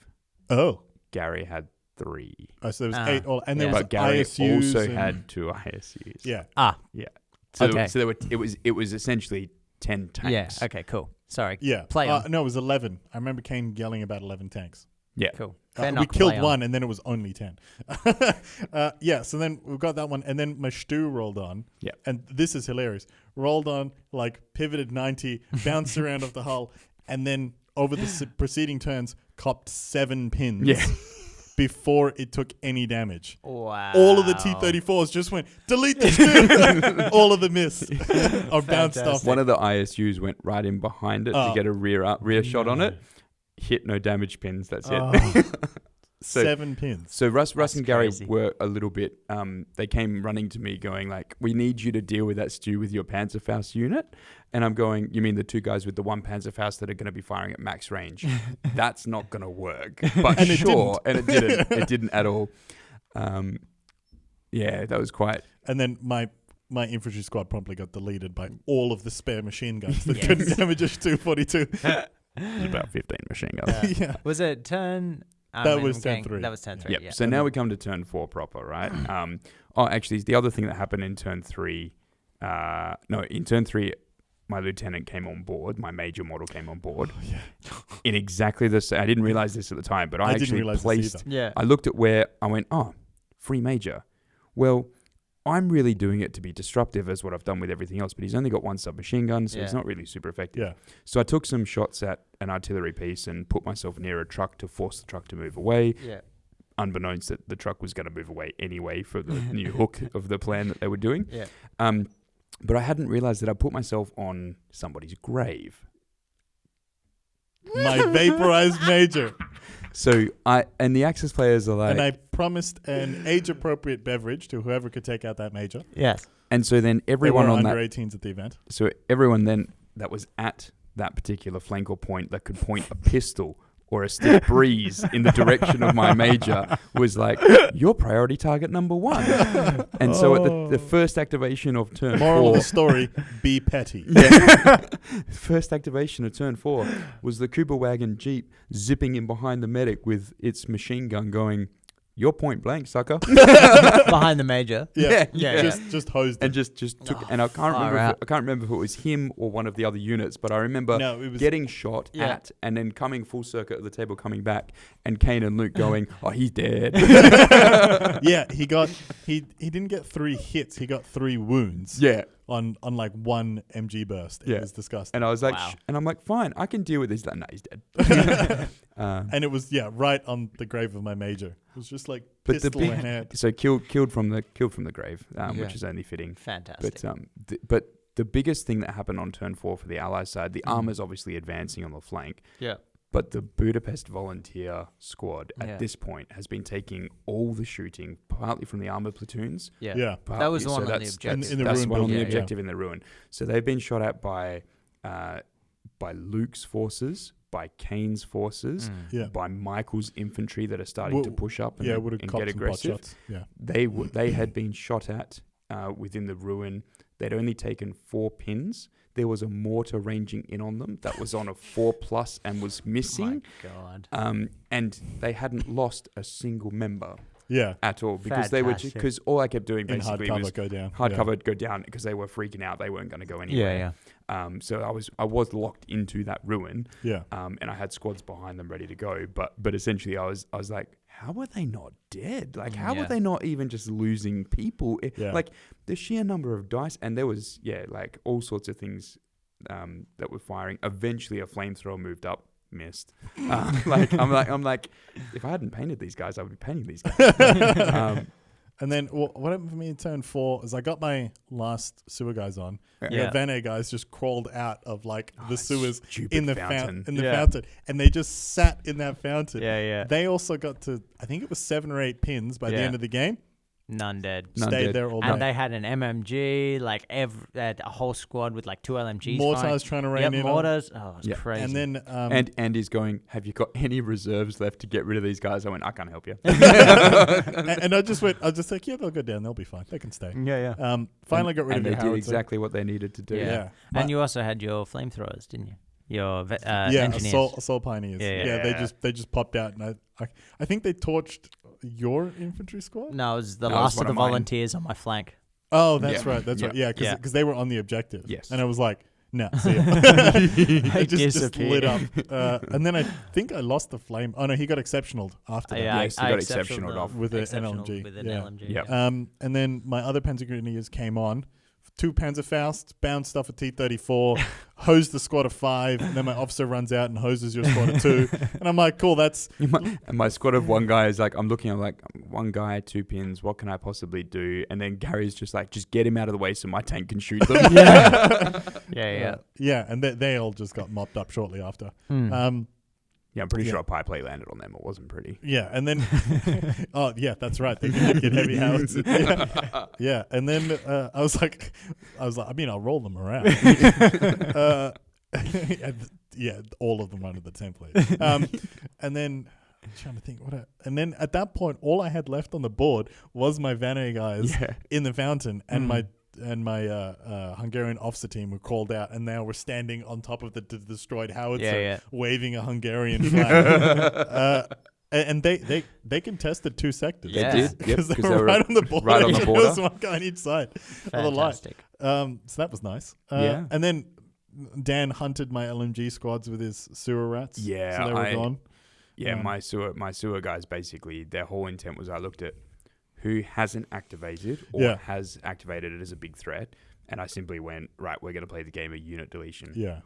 Oh. Gary had 3. Oh, so there was 8 all, and there was but Gary ISUs also had 2 ISUs. Yeah. Yeah. So, Okay. so it was essentially 10 tanks. Yeah. Okay. Cool. Sorry. Yeah. Play on. No, it was 11. I remember Kane yelling about 11 tanks. Yeah. Cool. We killed one, and then it was only 10. So then we've got that one, and then my Stu rolled on. Yeah. And this is hilarious. Rolled on, like, pivoted 90, bounced around off the hull, and then over the preceding turns, copped 7 pins. Yeah. Before it took any damage. Wow. All of the T-34s just went, delete this dude. All of the miss. Or bounced off. One of the ISUs went right in behind it to get a rear shot on it. Hit, no damage pins. That's it. 7 pins. So Russ and Gary crazy. were a little bit. They came running to me, going like, "We need you to deal with that Stu with your Panzerfaust unit." And I'm going, "You mean the 2 guys with the 1 Panzerfaust that are going to be firing at max range? That's not going to work." But and sure, and it didn't. It didn't at all. Yeah, that was quite. And then my infantry squad promptly got deleted by all of the spare machine guns that couldn't damage a 242. It was about 15 machine guns. Yeah. Was it turn? That was turn 3. That was turn 3. Yep. Yeah. So now we come to turn 4 proper, right? Actually, the other thing that happened in turn 3. In turn 3, my lieutenant came on board. My major model came on board. Oh, yeah. In exactly the same. I didn't realize this at the time, but I didn't actually realize placed. this either. Yeah. I looked at where I went. Oh, free major. Well, I'm really doing it to be disruptive, as what I've done with everything else. But he's only got 1 submachine gun, so he's not really super effective. Yeah. So I took some shots at an artillery piece and put myself near a truck to force the truck to move away. Yeah. Unbeknownst that the truck was going to move away anyway for the new hook of the plan that they were doing. Yeah. But I hadn't realized that I put myself on somebody's grave. My vaporized major. So the Axis players are like, And I promised an age-appropriate beverage to whoever could take out that major. Yes. and so then There everyone were on under that, 18s at the event. so everyone then that was at that particular flank or point that could point a pistol or a stiff breeze in the direction of my major was like, your priority target number 1. And so at the first activation of turn Moral 4... of the story, be petty. Yeah. First activation of turn 4 was the Cooper wagon Jeep zipping in behind the medic with its machine gun going, you're point blank, sucker. Behind the major. Yeah. Yeah. Just hosed him. And just took, and I can't remember if it was him or one of the other units, but I remember it was getting shot at and then coming full circuit of the table, coming back, and Kane and Luke going, oh, he's dead. Yeah, he didn't get 3 hits, he got 3 wounds. Yeah. On like 1 MG burst. It was disgusting. And I was like, Wow. and I'm like, fine, I can deal with this. No, he's dead. And it was right on the grave of my major. It was just like But pistol in hand. So killed from the grave, which is only fitting. Fantastic. But the biggest thing that happened on turn 4 for the Allies side, the armor's obviously advancing on the flank. Yeah. But the Budapest volunteer squad at this point has been taking all the shooting, partly from the armored platoons. Yeah. That was the one on the that's objective. In the that's ruin one on the building, objective in the ruin. So they've been shot at by Luke's forces, by Kane's forces, Yeah. by Michael's infantry that are starting to push up and, would have and copped get some pot aggressive. shots. Yeah. They had been shot at within the ruin. They'd only taken 4 pins. There was a mortar ranging in on them that was on a 4+ and was missing. Oh my God. And they hadn't lost a single member Yeah. at all because Fantastic. because all I kept doing In basically hard was cover, go down. hard cover go down because they were freaking out. They weren't going to go anywhere. Yeah. So I was locked into that ruin. Yeah. And I had squads behind them ready to go. But essentially I was like, how are they not dead? Like, how are they not even just losing people? Yeah. Like the sheer number of dice, and there was like all sorts of things that were firing. Eventually a flamethrower moved up, missed. I'm like, if I hadn't painted these guys, I would be painting these guys. And then what happened for me in turn 4 is I got my last sewer guys on. Yeah. The Van guys just crawled out of the sewers in the fountain. Stupid And they just sat in that fountain. Yeah. They also got to, I think it was 7 or 8 pins by the end of the game. None dead. Stayed there all day. And they had an MMG, like they had a whole squad with like 2 LMGs. Mortars trying to rain in. Mortars. Oh, it's crazy. And then and Andy's going, have you got any reserves left to get rid of these guys? I went, I can't help you. and I just like, yeah, they'll go down. They'll be fine. They can stay. Yeah. Finally got rid of their your howitzer. howitzer. Exactly what they needed to do. Yeah. And you also had your flamethrowers, didn't you? Your engineers. Assault pioneers. Yeah. They just popped out, and I think they torched your infantry squad. No, it was the last of the volunteers on my flank. Oh, that's right. That's right. Yeah, because they were on the objective. Yes. And I was like, no, see ya. I just lit up. And then I think I lost the flame. Oh no, he got exceptional after that. Yes, he got exceptional off with an LMG. With an LMG. Yep. And then my other Panzer Grenadiers came on. 2 Panzerfausts, bounced off a T-34, hosed the squad of 5, and then my officer runs out and hoses your squad of 2. And I'm like, cool, that's... And my squad of 1 guy is like, I'm like, 1 guy, 2 pins, what can I possibly do? And then Gary's just like, just get him out of the way so my tank can shoot them. Yeah, and they all just got mopped up shortly after. Yeah, I'm pretty sure a pie plate landed on them. It wasn't pretty. Yeah, and then... oh, yeah, that's right. They can get heavy howitzers. Yeah, and then I was like, I mean, I'll roll them around. Yeah, all of them under the template. And then... I'm trying to think and then at that point, all I had left on the board was my Vane guys in the fountain, and my Hungarian officer team were called out, and they were standing on top of the destroyed howitzer, waving a Hungarian flag. And they contested 2 sectors. Yeah, they did. Because they were right on the border. Right on the border. There was 1 guy on each side of the line. So that was nice. And then Dan hunted my LMG squads with his sewer rats. Yeah, so they were gone. Yeah, my sewer guys, basically, their whole intent was I looked at who hasn't activated or has activated it as a big threat, and I simply went, right, we're going to play the game of unit deletion. Yeah.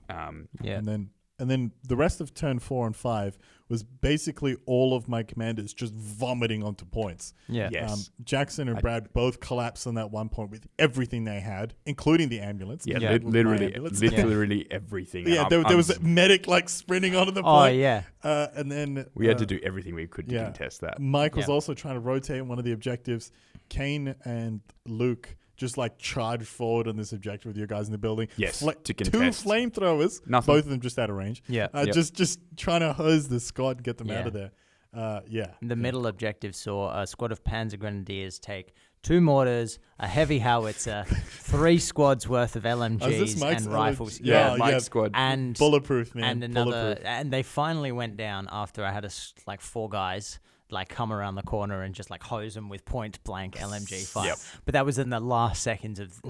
And then the rest of turn 4 and 5 was basically all of my commanders just vomiting onto points. Yeah. Yes. Jackson and Brad both collapsed on that one point with everything they had, including the ambulance. Yeah, literally everything. Yeah, there was a medic like sprinting onto the point. Oh, yeah. And then... we had to do everything we could to contest that. Mike was also trying to rotate one of the objectives. Kane and Luke just like charged forward on this objective with your guys in the building. Yes, to 2 contest. Flamethrowers, Nothing. both of them just out of range. Yeah. Just trying to hose the squad and get them out of there. The middle objective saw a squad of Panzer Grenadiers take 2 mortars, a heavy howitzer, 3 squads worth of LMGs and rifles. Mike's squad. And bulletproof, man. And another, and they finally went down after I had 4 guys like come around the corner and just like hose them with point blank LMG fire. Yep. But that was in the last seconds of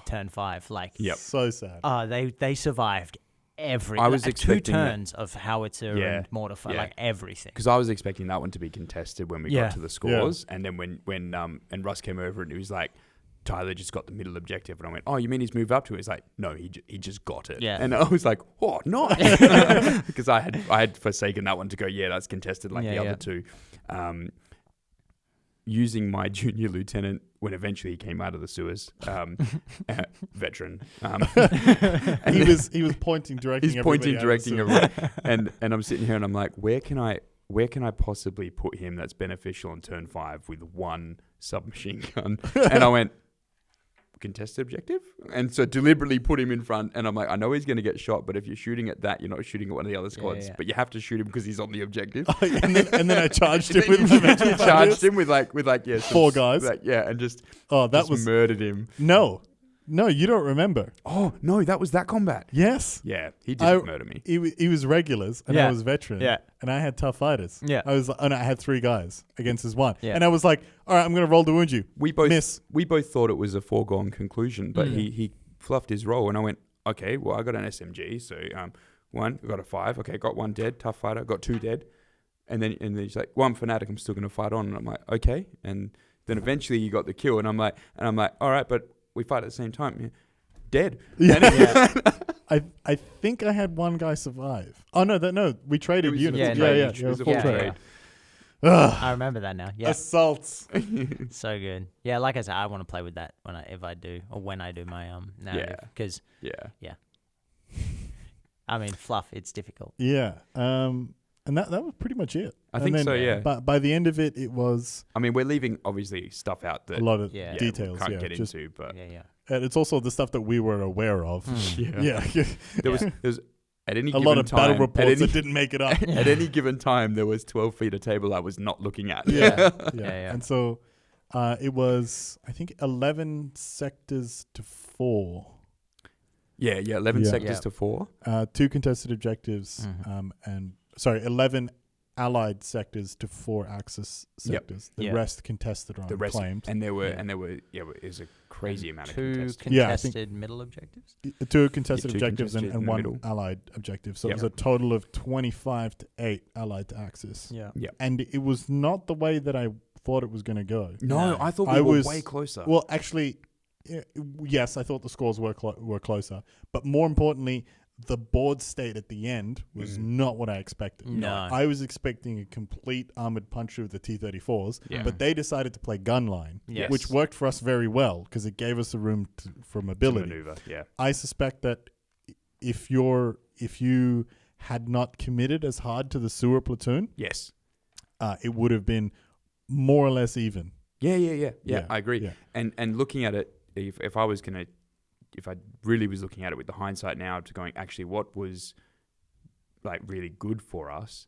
turn 5. Like, so sad. They survived every. I was 2 turns of howitzer and mortar fire, like everything. Because I was expecting that one to be contested when we got to the scores, and then when and Russ came over and he was like, Tyler just got the middle objective, and I went, oh, you mean he's moved up to it? He's like, no, he just got it. Yeah. And I was like, oh, nice. Because I had forsaken that one to go, that's contested like the other 2. Using my junior lieutenant when eventually he came out of the sewers, veteran. He was pointing, directing. He's pointing, directing everyone. and I'm sitting here and I'm like, where can I possibly put him that's beneficial on turn 5 with 1 submachine gun? And I went, contested objective, and so deliberately put him in front, and I'm like, I know he's going to get shot, but if you're shooting at that, you're not shooting at one of the other squads, but you have to shoot him because he's on the objective. and then I charged him with my veteran charged him with 4 guys, and just murdered him. No, you don't remember. Oh no, that was that combat. Yes. Yeah, he didn't murder me. He was regulars, and I was veteran. Yeah. And I had tough fighters. Yeah. I had 3 guys against his 1. Yeah. And I was like, all right, I'm going to roll to wound you. We both thought it was a foregone conclusion, but he fluffed his roll, and I went, okay, well, I got an SMG, so 1, I got a 5, okay, got 1 dead, tough fighter, got 2 dead, and then he's like, well, I'm fanatic, I'm still going to fight on, and I'm like, okay, and then eventually you got the kill, and I'm like, all right, but we fight at the same time. Yeah. Dead. Yeah. I think I had 1 guy survive. Oh no, we traded units. It was a full trade. I remember that now. Yeah. Assaults. So good. Yeah, like I said, I want to play with that when I do my narrative, because I mean, fluff, it's difficult. Yeah. And And that was pretty much it. I think so, yeah. But by the end of it, it was... I mean, we're leaving, obviously, stuff out that... A lot of details, we can't get into, but... Yeah. And it's also the stuff that we were aware of. Yeah. There was at any a given lot of time, battle reports that didn't make it up. At any given time, there was 12 feet of table I was not looking at. Yeah. And so it was, I think, 11 sectors to 4. Yeah, 11 sectors to 4. 2 contested objectives, 11 allied sectors to 4 Axis sectors. The rest contested or unclaimed. And there were it was a crazy amount of 2 contested middle objectives. 2 contested objectives contested and 1 middle. allied objective. So it was a total of 25 to 8 allied to Axis. Yeah. And it was not the way that I thought it was going to go. No, I thought we were way closer. Well, actually, yes, I thought the scores were closer. But more importantly, the board state at the end was not what I expected. No. I was expecting a complete armored puncher with the T-34s, but they decided to play gunline, which worked for us very well because it gave us the room for mobility. To maneuver, yeah. I suspect that if you had not committed as hard to the sewer platoon, yes, it would have been more or less even. Yeah, I agree. Yeah. And looking at it, if I really was looking at it with the hindsight now to going, actually, what was like really good for us,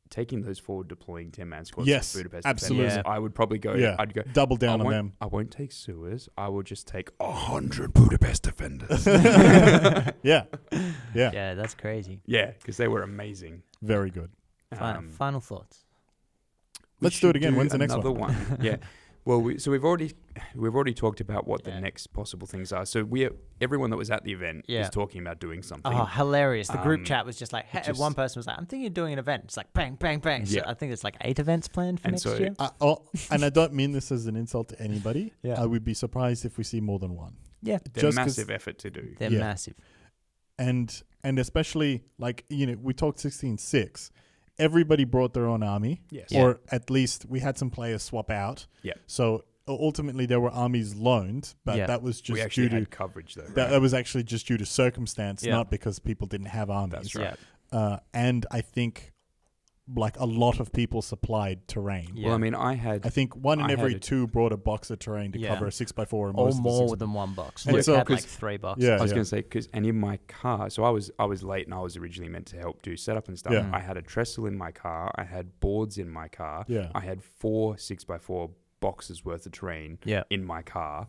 taking those forward deploying 10-man squads to Budapest. Absolutely. I would probably go, I'd go double down on them. I won't take sewers. I will just take 100 Budapest defenders. Yeah, that's crazy. Yeah, because they were amazing. Very good. Final thoughts. Let's do it again. When's the next one? Yeah. Well, we've already talked about what the next possible things are. So everyone that was at the event is talking about doing something. Oh, hilarious! The group chat was just like, one person was like, "I'm thinking of doing an event." It's like bang, bang, bang. So I think it's like 8 events planned for next year. And I don't mean this as an insult to anybody. I would be surprised if we see more than one. Yeah, they're massive effort to do. They're massive, and especially like we talked 16-6. Everybody brought their own army, or at least we had some players swap out. Yeah. So ultimately, there were armies loaned, but that was just due to coverage, though. That was actually just due to circumstance, not because people didn't have armies. That's right. And I think like a lot of people supplied terrain. Well, I mean, I think one in every 2 brought a box of terrain to cover a 6x4 or more than one box. And so had like 3 boxes. I was going to say and in my car, so I was late and I was originally meant to help do setup and stuff. I had a trestle in my car. I had boards in my car. I had 4 6x4 boxes worth of terrain in my car.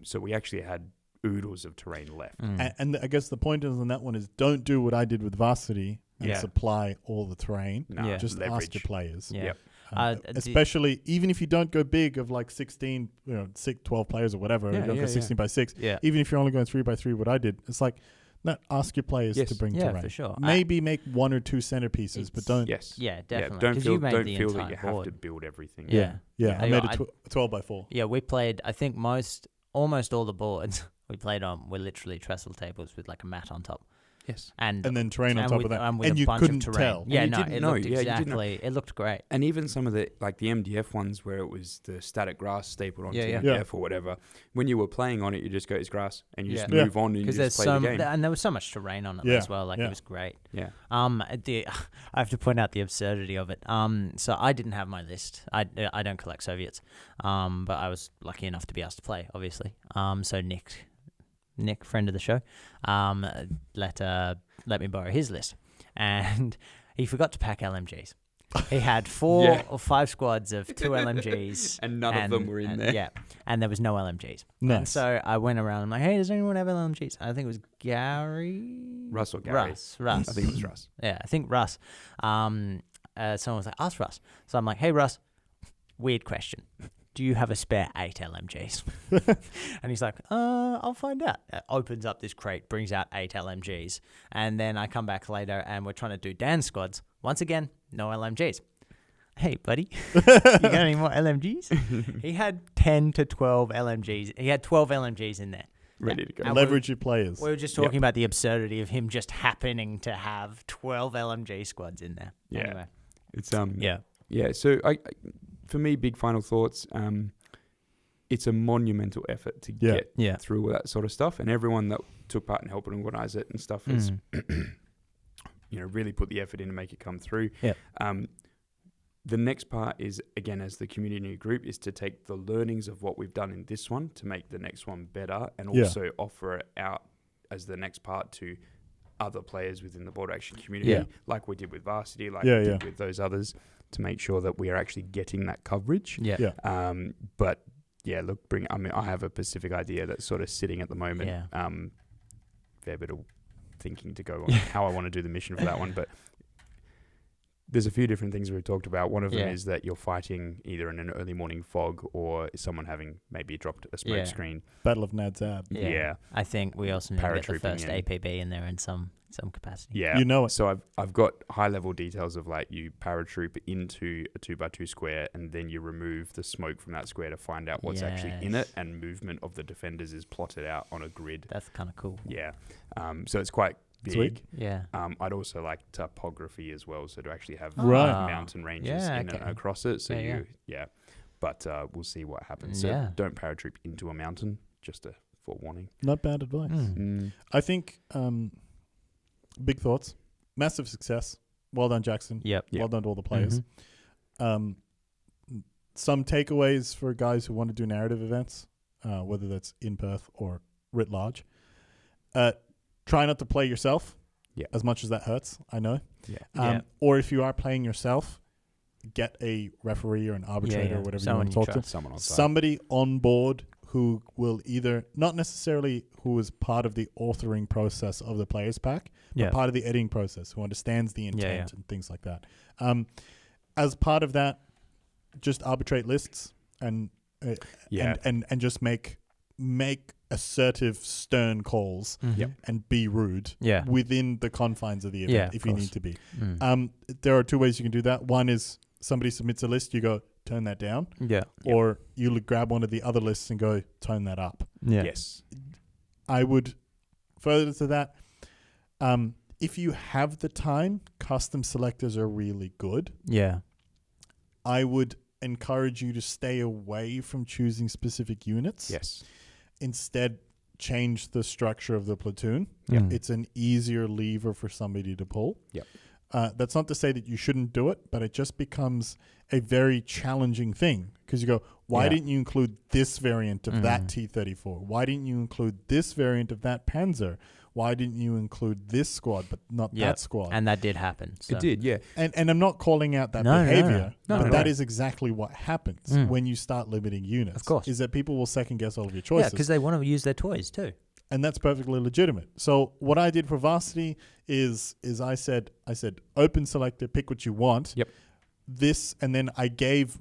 So we actually had oodles of terrain left. And I guess the point is on that one is don't do what I did with Varsity and supply all the terrain. No, just leverage. ask your players. Especially even if you don't go big of like 16, 12 players or whatever, you don't go 16 by 6. Even if you're only going 3 by 3, what I did, it's like, no, ask your players to bring terrain. For sure. Maybe make 1 or 2 centerpieces, but don't. Yeah, definitely. Don't feel that you board. have to build everything. I made a 12 by 4. Yeah, we played, I think almost all the boards we played on were literally trestle tables with like a mat on top. Yes. And then terrain on top of that. And you couldn't tell. Yeah, no, it looked exactly. It looked great. And even some of the MDF ones where it was the static grass stapled onto MDF or whatever, when you were playing on it, you just go, it's grass, and you just move on and you just play the game. And there was so much terrain on it as well. Like it was great. Yeah. I have to point out the absurdity of it. So I didn't have my list. I don't collect Soviets. But I was lucky enough to be asked to play, obviously. So Nick, friend of the show, let me borrow his list, and he forgot to pack LMGs. He had 4 or 5 squads of 2 LMGs, and none of them were in there. Yeah, and there was no LMGs. Nice. And so I went around. I'm like, hey, does anyone have LMGs? I think it was Russ or Gary. Russ. I think it was Russ. Yeah, I think Russ. Someone was like, ask Russ. So I'm like, hey, Russ, weird question. Do you have a spare 8 LMGs? And he's like, I'll find out. Opens up this crate, brings out 8 LMGs. And then I come back later and we're trying to do Dan's squads. Once again, no LMGs. Hey, buddy, you got any more LMGs? He had 10 to 12 LMGs. He had 12 LMGs in there. Ready to go. Leverage your players. We were just talking about the absurdity of him just happening to have 12 LMG squads in there. Yeah. Anyway. It's Yeah, so for me, big final thoughts. It's a monumental effort to get through all that sort of stuff, and everyone that took part in helping organize it and stuff is really put the effort in to make it come through. Yep. The next part is, again, as the community group, is to take the learnings of what we've done in this one to make the next one better, and also offer it out as the next part to other players within the board action community, like we did with Varsity, like we did with those others, to make sure that we are actually getting that coverage. But look, I have a specific idea that's sort of sitting at the moment. Fair bit of thinking to go on how I want to do the mission for that one, but there's a few different things we've talked about. One of them is that you're fighting either in an early morning fog or someone having maybe dropped a smoke screen. Battle of Nadzab. Yeah. I think we also need to get the first APB in there in some capacity. Yeah. You know it. So I've got high level details of like you paratroop into a 2x2 square and then you remove the smoke from that square to find out what's actually in it, and movement of the defenders is plotted out on a grid. That's kind of cool. Yeah. So it's quite big. Sweet. Yeah. I'd also like topography as well, so to actually have mountain ranges in and across it. So but we'll see what happens. So don't paratroop into a mountain, just a forewarning. Not bad advice. I think big thoughts, massive success. Well done, Jackson. Well done to all the players. Some takeaways for guys who want to do narrative events, whether that's in Perth or writ large. Try not to play yourself as much as that hurts, I know. Or if you are playing yourself, get a referee or an arbitrator or whatever you want to talk to. Somebody on board who will either, not necessarily who is part of the authoring process of the players pack, but part of the editing process, who understands the intent and things like that. As part of that, just arbitrate lists and just make assertive, stern calls and be rude within the confines of the event if you need to be. There are two ways you can do that. One is somebody submits a list, you go, turn that down. Or you grab one of the other lists and go, tone that up. Yes. I would, further to that, if you have the time, custom selectors are really good. I would encourage you to stay away from choosing specific units. Instead, change the structure of the platoon. It's an easier lever for somebody to pull. That's not to say that you shouldn't do it, but it just becomes a very challenging thing, because you go, why didn't you include this variant of that T-34? Why didn't you include this variant of that Panzer? Why didn't you include this squad but not that squad? And that did happen. So. It did, yeah. And I'm not calling out that behavior, but that is exactly what happens when you start limiting units. Of course. Is that people will second guess all of your choices. Yeah, because they want to use their toys too. And that's perfectly legitimate. So what I did for Varsity is I said open selector, pick what you want. This, and then I gave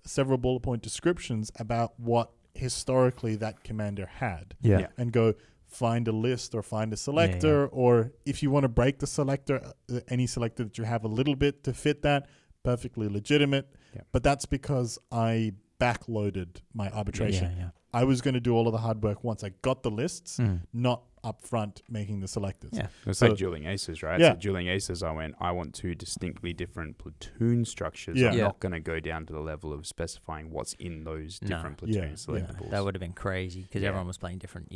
several bullet point descriptions about what historically that commander had. And go find a list or find a selector, or if you want to break the selector, any selector that you have a little bit to fit that, perfectly legitimate. But that's because I backloaded my arbitration. I was going to do all of the hard work once I got the lists, not up front making the selectors. It's like dueling aces, right? So dueling aces, I want two distinctly different platoon structures. I'm not going to go down to the level of specifying what's in those different platoon selectables. That would have been crazy, because everyone was playing different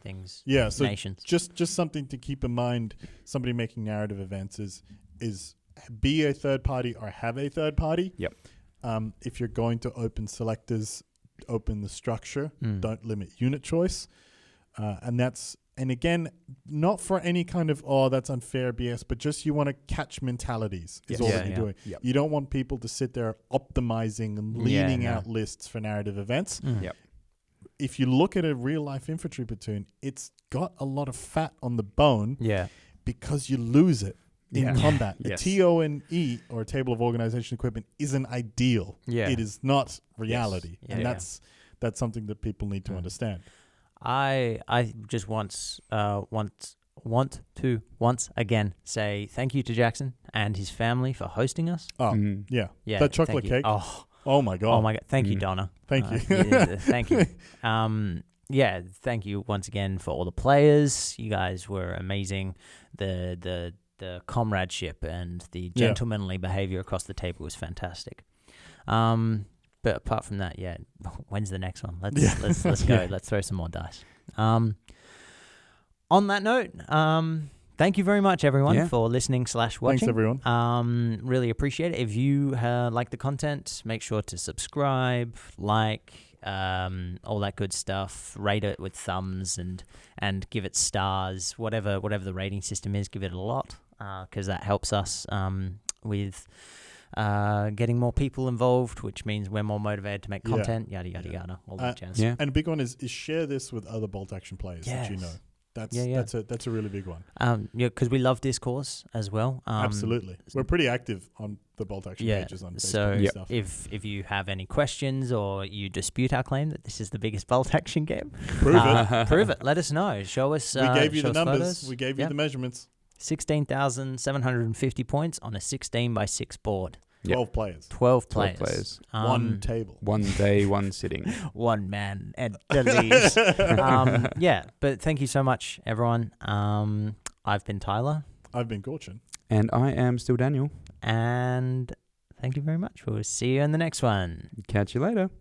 things. So nations. Just something to keep in mind. Somebody making narrative events is be a third party or have a third party. If you're going to open selectors, open the structure. Don't limit unit choice. And again, not for any kind of, that's unfair BS, but just you want to catch mentalities is all that you're doing. You don't want people to sit there optimizing and leaning out lists for narrative events. If you look at a real life infantry platoon, it's got a lot of fat on the bone because you lose it in combat. A TONE, or a table of organization equipment, isn't ideal. It is not reality. And that's something that people need to understand. I just want to once again say thank you to Jackson and his family for hosting us. That chocolate cake. Oh my god. Thank you, Donna. Thank you. Thank you. Thank you once again for all the players. You guys were amazing. The comradeship and the gentlemanly behavior across the table was fantastic. But apart from that, when's the next one? Let's go. Let's throw some more dice. On that note, thank you very much, everyone, for listening / watching. Thanks, everyone. Really appreciate it. If you like the content, make sure to subscribe, like, all that good stuff. Rate it with thumbs and give it stars. Whatever the rating system is, give it a lot, because that helps us with getting more people involved, which means we're more motivated to make content. Yada yada yada. All that jazz. And a big one is share this with other bolt action players that you know. That's a really big one. Because we love discourse as well. Absolutely, we're pretty active on the bolt action pages on Facebook and stuff. If you have any questions or you dispute our claim that this is the biggest bolt action game, prove it. Let us know. Show us. We gave you the numbers. Photos. We gave you the measurements. 16,750 points on a 16x6 board. 12 players. 12 players. One table. 1 day, 1 sitting. 1 man and the leaves. But thank you so much, everyone. I've been Tyler. I've been Gorcin. And I am still Daniel. And thank you very much. We'll see you in the next one. Catch you later.